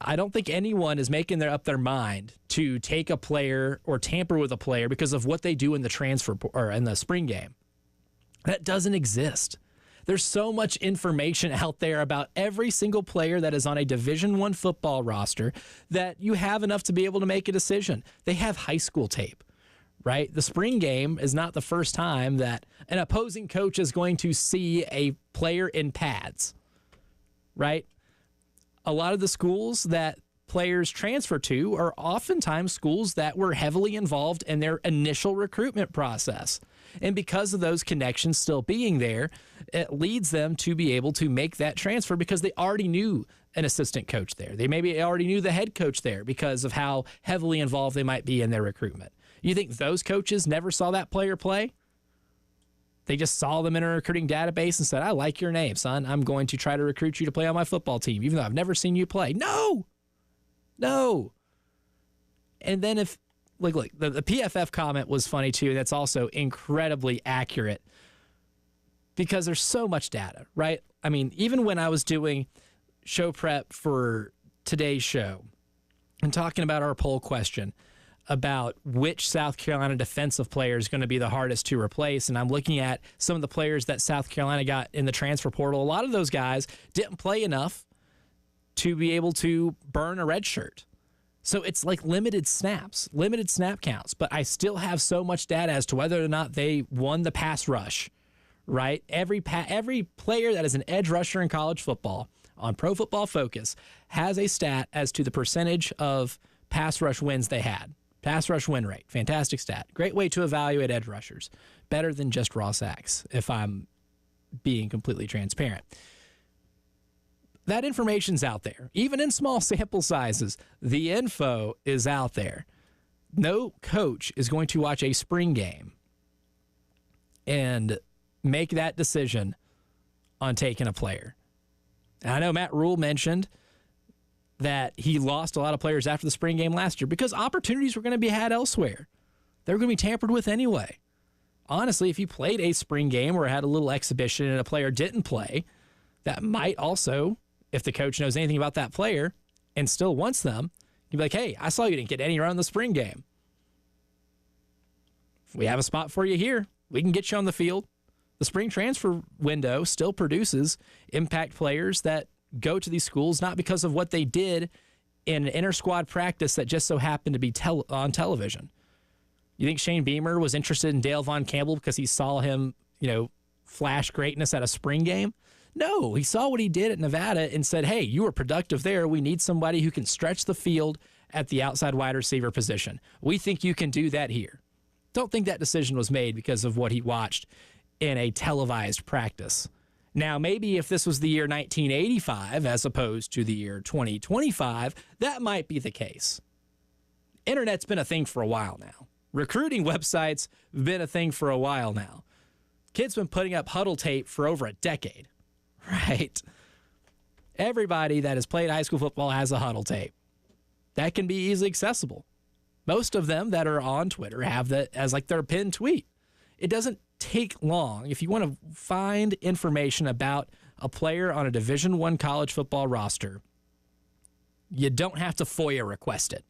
I don't think anyone is making up their mind to take a player or tamper with a player because of what they do in the transfer or in the spring game. That doesn't exist. There's so much information out there about every single player that is on a Division I football roster that you have enough to be able to make a decision. They have high school tape. Right? The spring game is not the first time that an opposing coach is going to see a player in pads, right? A lot of the schools that players transfer to are oftentimes schools that were heavily involved in their initial recruitment process. And because of those connections still being there, it leads them to be able to make that transfer because they already knew an assistant coach there. They maybe already knew the head coach there because of how heavily involved they might be in their recruitment. You think those coaches never saw that player play? They just saw them in a recruiting database and said, I like your name, son. I'm going to try to recruit you to play on my football team, even though I've never seen you play. No. And then if, look, the PFF comment was funny too. That's also incredibly accurate because there's so much data, right? I mean, even when I was doing show prep for today's show and talking about our poll question, about which South Carolina defensive player is going to be the hardest to replace, and I'm looking at some of the players that South Carolina got in the transfer portal. A lot of those guys didn't play enough to be able to burn a red shirt. So it's like limited snaps, limited snap counts, but I still have so much data as to whether or not they won the pass rush, right? Every player that is an edge rusher in college football on Pro Football Focus has a stat as to the percentage of pass rush wins they had. Pass rush win rate, fantastic stat. Great way to evaluate edge rushers. Better than just raw sacks, if I'm being completely transparent. That information's out there. Even in small sample sizes, the info is out there. No coach is going to watch a spring game and make that decision on taking a player. And I know Matt Rule mentioned that he lost a lot of players after the spring game last year because opportunities were going to be had elsewhere. They were going to be tampered with anyway. Honestly, if you played a spring game or had a little exhibition and a player didn't play, that might also, if the coach knows anything about that player and still wants them, you'd be like, hey, I saw you didn't get any run in the spring game. We have a spot for you here. We can get you on the field. The spring transfer window still produces impact players that go to these schools not because of what they did in an inter-squad practice that just so happened to be on television. You think Shane Beamer was interested in Dale Von Campbell because he saw him, flash greatness at a spring game? No, he saw what he did at Nevada and said, hey, you were productive there. We need somebody who can stretch the field at the outside wide receiver position. We think you can do that here. Don't think that decision was made because of what he watched in a televised practice. Now, maybe if this was the year 1985 as opposed to the year 2025, that might be the case. Internet's been a thing for a while now. Recruiting websites have been a thing for a while now. Kids been putting up huddle tape for over a decade, right? Everybody that has played high school football has a huddle tape. That can be easily accessible. Most of them that are on Twitter have that as like their pinned tweet. It doesn't take long. If you want to find information about a player on a Division I college football roster, you don't have to FOIA request it,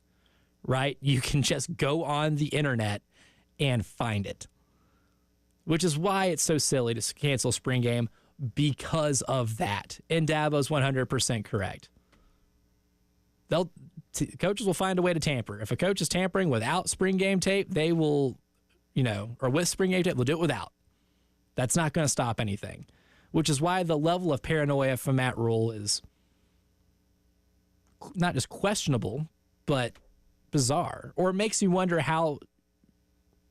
right? You can just go on the internet and find it, which is why it's so silly to cancel spring game because of that. And Dabo's 100% correct. Coaches will find a way to tamper. If a coach is tampering without spring game tape, they will, or with spring game tape, they'll do it without. That's not going to stop anything, which is why the level of paranoia from Matt Rule is not just questionable, but bizarre, or makes you wonder how,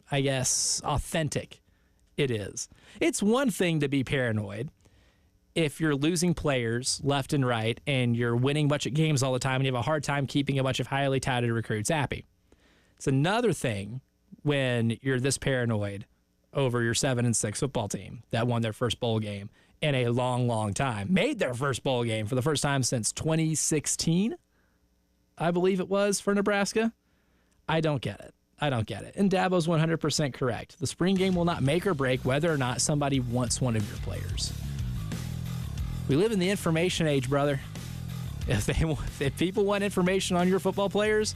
I guess, authentic it is. It's one thing to be paranoid if you're losing players left and right and you're winning a bunch of games all the time and you have a hard time keeping a bunch of highly touted recruits happy. It's another thing when you're this paranoid over your 7-6 football team that won their first bowl game in a long, long time, made their first bowl game for the first time since 2016, I believe it was, for Nebraska. I don't get it. And Dabo's 100% correct. The spring game will not make or break whether or not somebody wants one of your players. We live in the information age, brother. If people want information on your football players,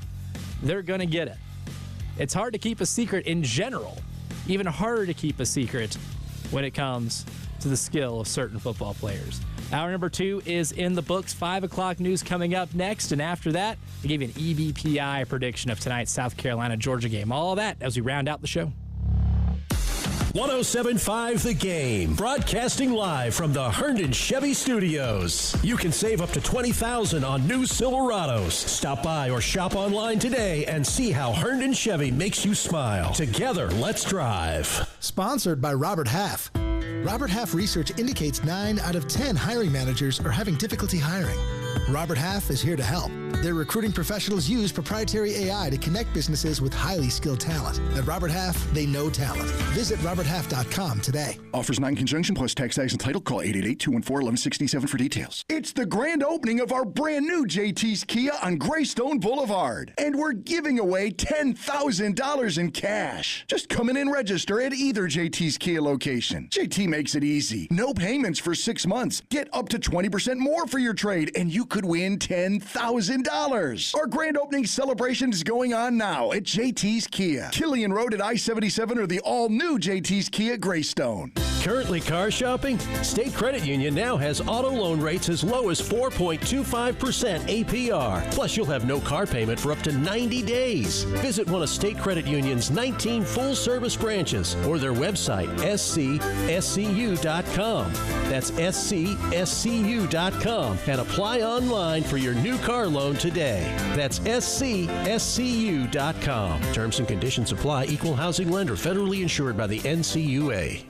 they're going to get it. It's hard to keep a secret in general. Even harder to keep a secret when it comes to the skill of certain football players. Hour number 2 is in the books. 5 o'clock news coming up next. And after that, I gave you an EBPI prediction of tonight's South Carolina-Georgia game. All that as we round out the show. 107.5 The Game, broadcasting live from the Herndon Chevy Studios. You can save up to $20,000 on new Silverados. Stop by or shop online today and see how Herndon Chevy makes you smile. Together, let's drive. Sponsored by Robert Half. Robert Half research indicates 9 out of 10 hiring managers are having difficulty hiring. Robert Half is here to help. Their recruiting professionals use proprietary AI to connect businesses with highly skilled talent. At Robert Half, they know talent. Visit roberthalf.com today. Offers not in conjunction plus tax, tags, and title. Call 888-214-1167 for details. It's the grand opening of our brand new JT's Kia on Greystone Boulevard. And we're giving away $10,000 in cash. Just come in and register at either JT's Kia location. JT makes it easy. No payments for 6 months. Get up to 20% more for your trade, and you could win $10,000. Our grand opening celebration is going on now at JT's Kia, Killian Road at I-77, or the all-new JT's Kia Greystone. Currently car shopping? State Credit Union now has auto loan rates as low as 4.25% APR. Plus, you'll have no car payment for up to 90 days. Visit one of State Credit Union's 19 full-service branches or their website, scscu.com. That's scscu.com, and apply online for your new car loan today. That's scscu.com. Terms and conditions apply. Equal housing lender. Federally insured by the NCUA.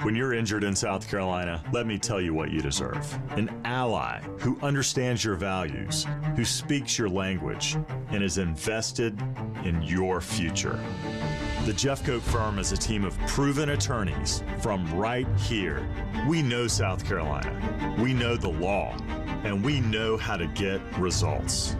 When you're injured in South Carolina, let me tell you what you deserve. An ally who understands your values, who speaks your language, and is invested in your future. The Jeffcoat firm is a team of proven attorneys from right here. We know South Carolina, we know the law, and we know how to get results.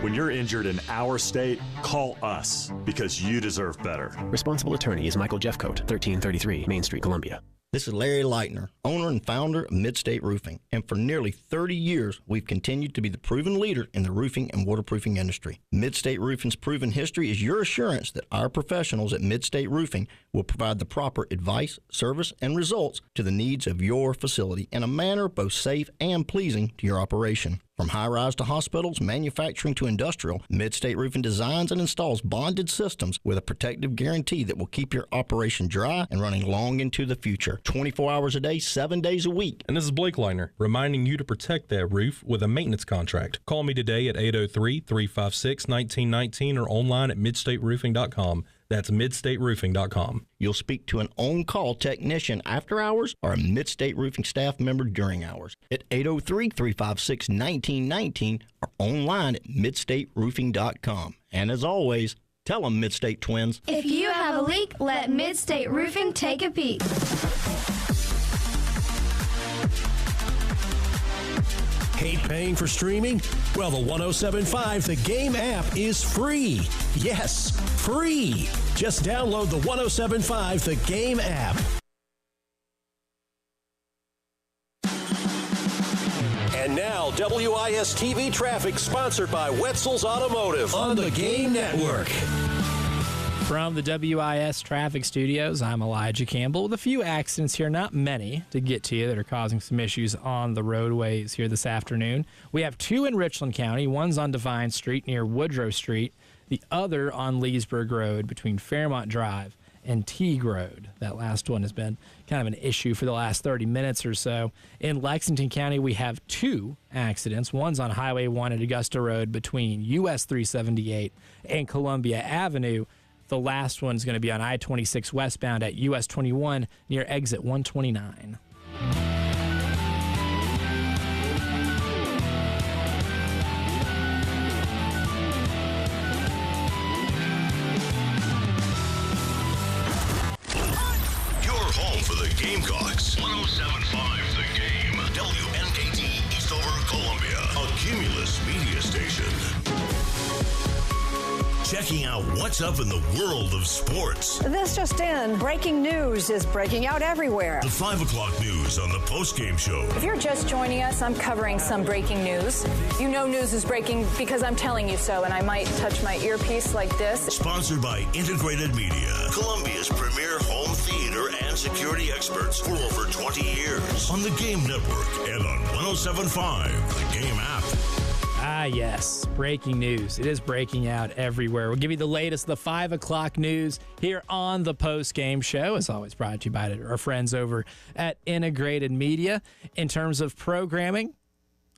When you're injured in our state, call us because you deserve better. Responsible attorney is Michael Jeffcoat, 1333 Main Street, Columbia. This is Larry Leitner, owner and founder of Midstate Roofing, and for nearly 30 years, we've continued to be the proven leader in the roofing and waterproofing industry. Midstate Roofing's proven history is your assurance that our professionals at Midstate Roofing will provide the proper advice, service, and results to the needs of your facility in a manner both safe and pleasing to your operation. From high-rise to hospitals, manufacturing to industrial, Midstate Roofing designs and installs bonded systems with a protective guarantee that will keep your operation dry and running long into the future. 24 hours a day, 7 days a week. And this is Blake Leitner, reminding you to protect that roof with a maintenance contract. Call me today at 803-356-1919 or online at midstateroofing.com. That's midstateroofing.com. You'll speak to an on-call technician after hours or a Midstate Roofing staff member during hours at 803-356-1919 or online at midstateroofing.com. And as always, tell them Midstate Twins. If you have a leak, let Midstate Roofing take a peek. Hate paying for streaming? Well, the 107.5 The Game app is free. Yes, free. Just download the 107.5 The Game app. And now, WIS TV traffic sponsored by Wetzel's Automotive on the Game Network. From the WIS Traffic Studios, I'm Elijah Campbell with a few accidents here, not many to get to you, that are causing some issues on the roadways here this afternoon. We have two in Richland County. One's on Divine Street near Woodrow Street, the other on Leesburg Road between Fairmont Drive and Teague Road. That last one has been kind of an issue for the last 30 minutes or so. In Lexington County, we have two accidents. One's on Highway 1 at Augusta Road between US 378 and Columbia Avenue. The last one's going to be on I-26 westbound at US 21 near exit 129. Your home for the Gamecocks. 107.5 The Game. WNKT Eastover, Columbia. A Cumulus media station. Checking out what's up in the world of sports. This just in, breaking news is breaking out everywhere. The 5 o'clock news on the Postgame Show. If you're just joining us, I'm covering some breaking news. You know news is breaking because I'm telling you so, and I might touch my earpiece like this. Sponsored by Integrated Media, Columbia's premier home theater and security experts for over 20 years. On the Game Network and on 107.5, the Game app. Ah, yes. Breaking news. It is breaking out everywhere. We'll give you the latest, the 5 o'clock news here on the Post-Game Show. As always, brought to you by our friends over at Integrated Media. In terms of programming,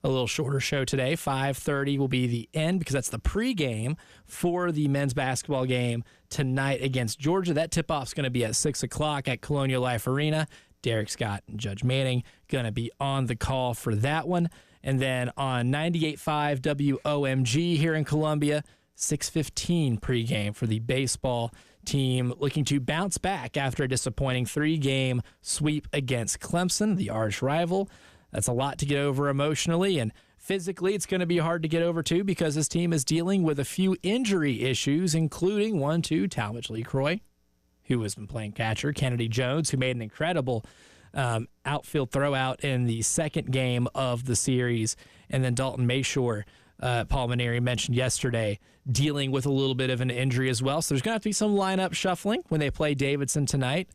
a little shorter show today. 5:30 will be the end because that's the pregame for the men's basketball game tonight against Georgia. That tip-off's going to be at 6 o'clock at Colonial Life Arena. Derek Scott and Judge Manning going to be on the call for that one. And then on 98.5 WOMG here in Columbia, 6:15 pregame for the baseball team looking to bounce back after a disappointing 3-game sweep against Clemson, the arch rival. That's a lot to get over emotionally, and physically it's going to be hard to get over too because this team is dealing with a few injury issues, including one to Talmadge Lee Croy, who has been playing catcher, Kennedy Jones, who made an incredible outfield throwout in the second game of the series. And then Dalton Mayshore, Paul Maneri mentioned yesterday, dealing with a little bit of an injury as well. So there's going to have to be some lineup shuffling when they play Davidson tonight.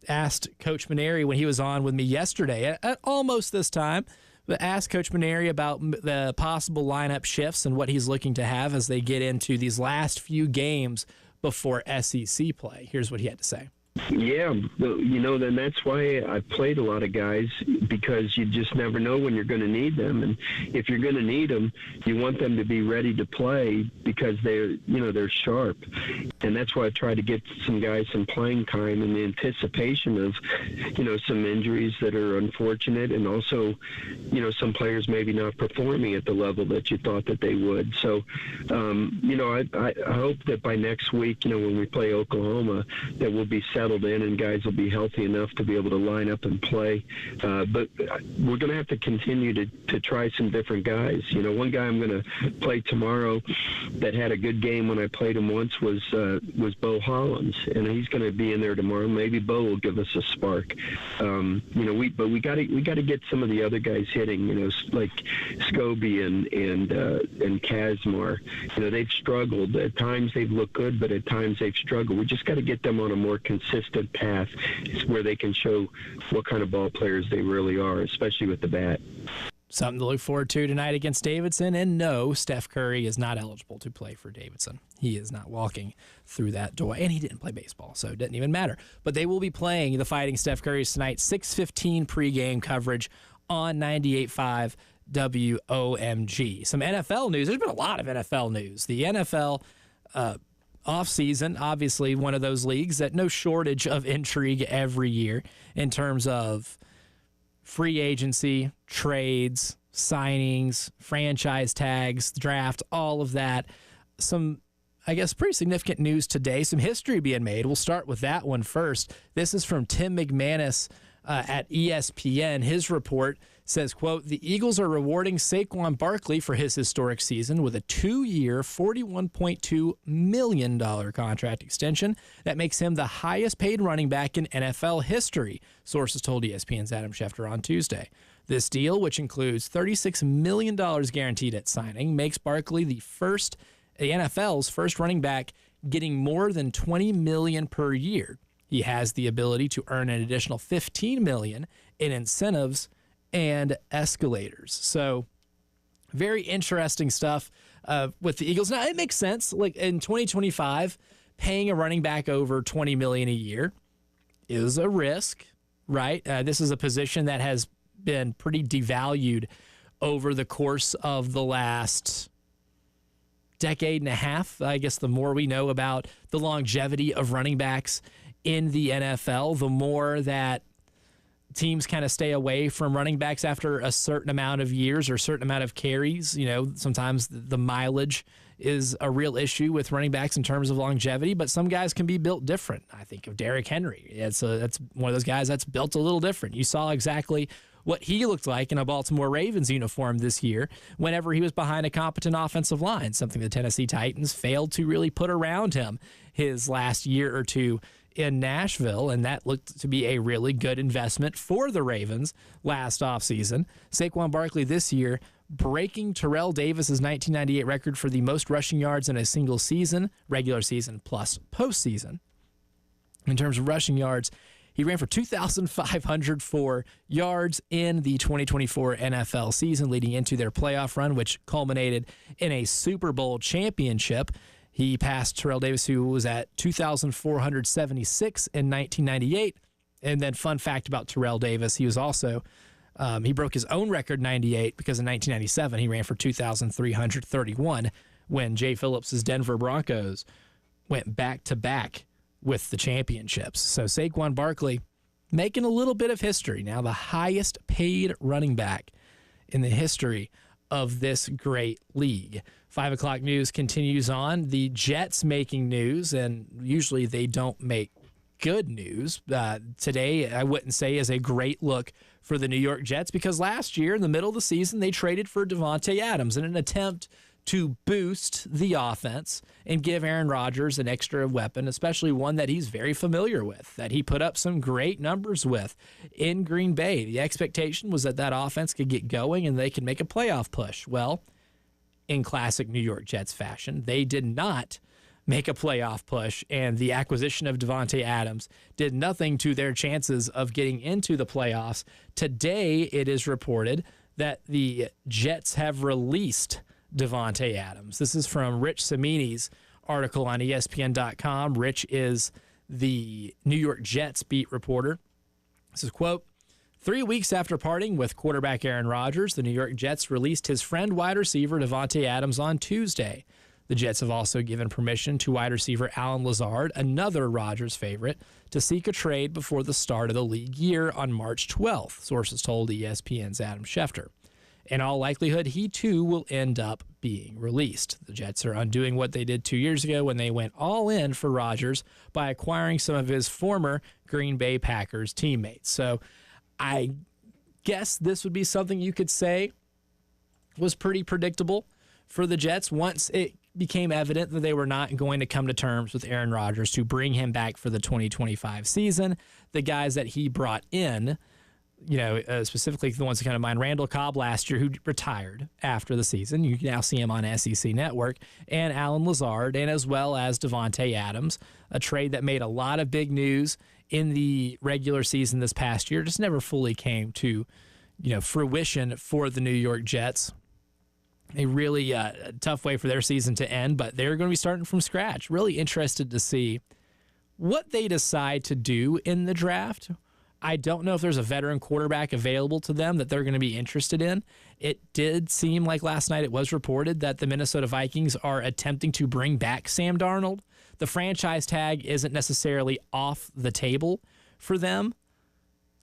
Asked Coach Maneri when he was on with me yesterday at almost this time, but asked Coach Maneri about the possible lineup shifts and what he's looking to have as they get into these last few games before SEC play. Here's what he had to say. Yeah, then that's why I played a lot of guys, because you just never know when you're going to need them. And if you're going to need them, you want them to be ready to play because they're sharp. And that's why I try to get some guys some playing time in the anticipation of, some injuries that are unfortunate, and also, some players maybe not performing at the level that you thought that they would. So, I hope that by next week, when we play Oklahoma, that we'll be settled in and guys will be healthy enough to be able to line up and play. But we're going to have to continue to try some different guys. One guy I'm going to play tomorrow that had a good game when I played him once was Bo Hollins, and he's going to be in there tomorrow. Maybe Bo will give us a spark. But we got to get some of the other guys hitting. Like Scobie and Kazmar. They've struggled. At times they've looked good, but at times they've struggled. We just got to get them on a more consistent path where they can show what kind of ball players they really are, especially with the bat. Something to look forward to tonight against Davidson. And no, Steph Curry is not eligible to play for Davidson. He is not walking through that door. And he didn't play baseball, so it didn't even matter. But they will be playing the Fighting Steph Currys tonight, 6:15 pregame coverage on 98.5 WOMG. Some NFL news. There's been a lot of NFL news. The NFL off-season, obviously one of those leagues that no shortage of intrigue every year in terms of free agency, trades, signings, franchise tags, draft, all of that. Some, I guess, pretty significant news today. Some history being made. We'll start with that one first. This is from Tim McManus at ESPN. His report says, quote, the Eagles are rewarding Saquon Barkley for his historic season with a 2-year, $41.2 million contract extension that makes him the highest paid running back in NFL history, sources told ESPN's Adam Schefter on Tuesday. This deal, which includes $36 million guaranteed at signing, makes Barkley the NFL's first running back getting more than $20 million per year. He has the ability to earn an additional $15 million in incentives and escalators. So very interesting stuff with the Eagles. Now, it makes sense. Like in 2025, paying a running back over $20 million a year is a risk, right? This is a position that has been pretty devalued over the course of the last decade and a half. I guess the more we know about the longevity of running backs in the NFL, the more that teams kind of stay away from running backs after a certain amount of years or a certain amount of carries. Sometimes the mileage is a real issue with running backs in terms of longevity, but some guys can be built different. I think of Derrick Henry. That's one of those guys that's built a little different. You saw exactly what he looked like in a Baltimore Ravens uniform this year whenever he was behind a competent offensive line, something the Tennessee Titans failed to really put around him his last year or two in Nashville, and that looked to be a really good investment for the Ravens last offseason. Saquon Barkley this year breaking Terrell Davis's 1998 record for the most rushing yards in a single season, regular season plus postseason. In terms of rushing yards, he ran for 2,504 yards in the 2024 NFL season, leading into their playoff run, which culminated in a Super Bowl championship. He passed Terrell Davis, who was at 2,476 in 1998. And then fun fact about Terrell Davis, he was also, he broke his own record 98 because in 1997 he ran for 2,331 when Jay Phillips' Denver Broncos went back-to-back with the championships. So Saquon Barkley making a little bit of history. Now the highest paid running back in the history of this great league. 5 o'clock news continues on. The Jets making news, and usually they don't make good news. Today, I wouldn't say is a great look for the New York Jets because last year, in the middle of the season, they traded for Devontae Adams in an attempt to boost the offense and give Aaron Rodgers an extra weapon, especially one that he's very familiar with, that he put up some great numbers with in Green Bay. The expectation was that that offense could get going and they could make a playoff push. Well, in classic New York Jets fashion, they did not make a playoff push, and the acquisition of Davante Adams did nothing to their chances of getting into the playoffs. Today, it is reported that the Jets have released Davante Adams. This is from Rich Cimini's article on ESPN.com. Rich is the New York Jets beat reporter. This is, quote, 3 weeks after parting with quarterback Aaron Rodgers, the New York Jets released his friend wide receiver Davante Adams on Tuesday. The Jets have also given permission to wide receiver Allen Lazard, another Rodgers favorite, to seek a trade before the start of the league year on March 12th, sources told ESPN's Adam Schefter. In all likelihood, he too will end up being released. The Jets are undoing what they did 2 years ago when they went all in for Rodgers by acquiring some of his former Green Bay Packers teammates. So I guess this would be something you could say was pretty predictable for the Jets once it became evident that they were not going to come to terms with Aaron Rodgers to bring him back for the 2025 season. The guys that he brought in, specifically the ones that come to mind, Randall Cobb last year, who retired after the season. You can now see him on SEC Network, and Allen Lazard, and as well as Davante Adams, a trade that made a lot of big news in the regular season this past year, just never fully came to, fruition for the New York Jets. A really tough way for their season to end, but they're going to be starting from scratch. Really interested to see what they decide to do in the draft. I don't know if there's a veteran quarterback available to them that they're going to be interested in. It did seem like last night it was reported that the Minnesota Vikings are attempting to bring back Sam Darnold. The franchise tag isn't necessarily off the table for them.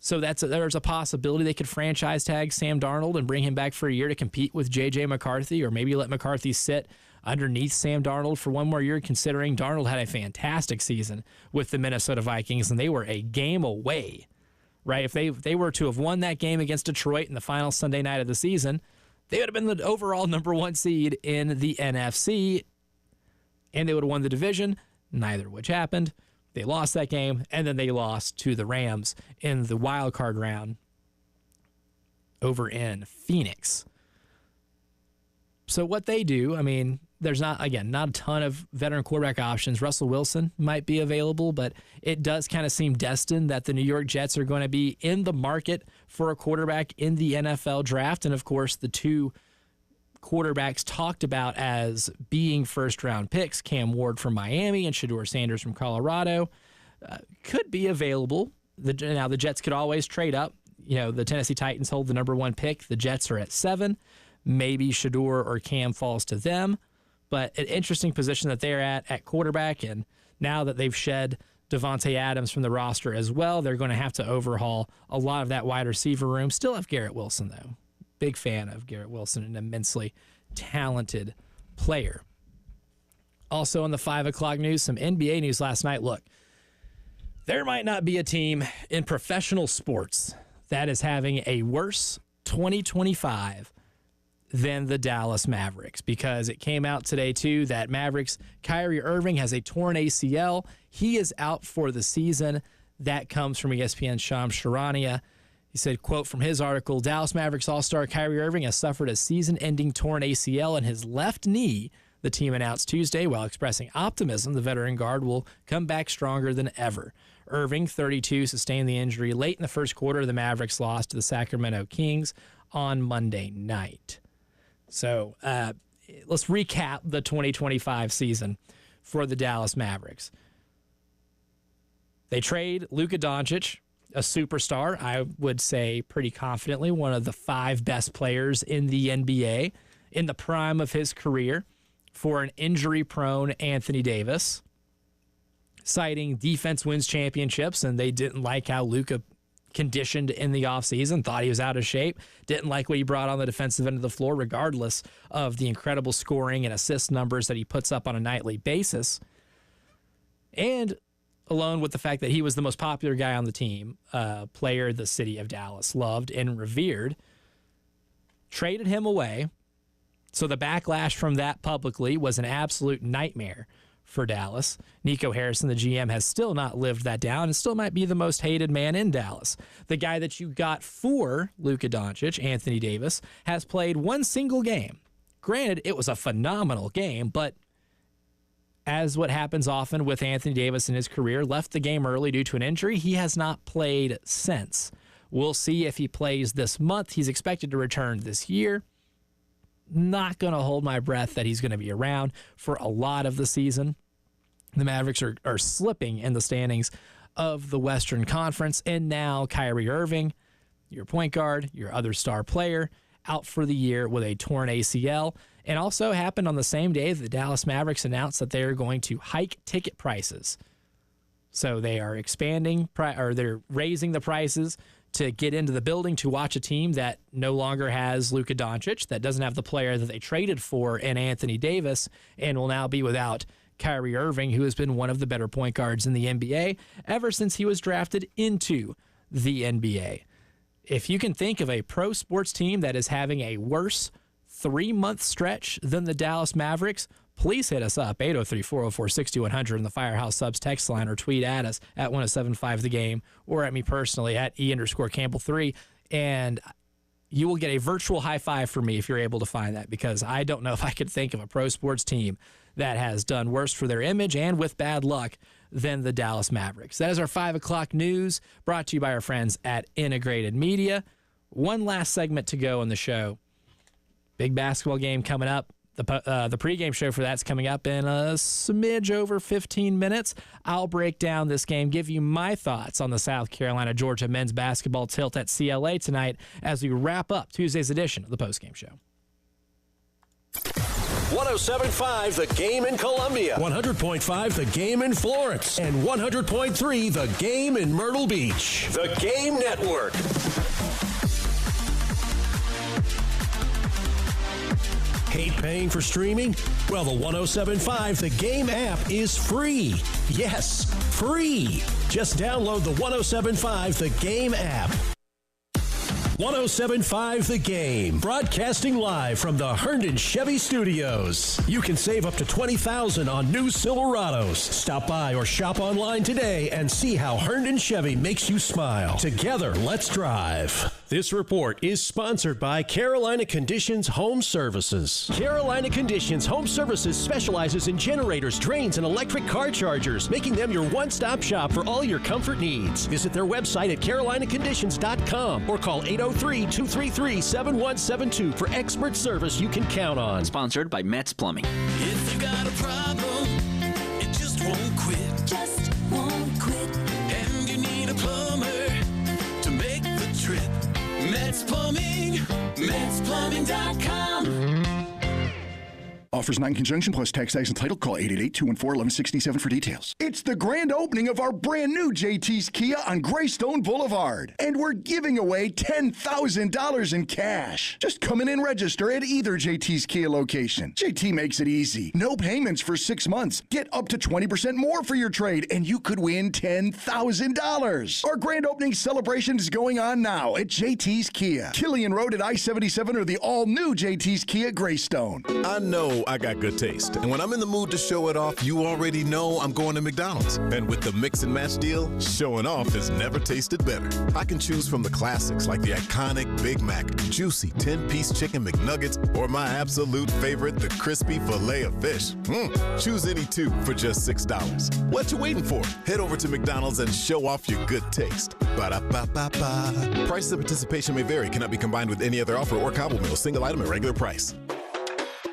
So there's a possibility they could franchise tag Sam Darnold and bring him back for a year to compete with J.J. McCarthy, or maybe let McCarthy sit underneath Sam Darnold for one more year, considering Darnold had a fantastic season with the Minnesota Vikings, and they were a game away, right? If they were to have won that game against Detroit in the final Sunday night of the season, they would have been the overall number one seed in the NFC, and they would have won the division, neither of which happened. They lost that game, and then they lost to the Rams in the wild card round over in Phoenix. So what they do, there's not a ton of veteran quarterback options. Russell Wilson might be available, but it does kind of seem destined that the New York Jets are going to be in the market for a quarterback in the NFL draft. And, of course, the two quarterbacks talked about as being first-round picks, Cam Ward from Miami and Shedeur Sanders from Colorado, could be available. Now, the Jets could always trade up. The Tennessee Titans hold the number one pick. The Jets are at 7. Maybe Shedeur or Cam falls to them. But an interesting position that they're at quarterback, and now that they've shed Davante Adams from the roster as well, they're going to have to overhaul a lot of that wide receiver room. Still have Garrett Wilson, though. Big fan of Garrett Wilson, an immensely talented player. Also in the 5 o'clock news, some NBA news last night. Look, there might not be a team in professional sports that is having a worse 2025 than the Dallas Mavericks, because it came out today, too, that Mavericks' Kyrie Irving has a torn ACL. He is out for the season. That comes from ESPN's Shams Charania. He said, quote, from his article, Dallas Mavericks All-Star Kyrie Irving has suffered a season-ending torn ACL in his left knee, the team announced Tuesday, while expressing optimism the veteran guard will come back stronger than ever. Irving, 32, sustained the injury late in the first quarter. The Mavericks lost to the Sacramento Kings on Monday night. So let's recap the 2025 season for the Dallas Mavericks. They trade Luka Doncic, a superstar, I would say pretty confidently, one of the 5 best players in the NBA in the prime of his career, for an injury-prone Anthony Davis, citing defense wins championships, and they didn't like how Luka conditioned in the offseason, thought he was out of shape, didn't like what he brought on the defensive end of the floor, regardless of the incredible scoring and assist numbers that he puts up on a nightly basis. And alone with the fact that he was the most popular guy on the team, player the city of Dallas loved and revered, traded him away So the backlash from that publicly was an absolute nightmare for Dallas. Nico Harrison, the GM, has still not lived that down and still might be the most hated man in Dallas. The guy that you got for Luka Doncic, Anthony Davis, has played one single game. Granted, it was a phenomenal game, but as what happens often with Anthony Davis in his career, left the game early due to an injury. He has not played since. We'll see if he plays this month. He's expected to return this year. Not going to hold my breath that he's going to be around for a lot of the season. The Mavericks are slipping in the standings of the Western Conference, and now Kyrie Irving, your point guard, your other star player, out for the year with a torn ACL. And also happened on the same day that the Dallas Mavericks announced that they're going to hike ticket prices. So they are expanding, or they're raising the prices to get into the building to watch a team that no longer has Luka Doncic, that doesn't have the player that they traded for in Anthony Davis, and will now be without Kyrie Irving, who has been one of the better point guards in the NBA ever since he was drafted into the NBA. If you can think of a pro sports team that is having a worse 3-month stretch than the Dallas Mavericks, please hit us up, 803-404-6100 in the Firehouse Subs text line, or tweet at us at 1075thegame, or at me personally at E_Campbell3, and you will get a virtual high five from me if you're able to find that, because I don't know if I could think of a pro sports team that has done worse for their image and with bad luck than the Dallas Mavericks. That is our 5 o'clock news, brought to you by our friends at Integrated Media. One last segment to go on the show. Big basketball game coming up. The pregame show for that's coming up in a smidge over 15 minutes. I'll break down this game, give you my thoughts on the South Carolina-Georgia men's basketball tilt at CLA tonight as we wrap up Tuesday's edition of the Postgame Show. 107.5 The Game in Columbia, 100.5 The Game in Florence, and 100.3 The Game in Myrtle Beach. The Game Network. Hate paying for streaming? Well, the 107.5 The Game app is free. Yes, free. Just download the 107.5 The Game app. 107.5 The Game, broadcasting live from the Herndon Chevy Studios. You can save up to $20,000 on new Silverados. Stop by or shop online today and see how Herndon Chevy makes you smile. Together, let's drive. This report is sponsored by Carolina Conditions Home Services. Carolina Conditions Home Services specializes in generators, drains, and electric car chargers, making them your one-stop shop for all your comfort needs. Visit their website at carolinaconditions.com or call 803-233-7172 for expert service you can count on. Sponsored by Metz Plumbing. If you got a problem, it just won't quit. Just won't quit. And you need a plumber to make the trip. Metz Plumbing, MetzPlumbing.com. Offers not in conjunction plus tax and title. Call 888-214-1167 for details. It's the grand opening of our brand new JT's Kia on Greystone Boulevard. And we're giving away $10,000 in cash. Just come in and register at either JT's Kia location. JT makes it easy. No payments for 6 months. Get up to 20% more for your trade, and you could win $10,000. Our grand opening celebration is going on now at JT's Kia. Killian Road at I-77 or the all-new JT's Kia Greystone. I know I got good taste. And when I'm in the mood to show it off, you already know I'm going to McDonald's. And with the mix and match deal, showing off has never tasted better. I can choose from the classics like the iconic Big Mac, juicy 10-piece chicken McNuggets, or my absolute favorite, the crispy filet of fish. Choose any two for just $6. What you waiting for? Head over to McDonald's and show off your good taste. Ba-da-ba-ba-ba. Prices of participation may vary. Cannot be combined with any other offer or combo meal. Single item at regular price.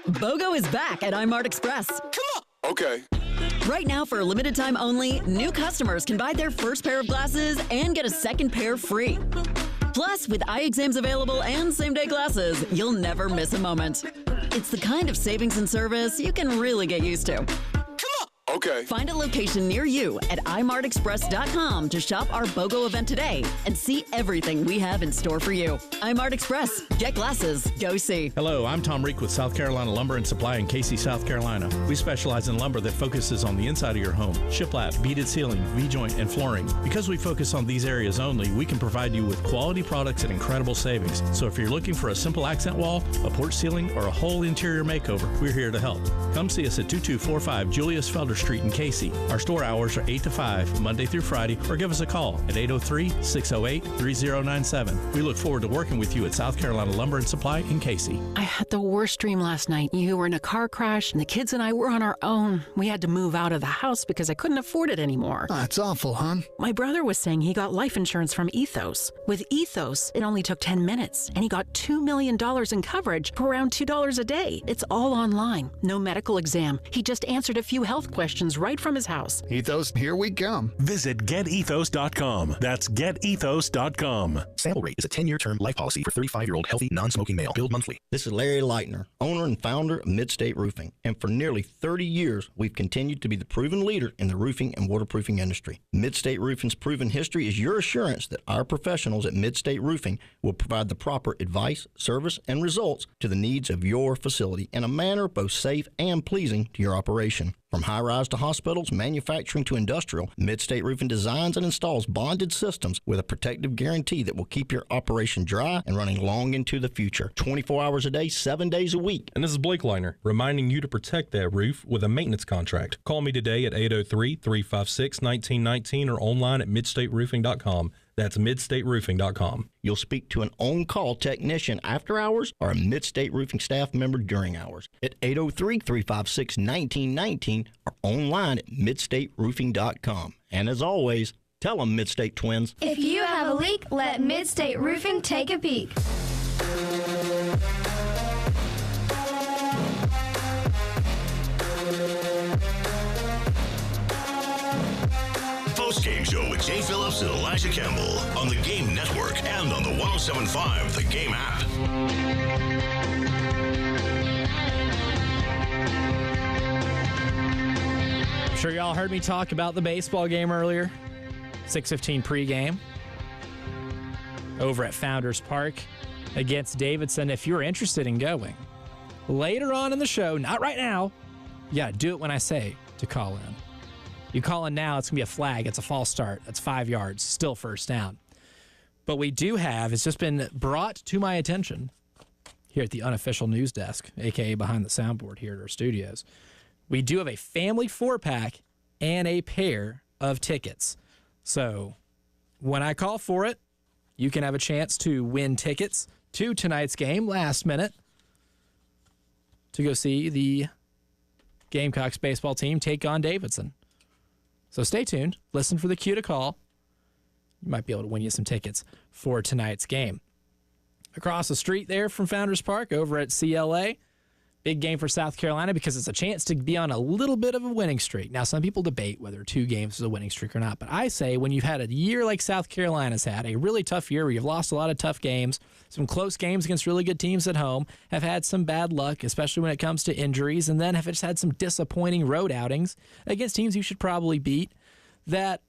BOGO is back at iMart Express. Come on. Okay. Right now, for a limited time only, new customers can buy their first pair of glasses and get a second pair free. Plus, with eye exams available and same-day glasses, you'll never miss a moment. It's the kind of savings and service you can really get used to. Come on. Okay. Find a location near you at imartexpress.com to shop our BOGO event today and see everything we have in store for you. iMart Express. Get glasses. Go see. Hello, I'm Tom Reek with South Carolina Lumber and Supply in Casey, South Carolina. We specialize in lumber that focuses on the inside of your home. Shiplap, beaded ceiling, V-joint, and flooring. Because we focus on these areas only, we can provide you with quality products at incredible savings. So if you're looking for a simple accent wall, a porch ceiling, or a whole interior makeover, we're here to help. Come see us at 2245 Julius Felder Street in Casey. Our store hours are 8 to 5, Monday through Friday, or give us a call at 803-608-3097. We look forward to working with you at South Carolina Lumber and Supply in Casey. I had the worst dream last night. You were in a car crash, and the kids and I were on our own. We had to move out of the house because I couldn't afford it anymore. That's awful, hon. My brother was saying he got life insurance from Ethos. With Ethos, it only took 10 minutes, and he got $2 million in coverage for around $2 a day. It's all online. No medical exam. He just answered a few health questions right from his house. Ethos, here we come. Visit getethos.com. That's getethos.com. Sample rate is a 10-year term life policy for 35-year-old healthy, non-smoking male. Billed monthly. This is Larry Leitner, owner and founder of Midstate Roofing. And for nearly 30 years, we've continued to be the proven leader in the roofing and waterproofing industry. Midstate Roofing's proven history is your assurance that our professionals at Midstate Roofing will provide the proper advice, service, and results to the needs of your facility in a manner both safe and pleasing to your operation. From high-rise to hospitals, manufacturing to industrial, Midstate Roofing designs and installs bonded systems with a protective guarantee that will keep your operation dry and running long into the future. 24 hours a day, 7 days a week. And this is Blake Leitner, reminding you to protect that roof with a maintenance contract. Call me today at 803-356-1919 or online at midstateroofing.com. That's midstateroofing.com. You'll speak to an on-call technician after hours or a Midstate Roofing staff member during hours at 803-356-1919 or online at midstateroofing.com. And as always, tell them Midstate Twins. If you have a leak, let Midstate Roofing take a peek. Postgame Show with Jay Phillips and Elijah Campbell on the Game Network and on the 107.5 The Game app. I'm sure y'all heard me talk about the baseball game earlier. 6:15 pregame over at Founders Park against Davidson. If you're interested in going later on in the show, not right now, you got to do it when I say to call in. You call in now, it's going to be a flag. It's a false start. That's 5 yards, still first down. But we do have, it's just been brought to my attention here at the unofficial news desk, a.k.a. behind the soundboard here at our studios. We do have a family 4-pack and a pair of tickets. So when I call for it, you can have a chance to win tickets to tonight's game last minute to go see the Gamecocks baseball team take on Davidson. So stay tuned. Listen for the cue to call. You might be able to win you some tickets for tonight's game. Across the street there from Founders Park over at CLA, big game for South Carolina because it's a chance to be on a little bit of a winning streak. Now, some people debate whether 2 games is a winning streak or not, but I say when you've had a year like South Carolina's had, a really tough year where you've lost a lot of tough games, some close games against really good teams at home, have had some bad luck, especially when it comes to injuries, and then have just had some disappointing road outings against teams you should probably beat, that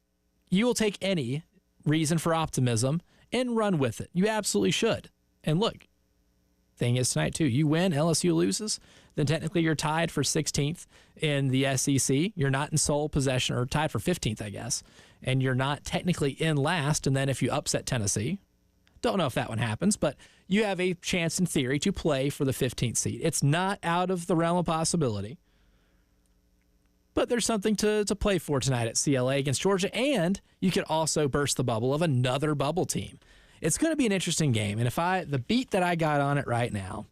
you will take any reason for optimism and run with it. You absolutely should. And look, thing is tonight too, you win, LSU loses, then technically you're tied for 16th in the SEC. You're not in sole possession, or tied for 15th, I guess, and you're not technically in last. And then if you upset Tennessee, don't know if that one happens, but you have a chance in theory to play for the 15th seed. It's not out of the realm of possibility. But there's something to play for tonight at CLA against Georgia, and you could also burst the bubble of another bubble team. It's going to be an interesting game, and the beat that I got on it right now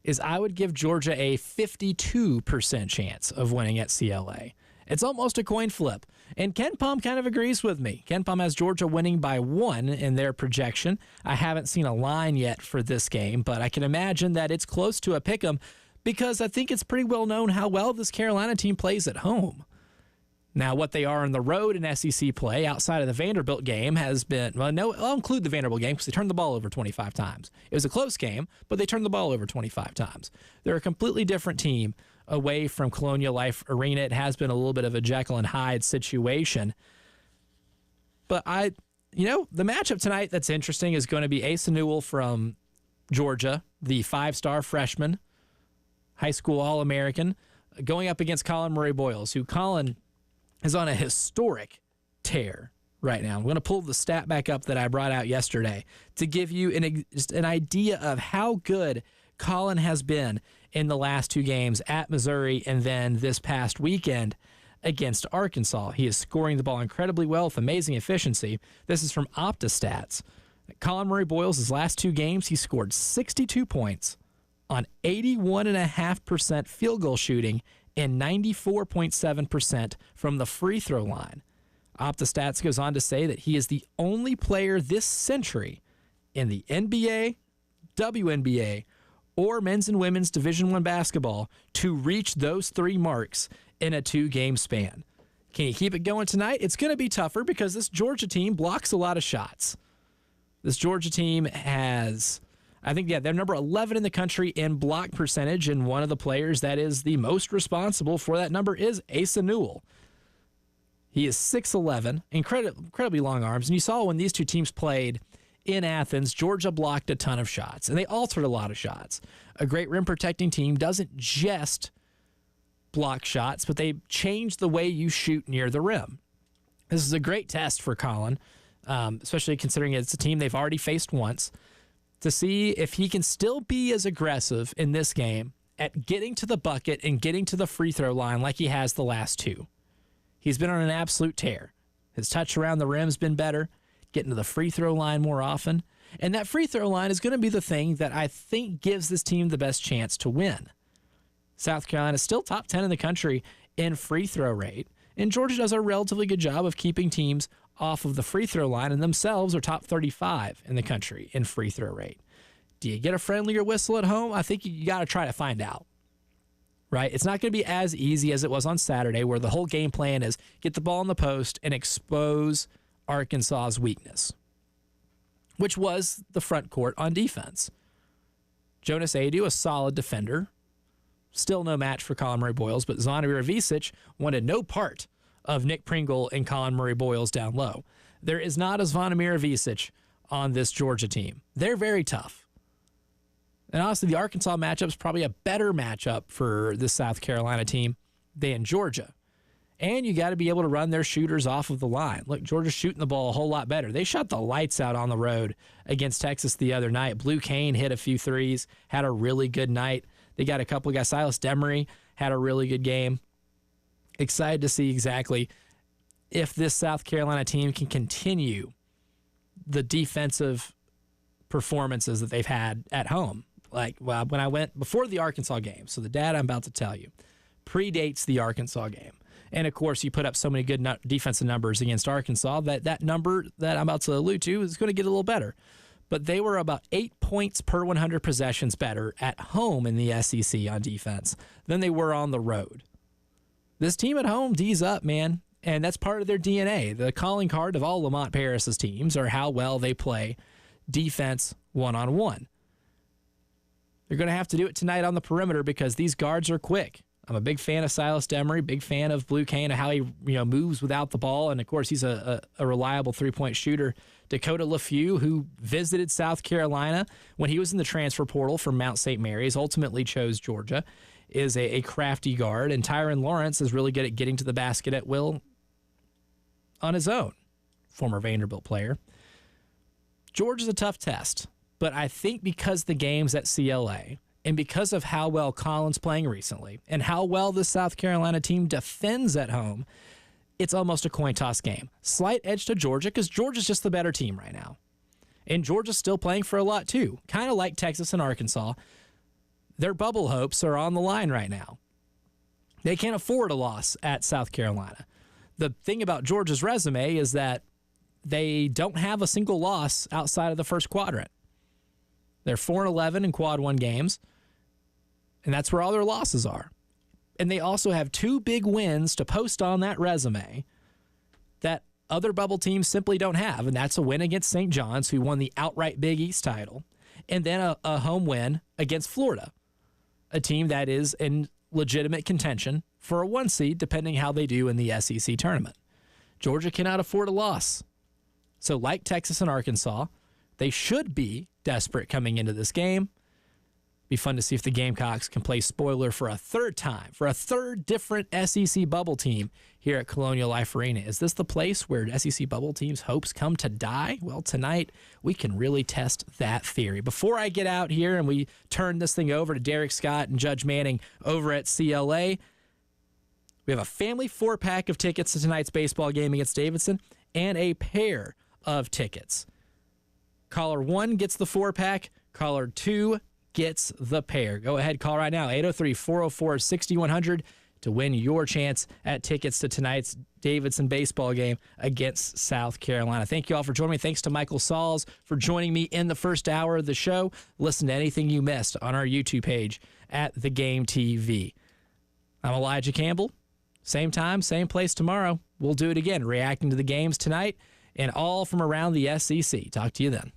is I would give Georgia a 52% chance of winning at CLA. It's almost a coin flip, and Ken Palm kind of agrees with me. Ken Palm has Georgia winning by 1 in their projection. I haven't seen a line yet for this game, but I can imagine that it's close to a pick'em, because I think it's pretty well known how well this Carolina team plays at home. Now, what they are on the road in SEC play outside of the Vanderbilt game has been, well, no, I'll include the Vanderbilt game because they turned the ball over 25 times. It was a close game, but they turned the ball over 25 times. They're a completely different team away from Colonial Life Arena. It has been a little bit of a Jekyll and Hyde situation. But the matchup tonight that's interesting is going to be Asa Newell from Georgia, the 5-star freshman, high school All-American, going up against Colin Murray-Boyles, who Colin is on a historic tear right now. I'm going to pull the stat back up that I brought out yesterday to give you just an idea of how good Colin has been in the last 2 games at Missouri and then this past weekend against Arkansas. He is scoring the ball incredibly well with amazing efficiency. This is from OptaStats. Colin Murray-Boyles, his last 2 games, he scored 62 points on 81.5% field goal shooting and 94.7% from the free throw line. OptaStats goes on to say that he is the only player this century in the NBA, WNBA, or men's and women's Division I basketball to reach those 3 marks in a 2-game span. Can he keep it going tonight? It's going to be tougher because this Georgia team blocks a lot of shots. This Georgia team has, they're number 11 in the country in block percentage, and one of the players that is the most responsible for that number is Asa Newell. He is 6'11", incredibly long arms, and you saw when these 2 teams played in Athens, Georgia blocked a ton of shots, and they altered a lot of shots. A great rim-protecting team doesn't just block shots, but they change the way you shoot near the rim. This is a great test for Colin, especially considering it's a team they've already faced once, to see if he can still be as aggressive in this game at getting to the bucket and getting to the free throw line like he has the last 2. He's been on an absolute tear. His touch around the rim has been better, getting to the free throw line more often. And that free throw line is going to be the thing that I think gives this team the best chance to win. South Carolina is still top 10 in the country in free throw rate, and Georgia does a relatively good job of keeping teams off of the free throw line, and themselves are top 35 in the country in free throw rate. Do you get a friendlier whistle at home? I think you got to try to find out. Right? It's not going to be as easy as it was on Saturday, where the whole game plan is get the ball in the post and expose Arkansas's weakness, which was the front court on defense. Jonas Adu, a solid defender, still no match for Colin Murray-Boyles, but Zvonimir Ivisic wanted no part of Nick Pringle and Colin Murray-Boyles down low. There is not a Zvonimir Ivisic on this Georgia team. They're very tough. And honestly, the Arkansas matchup is probably a better matchup for this South Carolina team than Georgia. And you got to be able to run their shooters off of the line. Look, Georgia's shooting the ball a whole lot better. They shot the lights out on the road against Texas the other night. Blue Kane hit a few threes, had a really good night. They got a couple of guys. Silas Demery had a really good game. Excited to see exactly if this South Carolina team can continue the defensive performances that they've had at home. When I went before the Arkansas game, so the data I'm about to tell you predates the Arkansas game. And, of course, you put up so many good defensive numbers against Arkansas that number that I'm about to allude to is going to get a little better. But they were about 8 points per 100 possessions better at home in the SEC on defense than they were on the road. This team at home D's up, man, and that's part of their DNA. The calling card of all Lamont Paris's teams are how well they play defense one-on-one. They're going to have to do it tonight on the perimeter because these guards are quick. I'm a big fan of Silas Demery, big fan of Blue Kane, and how he moves without the ball. And, of course, he's a reliable three-point shooter. Dakota LaFew, who visited South Carolina when he was in the transfer portal from Mount St. Mary's, ultimately chose Georgia, is a crafty guard. And Tyron Lawrence is really good at getting to the basket at will on his own, former Vanderbilt player. Georgia's a tough test, but I think because the game's at CLA and because of how well Colin's playing recently and how well the South Carolina team defends at home, it's almost a coin toss game. Slight edge to Georgia because Georgia's just the better team right now. And Georgia's still playing for a lot too, kind of like Texas and Arkansas. Their bubble hopes are on the line right now. They can't afford a loss at South Carolina. The thing about Georgia's resume is that they don't have a single loss outside of the first quadrant. They're 4-11 in quad one games, and that's where all their losses are. And they also have two big wins to post on that resume that other bubble teams simply don't have, and that's a win against St. John's, who won the outright Big East title, and then a home win against Florida, a team that is in legitimate contention for a 1 seed, depending how they do in the SEC tournament. Georgia cannot afford a loss. So like Texas and Arkansas, they should be desperate coming into this game. Be fun to see if the Gamecocks can play spoiler for a third time, for a third different SEC bubble team here at Colonial Life Arena. Is this the place where SEC bubble teams' hopes come to die? Well, tonight we can really test that theory. Before I get out here and we turn this thing over to Derek Scott and Judge Manning over at CLA, we have a family 4-pack of tickets to tonight's baseball game against Davidson and a pair of tickets. Caller 1 gets the 4-pack. Caller 2 gets the pair. Go ahead, call right now, 803-404-6100 to win your chance at tickets to tonight's Davidson baseball game against South Carolina. Thank you all for joining me. Thanks to Michael Sauls for joining me in the first hour of the show. Listen to anything you missed on our YouTube page at The Game TV. I'm Elijah Campbell. Same time, same place tomorrow. We'll do it again, reacting to the games tonight and all from around the SEC. Talk to you then.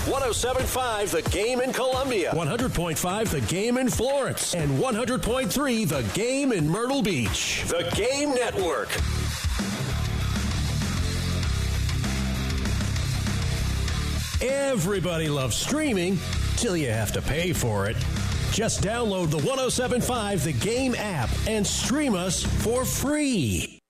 107.5 The Game in Columbia, 100.5 The Game in Florence, and 100.3 The Game in Myrtle Beach. The Game Network. Everybody loves streaming till you have to pay for it. Just download the 107.5 The Game app and stream us for free.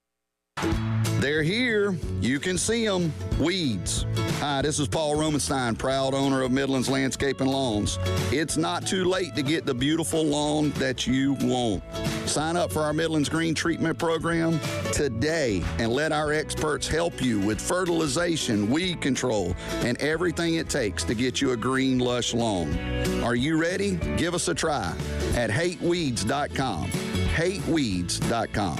They're here. You can see them. Weeds. Hi, this is Paul Romenstein, proud owner of Midlands Landscape and Lawns. It's not too late to get the beautiful lawn that you want. Sign up for our Midlands Green Treatment Program today and let our experts help you with fertilization, weed control, and everything it takes to get you a green, lush lawn. Are you ready? Give us a try at hateweeds.com. hateweeds.com.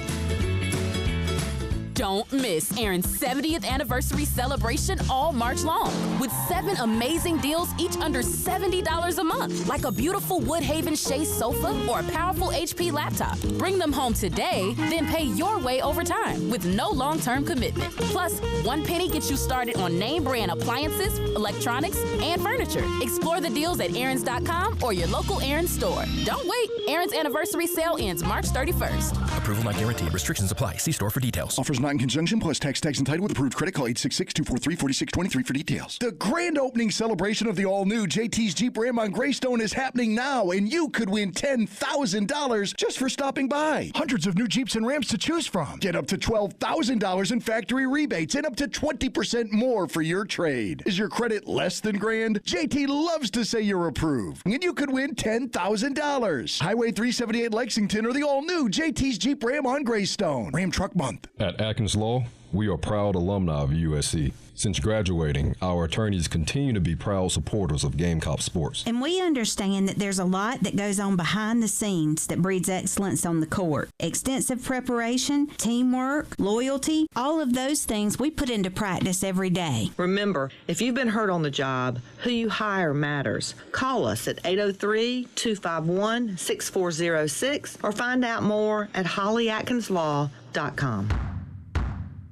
Don't miss Aaron's 70th anniversary celebration all March long with 7 amazing deals, each under $70 a month, like a beautiful Woodhaven Shea sofa or a powerful HP laptop. Bring them home today, then pay your way over time with no long-term commitment. Plus, one penny gets you started on name brand appliances, electronics, and furniture. Explore the deals at Aaron's.com or your local Aaron's store. Don't wait. Aaron's anniversary sale ends March 31st. Approval not guaranteed. Restrictions apply. See store for details. Offers not in conjunction plus tax entitled with approved credit. Call 866-243-4623 for details. The grand opening celebration of the all-new JT's Jeep Ram on Greystone is happening now, and you could win $10,000 just for stopping by. Hundreds of new Jeeps and Rams to choose from. Get up to $12,000 in factory rebates and up to 20% more for your trade. Is your credit less than grand? JT loves to say you're approved, and you could win $10,000. Highway 378 Lexington or the all-new JT's Jeep Ram on Greystone. Ram Truck Month. At Atkins Law, we are proud alumni of USC. Since graduating, our attorneys continue to be proud supporters of Gamecock sports. And we understand that there's a lot that goes on behind the scenes that breeds excellence on the court. Extensive preparation, teamwork, loyalty, all of those things we put into practice every day. Remember, if you've been hurt on the job, who you hire matters. Call us at 803-251-6406 or find out more at hollyatkinslaw.com.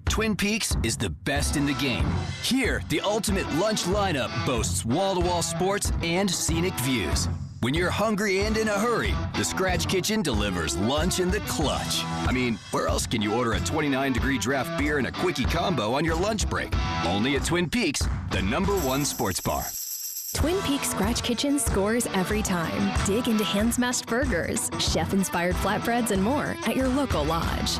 Twin Peaks is the best in the game. Here, the ultimate lunch lineup boasts wall-to-wall sports and scenic views. When you're hungry and in a hurry, the Scratch Kitchen delivers lunch in the clutch. I mean, where else can you order a 29-degree draft beer and a quickie combo on your lunch break? Only at Twin Peaks, the #1 sports bar. Twin Peaks Scratch Kitchen scores every time. Dig into hand-smashed burgers, chef-inspired flatbreads, and more at your local lodge.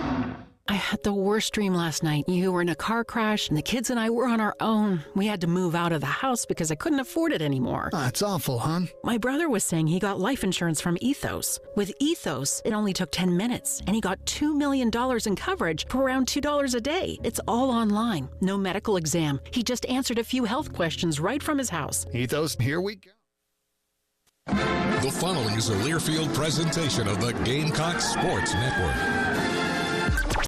I had the worst dream last night. You were in a car crash, and the kids and I were on our own. We had to move out of the house because I couldn't afford it anymore. Oh, it's awful, hon. My brother was saying he got life insurance from Ethos. With Ethos, it only took 10 minutes, and he got $2 million in coverage for around $2 a day. It's all online. No medical exam. He just answered a few health questions right from his house. Ethos, here we go. The following is a Learfield presentation of the Gamecock Sports Network.